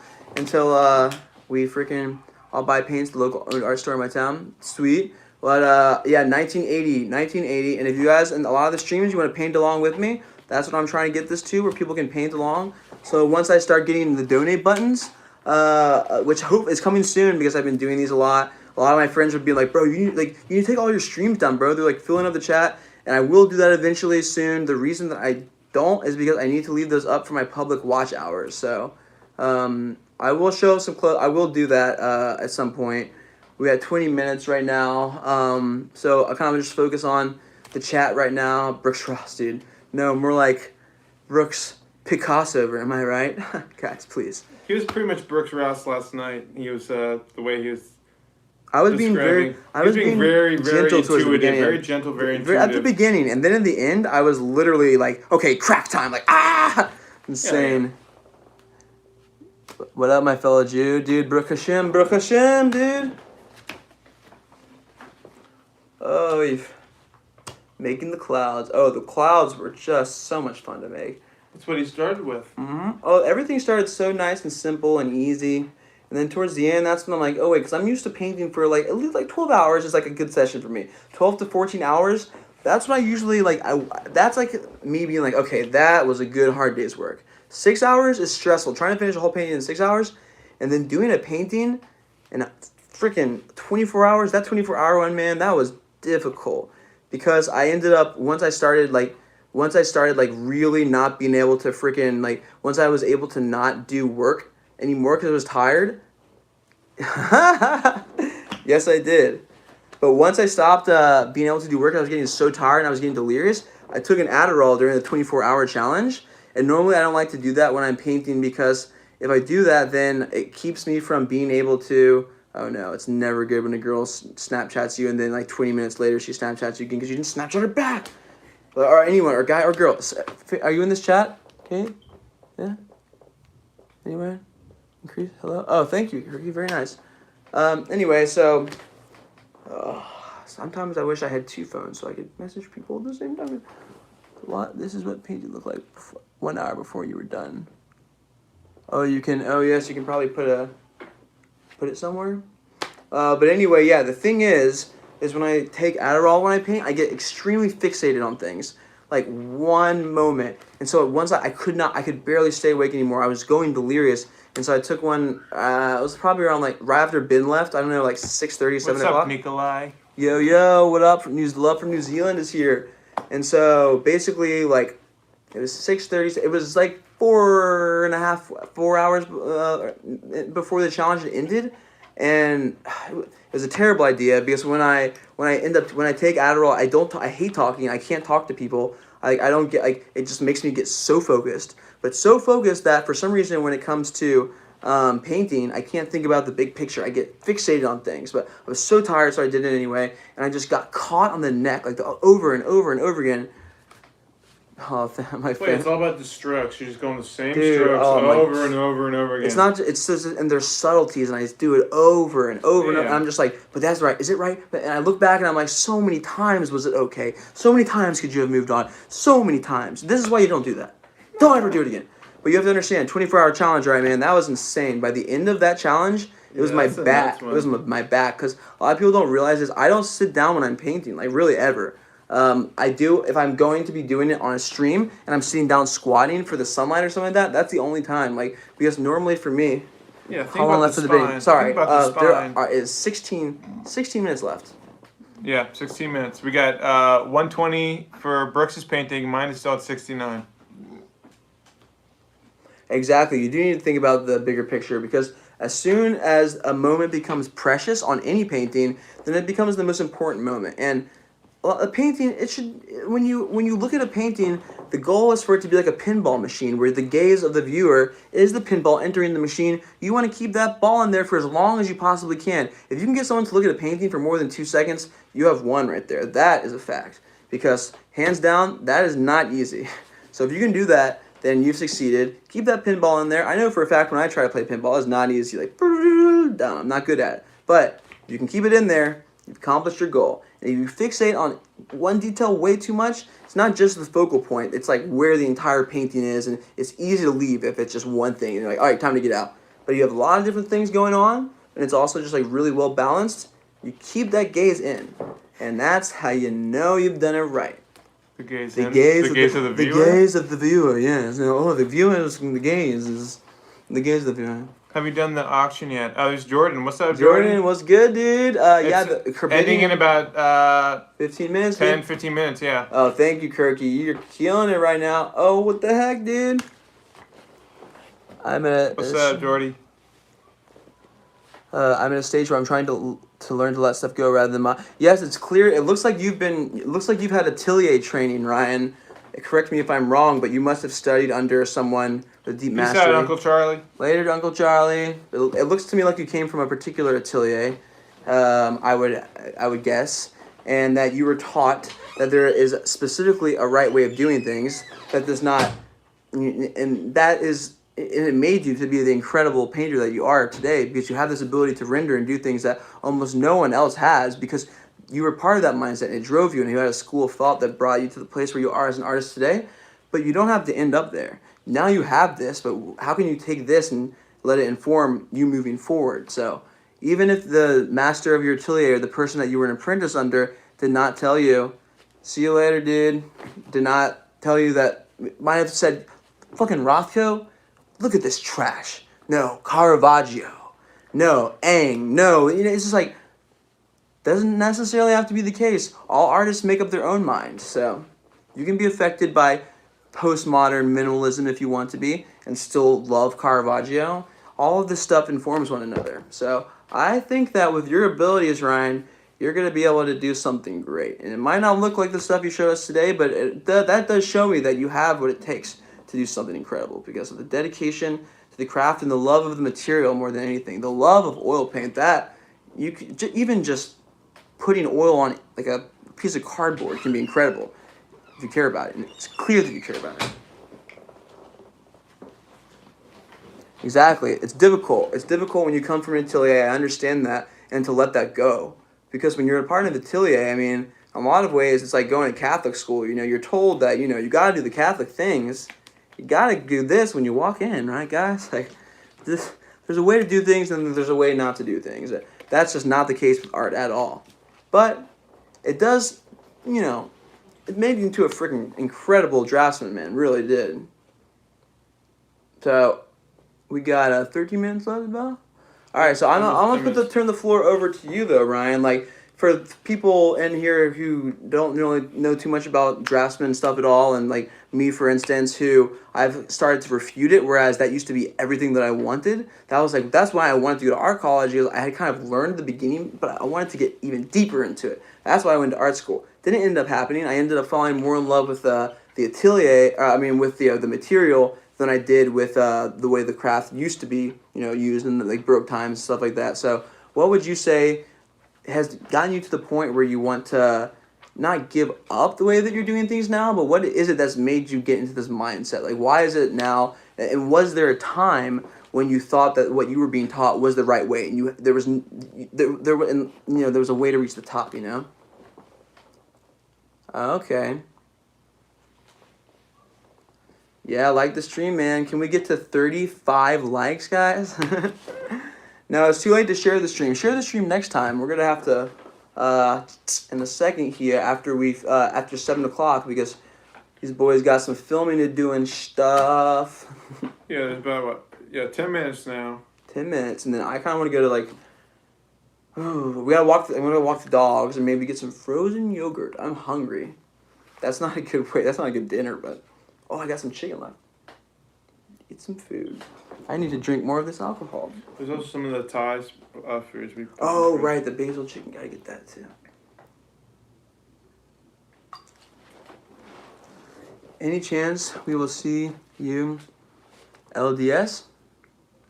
we freaking I'll buy paints at the local art store in my town. Sweet. But yeah, 1980. And if you guys in a lot of the streams you want to paint along with me, that's what I'm trying to get this to, where people can paint along. So once I start getting the donate buttons, which I hope is coming soon because I've been doing these a lot. A lot of my friends would be like, "Bro, you need to take all your streams down, bro." They're like filling up the chat, and I will do that eventually soon. The reason that I don't is because I need to leave those up for my public watch hours. So, I will show some I will do that at some point. We got 20 minutes right now. So I kind of just focus on the chat right now. Brooks Ross, dude. No, more like Brooks Picasso. Am I right? Guys, please. He was pretty much Brooks Rouse last night. He was the way he was. I was being very gentle towards the beginning. very gentle, very intuitive. At the beginning, and then in the end, I was literally like, "Okay, crack time!" Like, insane. Yeah. What up, my fellow Jew, dude? Baruch Hashem, dude. Oh, making the clouds. Oh, the clouds were just so much fun to make. That's what he started with. Mm-hmm. Oh, everything started so nice and simple and easy. And then towards the end, that's when I'm like, oh, wait, because I'm used to painting for like at least like 12 hours is like a good session for me. 12 to 14 hours, that's when I usually like, that's like me being like, okay, that was a good hard day's work. 6 hours is stressful. Trying to finish a whole painting in 6 hours and then doing a painting in freaking 24 hours, that 24-hour one, man, that was difficult. Because I ended up, once I started really not being able to freaking, like, once I was able to not do work anymore because I was tired. Yes, I did. But once I stopped being able to do work, I was getting so tired and I was getting delirious. I took an Adderall during the 24-hour challenge. And normally I don't like to do that when I'm painting because if I do that, then it keeps me from being able to... Oh no, it's never good when a girl Snapchats you and then like 20 minutes later she Snapchats you again because you didn't Snapchat her back. Or anyone, or guy or girl. Are you in this chat? Okay? Yeah? Anywhere? Increase. Hello. Oh, thank you. Very nice. Anyway, so sometimes I wish I had two phones so I could message people at the same time. This is what painting looked like 1 hour before you were done. Oh, you can. Oh, yes, you can probably put it somewhere. But anyway, yeah. The thing is when I take Adderall when I paint, I get extremely fixated on things. Like one moment, and so once I could barely stay awake anymore. I was going delirious, and so I took one. It was probably around like right after Ben left. I don't know, like 6:30, 7 What's o'clock. up, Nikolai? Yo, what up? Love from New Zealand is here, and so basically like it was 6:30. It was like 4 hours before the challenge had ended, and it was a terrible idea because when I take Adderall, I hate talking. I can't talk to people. I don't get like it just makes me get so focused, but so focused that for some reason when it comes to painting, I can't think about the big picture. I get fixated on things, but I was so tired, so I did it anyway, and I just got caught on the neck like over and over and over again. Oh, my Wait, fan. it's all about the strokes. You're just going the same Dude, strokes oh my- over and over and over again. It's not. It's just, and there's subtleties, and I just do it over and over and over. And Yeah. I'm just like, but that's right. Is it right? And I look back, and I'm like, so many times was it okay? So many times could you have moved on? So many times. This is why you don't do that. Don't ever do it again. But you have to understand, 24-hour challenge, right, man? That was insane. By the end of that challenge, it was my that's a back. nuts It was one. my back, because a lot of people don't realize this. I don't sit down when I'm painting, like really ever. I do if I'm going to be doing it on a stream and I'm sitting down squatting for the sunlight or something like that. That's the only time, like because normally for me, Yeah, think how long about left the for the video? spine. Sorry, Think about the spine. there is 16 minutes left. Yeah, 16 minutes. We got 120 for Brooks's painting. Mine is still at 69. Exactly. You do need to think about the bigger picture because as soon as a moment becomes precious on any painting, then it becomes the most important moment. And a painting, it should when you look at a painting, the goal is for it to be like a pinball machine where the gaze of the viewer is the pinball entering the machine. You want to keep that ball in there for as long as you possibly can. If you can get someone to look at a painting for more than 2 seconds, you have won right there. That is a fact. Because hands down, that is not easy. So if you can do that, then you've succeeded. Keep that pinball in there. I know for a fact when I try to play pinball, it's not easy. Like, down. I'm not good at it. But if you can keep it in there, you've accomplished your goal. And if you fixate on one detail way too much, it's not just the focal point. It's like where the entire painting is, and it's easy to leave if it's just one thing. And you're like, all right, time to get out. But you have a lot of different things going on, and it's also just like really well balanced. You keep that gaze in, and that's how you know you've done it right. The gaze, The in, gaze, the gaze of the viewer. The gaze of the viewer, yes. Oh, the viewer is the gaze is the gaze of the viewer. Have you done the auction yet? Oh, there's Jordan. What's up, Jordan, what's good, dude? Yeah, It's the ending in about 15 minutes. 10, dude. 15 minutes, yeah. Oh, thank you, Kirky. You're killing it right now. Oh, what the heck, dude? I'm at What's up, Jordy? I'm at a stage where I'm trying to learn to let stuff go rather than Yes, it's clear. It looks like you've had atelier training, Ryan. Correct me if I'm wrong, but you must have studied under someone with deep Peace mastery. out, Uncle Charlie. Later, Uncle Charlie. It looks to me like you came from a particular atelier. I would guess, and that you were taught that there is specifically a right way of doing things. That does not, and that is. And it made you to be the incredible painter that you are today because you have this ability to render and do things that almost no one else has because you were part of that mindset and it drove you and you had a school of thought that brought you to the place where you are as an artist today. But you don't have to end up there. Now you have this, but how can you take this and let it inform you moving forward? So even if the master of your atelier, the person that you were an apprentice under, did not tell you, see you later, dude, did not tell you that, might have said, fucking Rothko, look at this trash. No, Caravaggio. No, Ang. No, it's just like, doesn't necessarily have to be the case. All artists make up their own mind. So you can be affected by postmodern minimalism if you want to be and still love Caravaggio. All of this stuff informs one another. So I think that with your abilities, Ryan, you're going to be able to do something great. And it might not look like the stuff you showed us today, but that does show me that you have what it takes to do something incredible because of the dedication to the craft and the love of the material more than anything. The love of oil paint, that you could, even just putting oil on like a piece of cardboard can be incredible if you care about it. And it's clear that you care about it. Exactly. It's difficult. It's difficult when you come from an atelier. I understand that, and to let that go, because when you're a part of the atelier, I mean, in a lot of ways, it's like going to Catholic school. You know, you're told that you got to do the Catholic things. You got to do this when you walk in, right, guys? Like, this. There's a way to do things, and there's a way not to do things. That's just not the case with art at all. But it does, it made you into a freaking incredible draftsman, man. Really did. So, we got 13 minutes left, about. All right, so I'm gonna turn the floor over to you though, Ryan. Like for people in here who don't really know too much about draftsman stuff at all, and like me, for instance, who I've started to refute it, whereas that used to be everything that I wanted. That's why I wanted to go to art college. I had kind of learned at the beginning, but I wanted to get even deeper into it. That's why I went to art school. Didn't end up happening. I ended up falling more in love with the atelier. With the material than I did with the way the craft used to be, used in the, like Baroque times, stuff like that. So, what would you say has gotten you to the point where you want to not give up the way that you're doing things now, but what is it that's made you get into this mindset? Like, why is it now? And was there a time when you thought that what you were being taught was the right way, and there was a way to reach the top, Okay. Yeah, like the stream, man. Can we get to 35 likes, guys? No, it's too late to share the stream. Share the stream next time. We're gonna have to, in a second here, after 7 o'clock, because these boys got some filming to do and stuff. Yeah, there's about 10 minutes now. 10 minutes, and then I kind of want to go to like. I'm gonna walk the dogs and maybe get some frozen yogurt. I'm hungry. That's not a good way. That's not a good dinner, but. Oh, I got some chicken left. Eat some food. I need to drink more of this alcohol. There's also some of the Thai foods we. Oh, right, the basil chicken. Gotta get that too. Any chance we will see you LDS?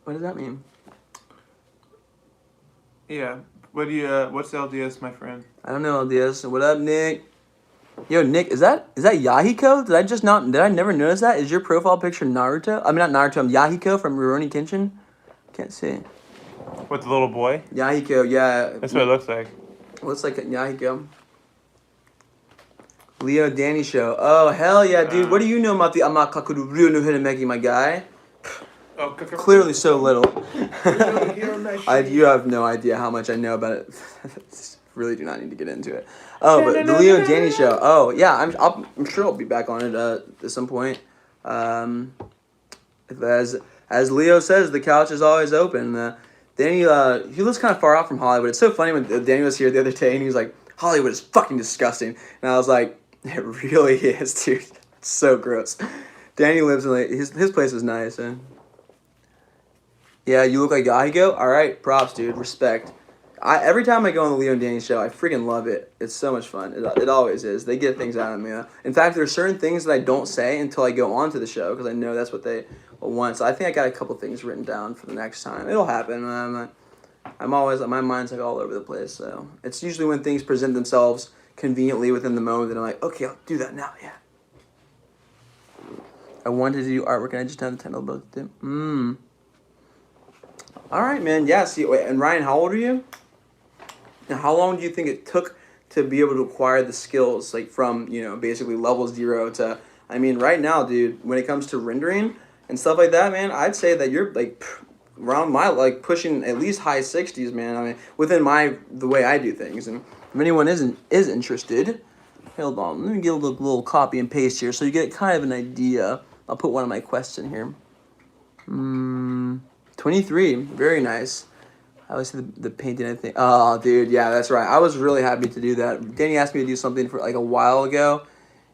What does that mean? Yeah. What's LDS, my friend? I don't know LDS. What up, Nick? Yo, Nick, is that Yahiko? Did I never notice that? Is your profile picture Naruto? I mean, not Naruto, I'm Yahiko from Rurouni Kenshin. Can't see. With the little boy? Yahiko, yeah. That's what it looks like. Looks like Yahiko. Leo Danny Show. Oh, hell yeah, dude. What do you know about the Amakakuru Ryu no Hirameki, my guy? Clearly so little. You have no idea how much I know about it. Really do not need to get into it. Oh, but the Leo Danny Show. Oh, yeah, I'm sure I'll be back on it at some point. As Leo says, the couch is always open. Danny, he lives kind of far out from Hollywood. It's so funny when Danny was here the other day and he was like, Hollywood is fucking disgusting. And I was like, it really is, dude. It's so gross. Danny lives in like, his place is nice. Yeah, you look like Yahiko? Alright, props, dude. Respect. Every time I go on the Leo and Danny show, I freaking love it. It's so much fun. It always is. They get things out of me. In fact, there are certain things that I don't say until I go on to the show because I know that's what they want. So I think I got a couple things written down for the next time. It'll happen. I'm always, my mind's like all over the place. So it's usually when things present themselves conveniently within the moment that I'm like, okay, I'll do that now. Yeah. I wanted to do artwork and I just had the title book. All right, man. Yeah. See, wait, and Ryan, how old are you? And how long do you think it took to be able to acquire the skills, like from, basically level 0 to, I mean, right now, dude, when it comes to rendering and stuff like that, man, I'd say that you're like around my, like pushing at least high 60s, man. I mean, within the way I do things. And if anyone is interested, hold on, let me get a little copy and paste here so you get kind of an idea. I'll put one of my quests in here. 23, very nice. I always see the painting, I think. Oh, dude, yeah, that's right. I was really happy to do that. Danny asked me to do something for like a while ago,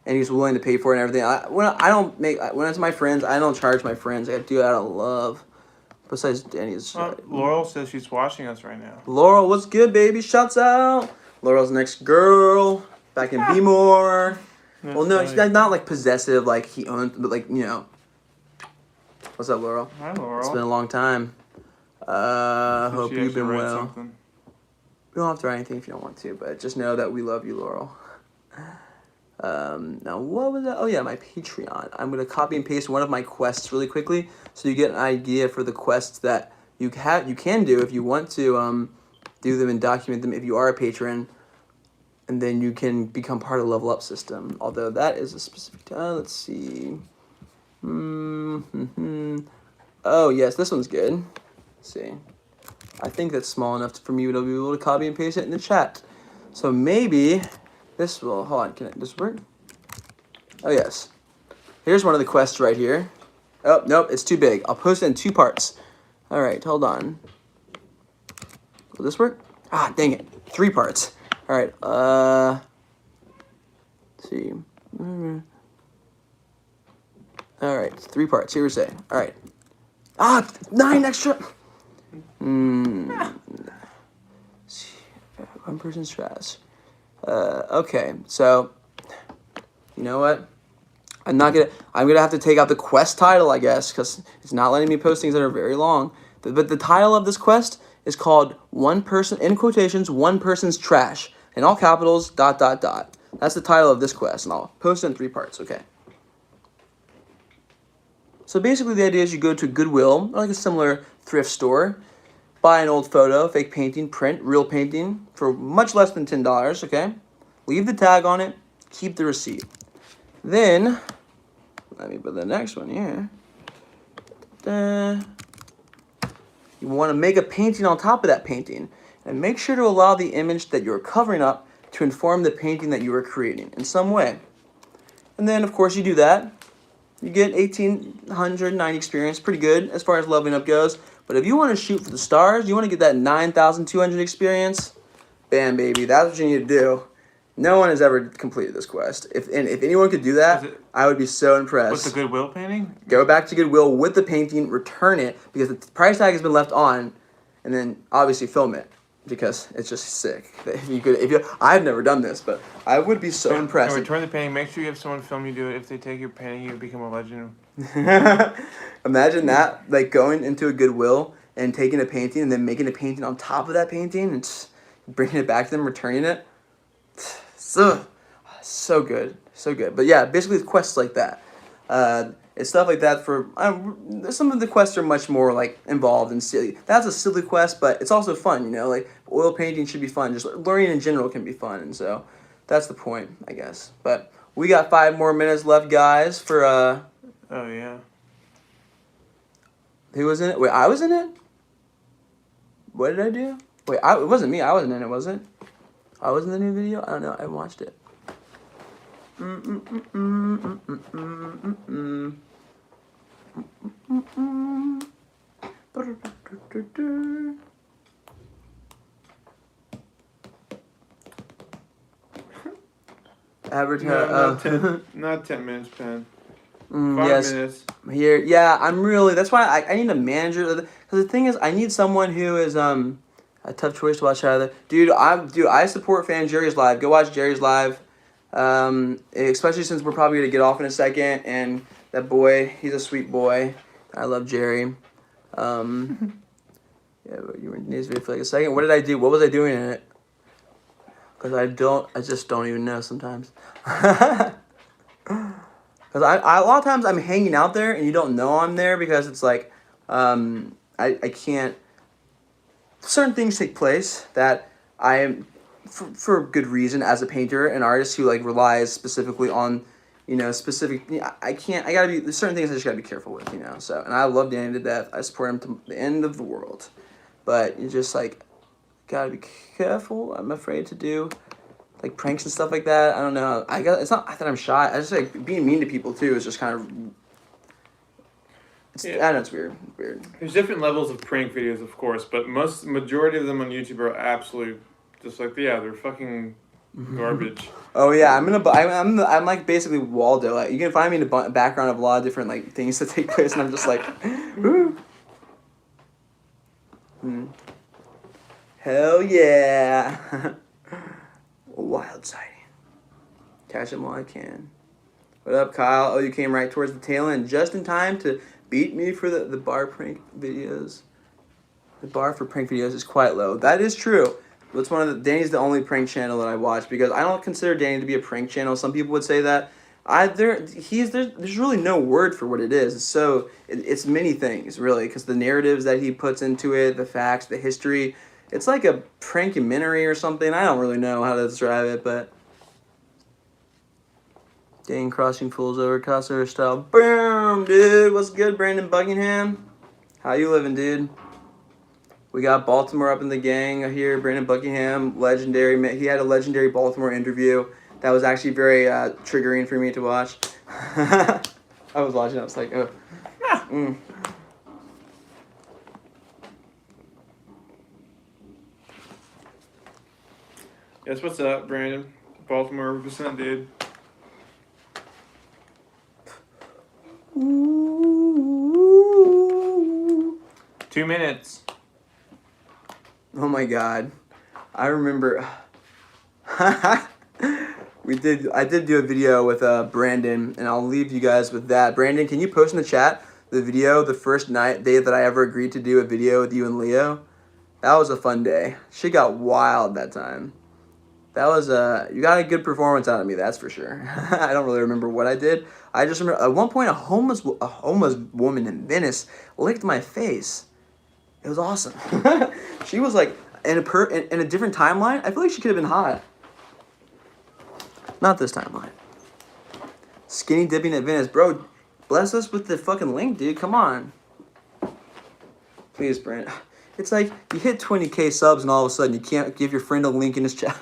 and he was willing to pay for it and everything. When it's my friends, I don't charge my friends. I do it out of love. Besides Danny's. Laurel says she's watching us right now. Laurel, what's good, baby? Shouts out. Laurel's next girl. Back in B-more. Well, no, she's not like possessive, like he owns, but like, What's up, Laurel? Hi, Laurel. It's been a long time. Hope you've been well. Something. You don't have to write anything if you don't want to, but just know that we love you, Laurel. Now what was that? Oh yeah, my Patreon. I'm gonna copy and paste one of my quests really quickly, so you get an idea for the quests that you can do if you want to do them and document them if you are a patron, and then you can become part of the level up system. Although that is a specific. Let's see. Oh yes, this one's good. Let's see. I think that's small enough for me to be able to copy and paste it in the chat. So maybe this will, hold on, can this work? Oh yes. Here's one of the quests right here. Oh, nope, it's too big. I'll post it in 2 parts. All right, hold on. Will this work? Ah, dang it. 3 parts. All right, let's see. All right, 3 parts, here we say. All right. Ah, 9 extra. One person's trash. Okay, so you know what? I'm gonna have to take out the quest title, I guess, because it's not letting me post things that are very long. But the title of this quest is called "One Person," in quotations, "One Person's Trash," in all capitals. ... That's the title of this quest, and I'll post it in 3 parts. Okay. So basically, the idea is you go to Goodwill, or like a similar thrift store, buy an old photo, fake painting, print, real painting for much less than $10, okay? Leave the tag on it, keep the receipt. Then, let me put the next one here. You want to make a painting on top of that painting, and make sure to allow the image that you're covering up to inform the painting that you are creating in some way. And then, of course, you do that. You get 1,890 experience, pretty good as far as leveling up goes. But if you want to shoot for the stars, you want to get that 9,200 experience, bam, baby, that's what you need to do. No one has ever completed this quest. If anyone could do that, I would be so impressed. What's the Goodwill painting? Go back to Goodwill with the painting, return it, because the price tag has been left on, and then obviously film it, because it's just sick. I've never done this, but I would be so impressed. And return the painting. Make sure you have someone film you do it. If they take your painting, you become a legend. Imagine that, like going into a Goodwill and taking a painting and then making a painting on top of that painting and just bringing it back to them, returning it. So good, so good. But yeah, basically it's quests like that. It's stuff like that for some of the quests are much more like involved and silly. That's a silly quest, but it's also fun. You know, like oil painting should be fun. Just learning in general can be fun, and so that's the point, I guess. But we got 5 more minutes left, guys. For Oh yeah. Who was in it? Wait, I was in it. What did I do? Wait, it wasn't me. I wasn't in it, was it? I was in the new video. I don't know. I haven't watched it. Not 10 minutes, Pen. 5 yes. minutes. Here, yeah, I'm really. That's why I need a manager. Because the thing is, I need someone who is a tough choice to watch either. Dude, I support fan Jerry's live. Go watch Jerry's live. Especially since we're probably gonna get off in a second, and that boy, he's a sweet boy. I love Jerry. Yeah, but you were in this video for like a second. What did I do? What was I doing in it? Because I just don't even know sometimes. Because a lot of times I'm hanging out there and you don't know I'm there because it's like, I can't, certain things take place that I am, for good reason, as a painter and artist who like relies specifically on, specific, there's certain things I just gotta be careful with, so, and I love Danny to death. I support him to the end of the world, but you just like, gotta be careful. I'm afraid to do like pranks and stuff like that. I don't know. It's not that I'm shy. I just like being mean to people too is just kind of. I know it's weird. There's different levels of prank videos, of course, but majority of them on YouTube are absolutely just like they're fucking garbage. Oh yeah, I'm like basically Waldo. Like, you can find me in the background of a lot of different like things that take place, and I'm just like, woo. Hell yeah. Wild sighting. Catch them while I can. What up, Kyle? Oh, you came right towards the tail end just in time to beat me for the bar prank videos. The bar for prank videos is quite low. That is true. What's one of the Danny's the only prank channel that I watch because I don't consider Danny to be a prank channel. Some people would say that. There's really no word for what it is. It's many things really because the narratives that he puts into it, the facts, the history. It's like a prankumentary or something. I don't really know how to describe it, but Dane crossing fools over crossover style. Boom, dude. What's good, Brandon Buckingham? How you living, dude? We got Baltimore up in the gang here. Brandon Buckingham, legendary. He had a legendary Baltimore interview that was actually very triggering for me to watch. I was watching. I was like, oh. Yes, what's up, Brandon? Baltimore represent, dude. Ooh. 2 minutes. Oh my God, I remember. I did do a video with Brandon, and I'll leave you guys with that. Brandon, can you post in the chat the video, the first day that I ever agreed to do a video with you and Leo? That was a fun day. Shit got wild that time. That was you got a good performance out of me, that's for sure. I don't really remember what I did. I just remember at one point a homeless woman in Venice licked my face. It was awesome. She was like in a different timeline. I feel like she could have been hot. Not this timeline. Skinny dipping at Venice, bro. Bless us with the fucking link, dude. Come on. Please, Brent. It's like you hit 20K subs and all of a sudden you can't give your friend a link in his chat.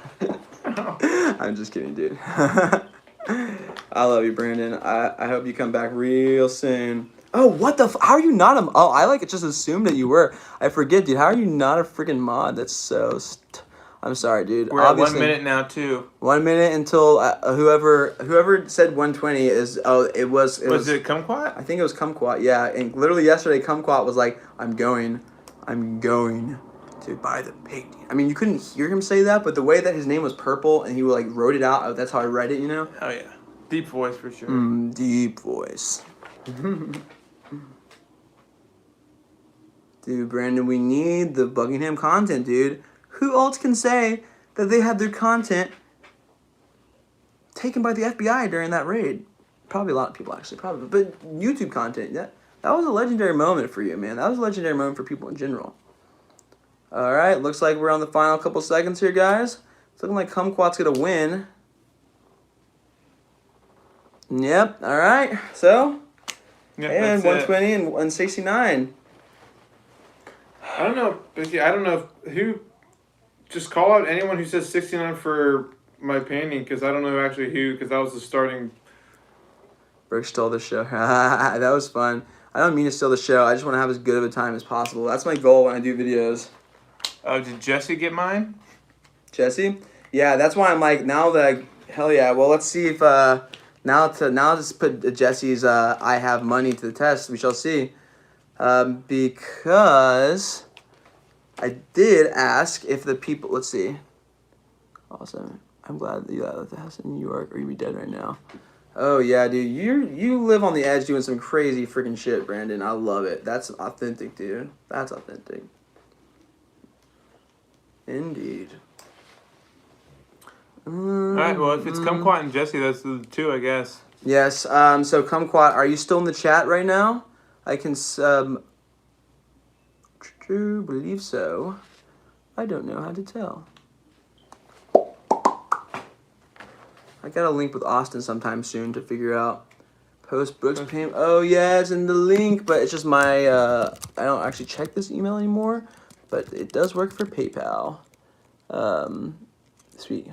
I'm just kidding, dude. I love you, Brandon. I hope you come back real soon. Oh, what the how are you not a... Oh, I like just assumed that you were. I forget, dude. How are you not a freaking mod? That's so... I'm sorry, dude. We're at 1 minute now, too. 1 minute until whoever said 120 is... Oh, it was... Was it Kumquat? I think it was Kumquat, yeah. And literally yesterday, Kumquat was like, I'm going to buy the painting. I mean, you couldn't hear him say that, but the way that his name was purple and he like wrote it out, that's how I read it, you know? Oh, yeah. Deep voice for sure. Deep voice. Dude, Brandon, we need the Buckingham content, dude. Who else can say that they had their content taken by the FBI during that raid? Probably a lot of people, actually. Probably. But YouTube content, that was a legendary moment for you, man. That was a legendary moment for people in general. All right, looks like we're on the final couple seconds here, guys. It's looking like Kumquat's going to win. Yep, all right. So, Yep, and that's 120 and 169. I don't know. I don't know who. Just call out anyone who says 69 for my painting, because I don't know actually who, because that was the starting. Brooke stole the show. That was fun. I don't mean to steal the show. I just want to have as good of a time as possible. That's my goal when I do videos. Oh, did Jesse get mine? Jesse? Yeah, that's why I'm like, now that, hell yeah. Well, let's see if, now just put Jesse's I have money to the test. We shall see. Because I did ask if the people, let's see. Awesome. I'm glad that you left the house in New York or you'd be dead right now. Oh yeah, dude. You live on the edge doing some crazy freaking shit, Brandon. I love it. That's authentic, dude. That's authentic. Indeed. Alright, well, if it's Kumquat and Jesse, that's the two, I guess. Yes, so Kumquat, are you still in the chat right now? I can, believe so. I don't know how to tell. I got a link with Austin sometime soon to figure out. Post Brooks payment. Oh yeah, it's in the link, but it's just my, I don't actually check this email anymore, but it does work for PayPal. Sweet.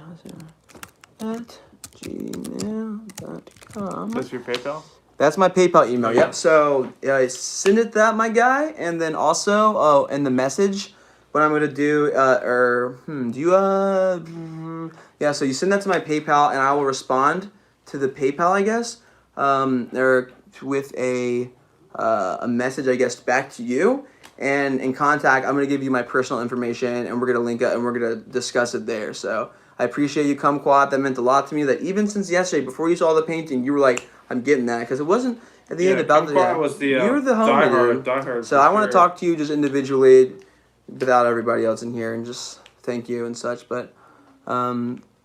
At gmail.com. That's your PayPal? That's my PayPal email. Okay. Yep. So send it that, my guy, and then also in the message, what I'm gonna do, yeah. So you send that to my PayPal, and I will respond to the PayPal, I guess, or with a message, I guess, back to you. And in contact, I'm gonna give you my personal information, and we're gonna link it, and we're gonna discuss it there. So I appreciate you, Kumquat. That meant a lot to me. That even since yesterday, before you saw the painting, you were like, "I'm getting that," because it wasn't at the end about the. Kumquat was the you were the homie, dude. diehard. So I want to talk to you just individually, without everybody else in here, and just thank you and such, but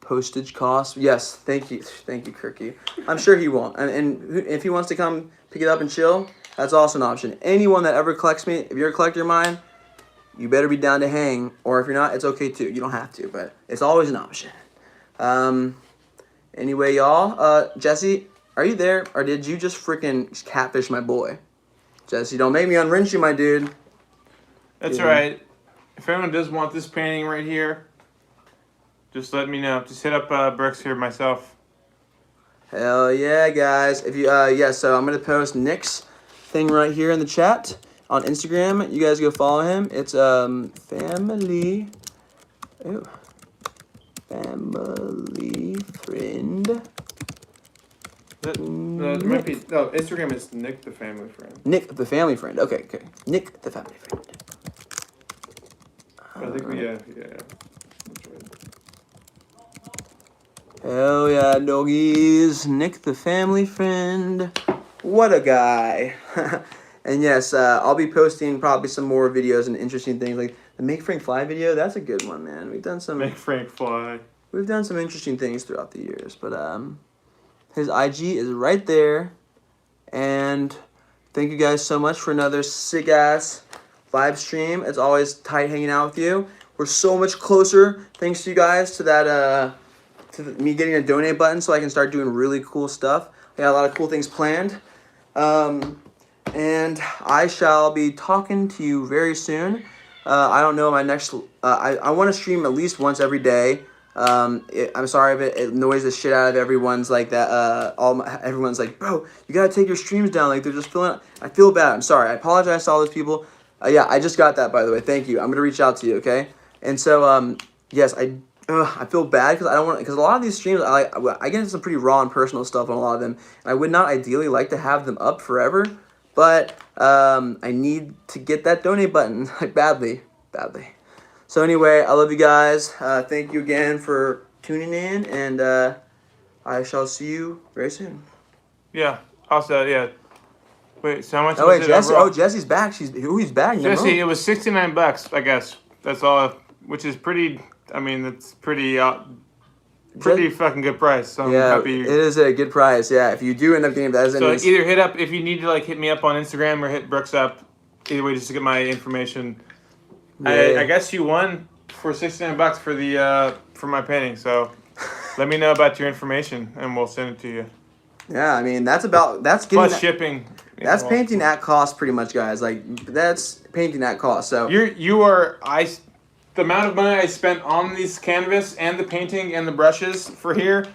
postage costs, yes, thank you, Kirky. I'm sure he won't, and if he wants to come pick it up and chill, that's also an option. Anyone that ever collects me, if you're a collector of mine, you better be down to hang, or if you're not, it's okay too. You don't have to, but it's always an option. Anyway, y'all, Jesse, are you there, or did you just freaking catfish my boy? Jesse, don't make me unrinse you, my dude. That's all right. If anyone does want this painting right here, just let me know. Just hit up Brooks here myself. Hell yeah, guys. If you so I'm gonna post Nick's thing right here in the chat on Instagram. You guys go follow him. It's family friend. Instagram is Nick the family friend. Nick the family friend. Okay. Nick the family friend. I think yeah. That's right. Hell yeah, doggies. Nick the family friend. What a guy. And yes, I'll be posting probably some more videos and interesting things like the Make Frank Fly video. That's a good one, man. We've done some Make Frank Fly. We've done some interesting things throughout the years, but his IG is right there. And thank you guys so much for another sick ass live stream. It's always tight hanging out with you. We're so much closer thanks to you guys to that me getting a donate button so I can start doing really cool stuff. I got a lot of cool things planned. And I shall be talking to you very soon. I don't know my next. I want to stream at least once every day. I'm sorry if it annoys the shit out of everyone's like that. Everyone's like, bro, you gotta take your streams down. Like they're just filling. I feel bad. I'm sorry. I apologize to all those people. Yeah, I just got that by the way. Thank you. I'm gonna reach out to you. Okay. And so yes, I feel bad because I don't want because a lot of these streams I get into some pretty raw and personal stuff on a lot of them. And I would not ideally like to have them up forever. But I need to get that donate button like badly. So anyway, I love you guys. Thank you again for tuning in, and I shall see you very soon. Yeah. Also, yeah. Wait, so how much? Oh was wait, it Jesse. overall? Oh, Jesse's back. He's back. Jesse, it was $69, I guess. That's all, which is pretty. I mean, it's pretty fucking good price. So I'm happy. It is a good price. Yeah, if you do end up getting that, So either hit up if you need to hit me up on Instagram or hit Brooks up. Either way, just to get my information. Yeah. I guess you won for $69 for the for my painting. So let me know about your information and we'll send it to you. Yeah, I mean that's getting plus shipping. That's painting at cost, pretty much, guys. Like that's painting at cost. So the amount of money I spent on this canvas and the painting and the brushes for here,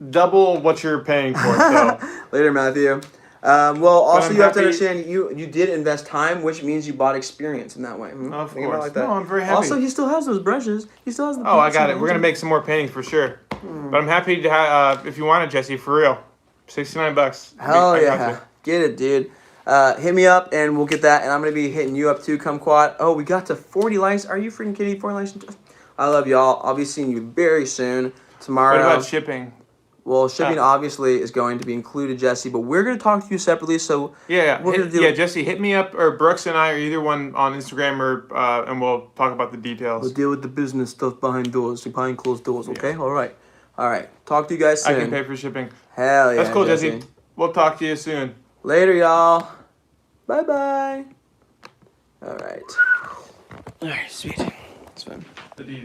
double what you're paying for. So later, Matthew. Well, also you have to understand you did invest time, which means you bought experience in that way. Of Think course. like that. No, I'm very happy. Also, he still has those brushes. He still has the. Oh, I got it. We're gonna make some more paintings for sure. But I'm happy to have if you want it, Jesse, for real. $69. Hell yeah, get it, dude. Hit me up and we'll get that, and I'm gonna be hitting you up too. Kumquat. Oh, we got to 40 likes. Are you freaking kidding? 40 likes. I love y'all. I'll be seeing you very soon tomorrow. What about shipping? Well, shipping obviously is going to be included, Jesse, but we're going to talk to you separately, so... Jesse, hit me up, or Brooks and I, or either one on Instagram, or and we'll talk about the details. We'll deal with the business stuff behind closed doors, okay? Yeah. All right. Talk to you guys soon. I can pay for shipping. Hell yeah, that's cool, Jesse. We'll talk to you soon. Later, y'all. Bye-bye. All right, sweet. That's fun.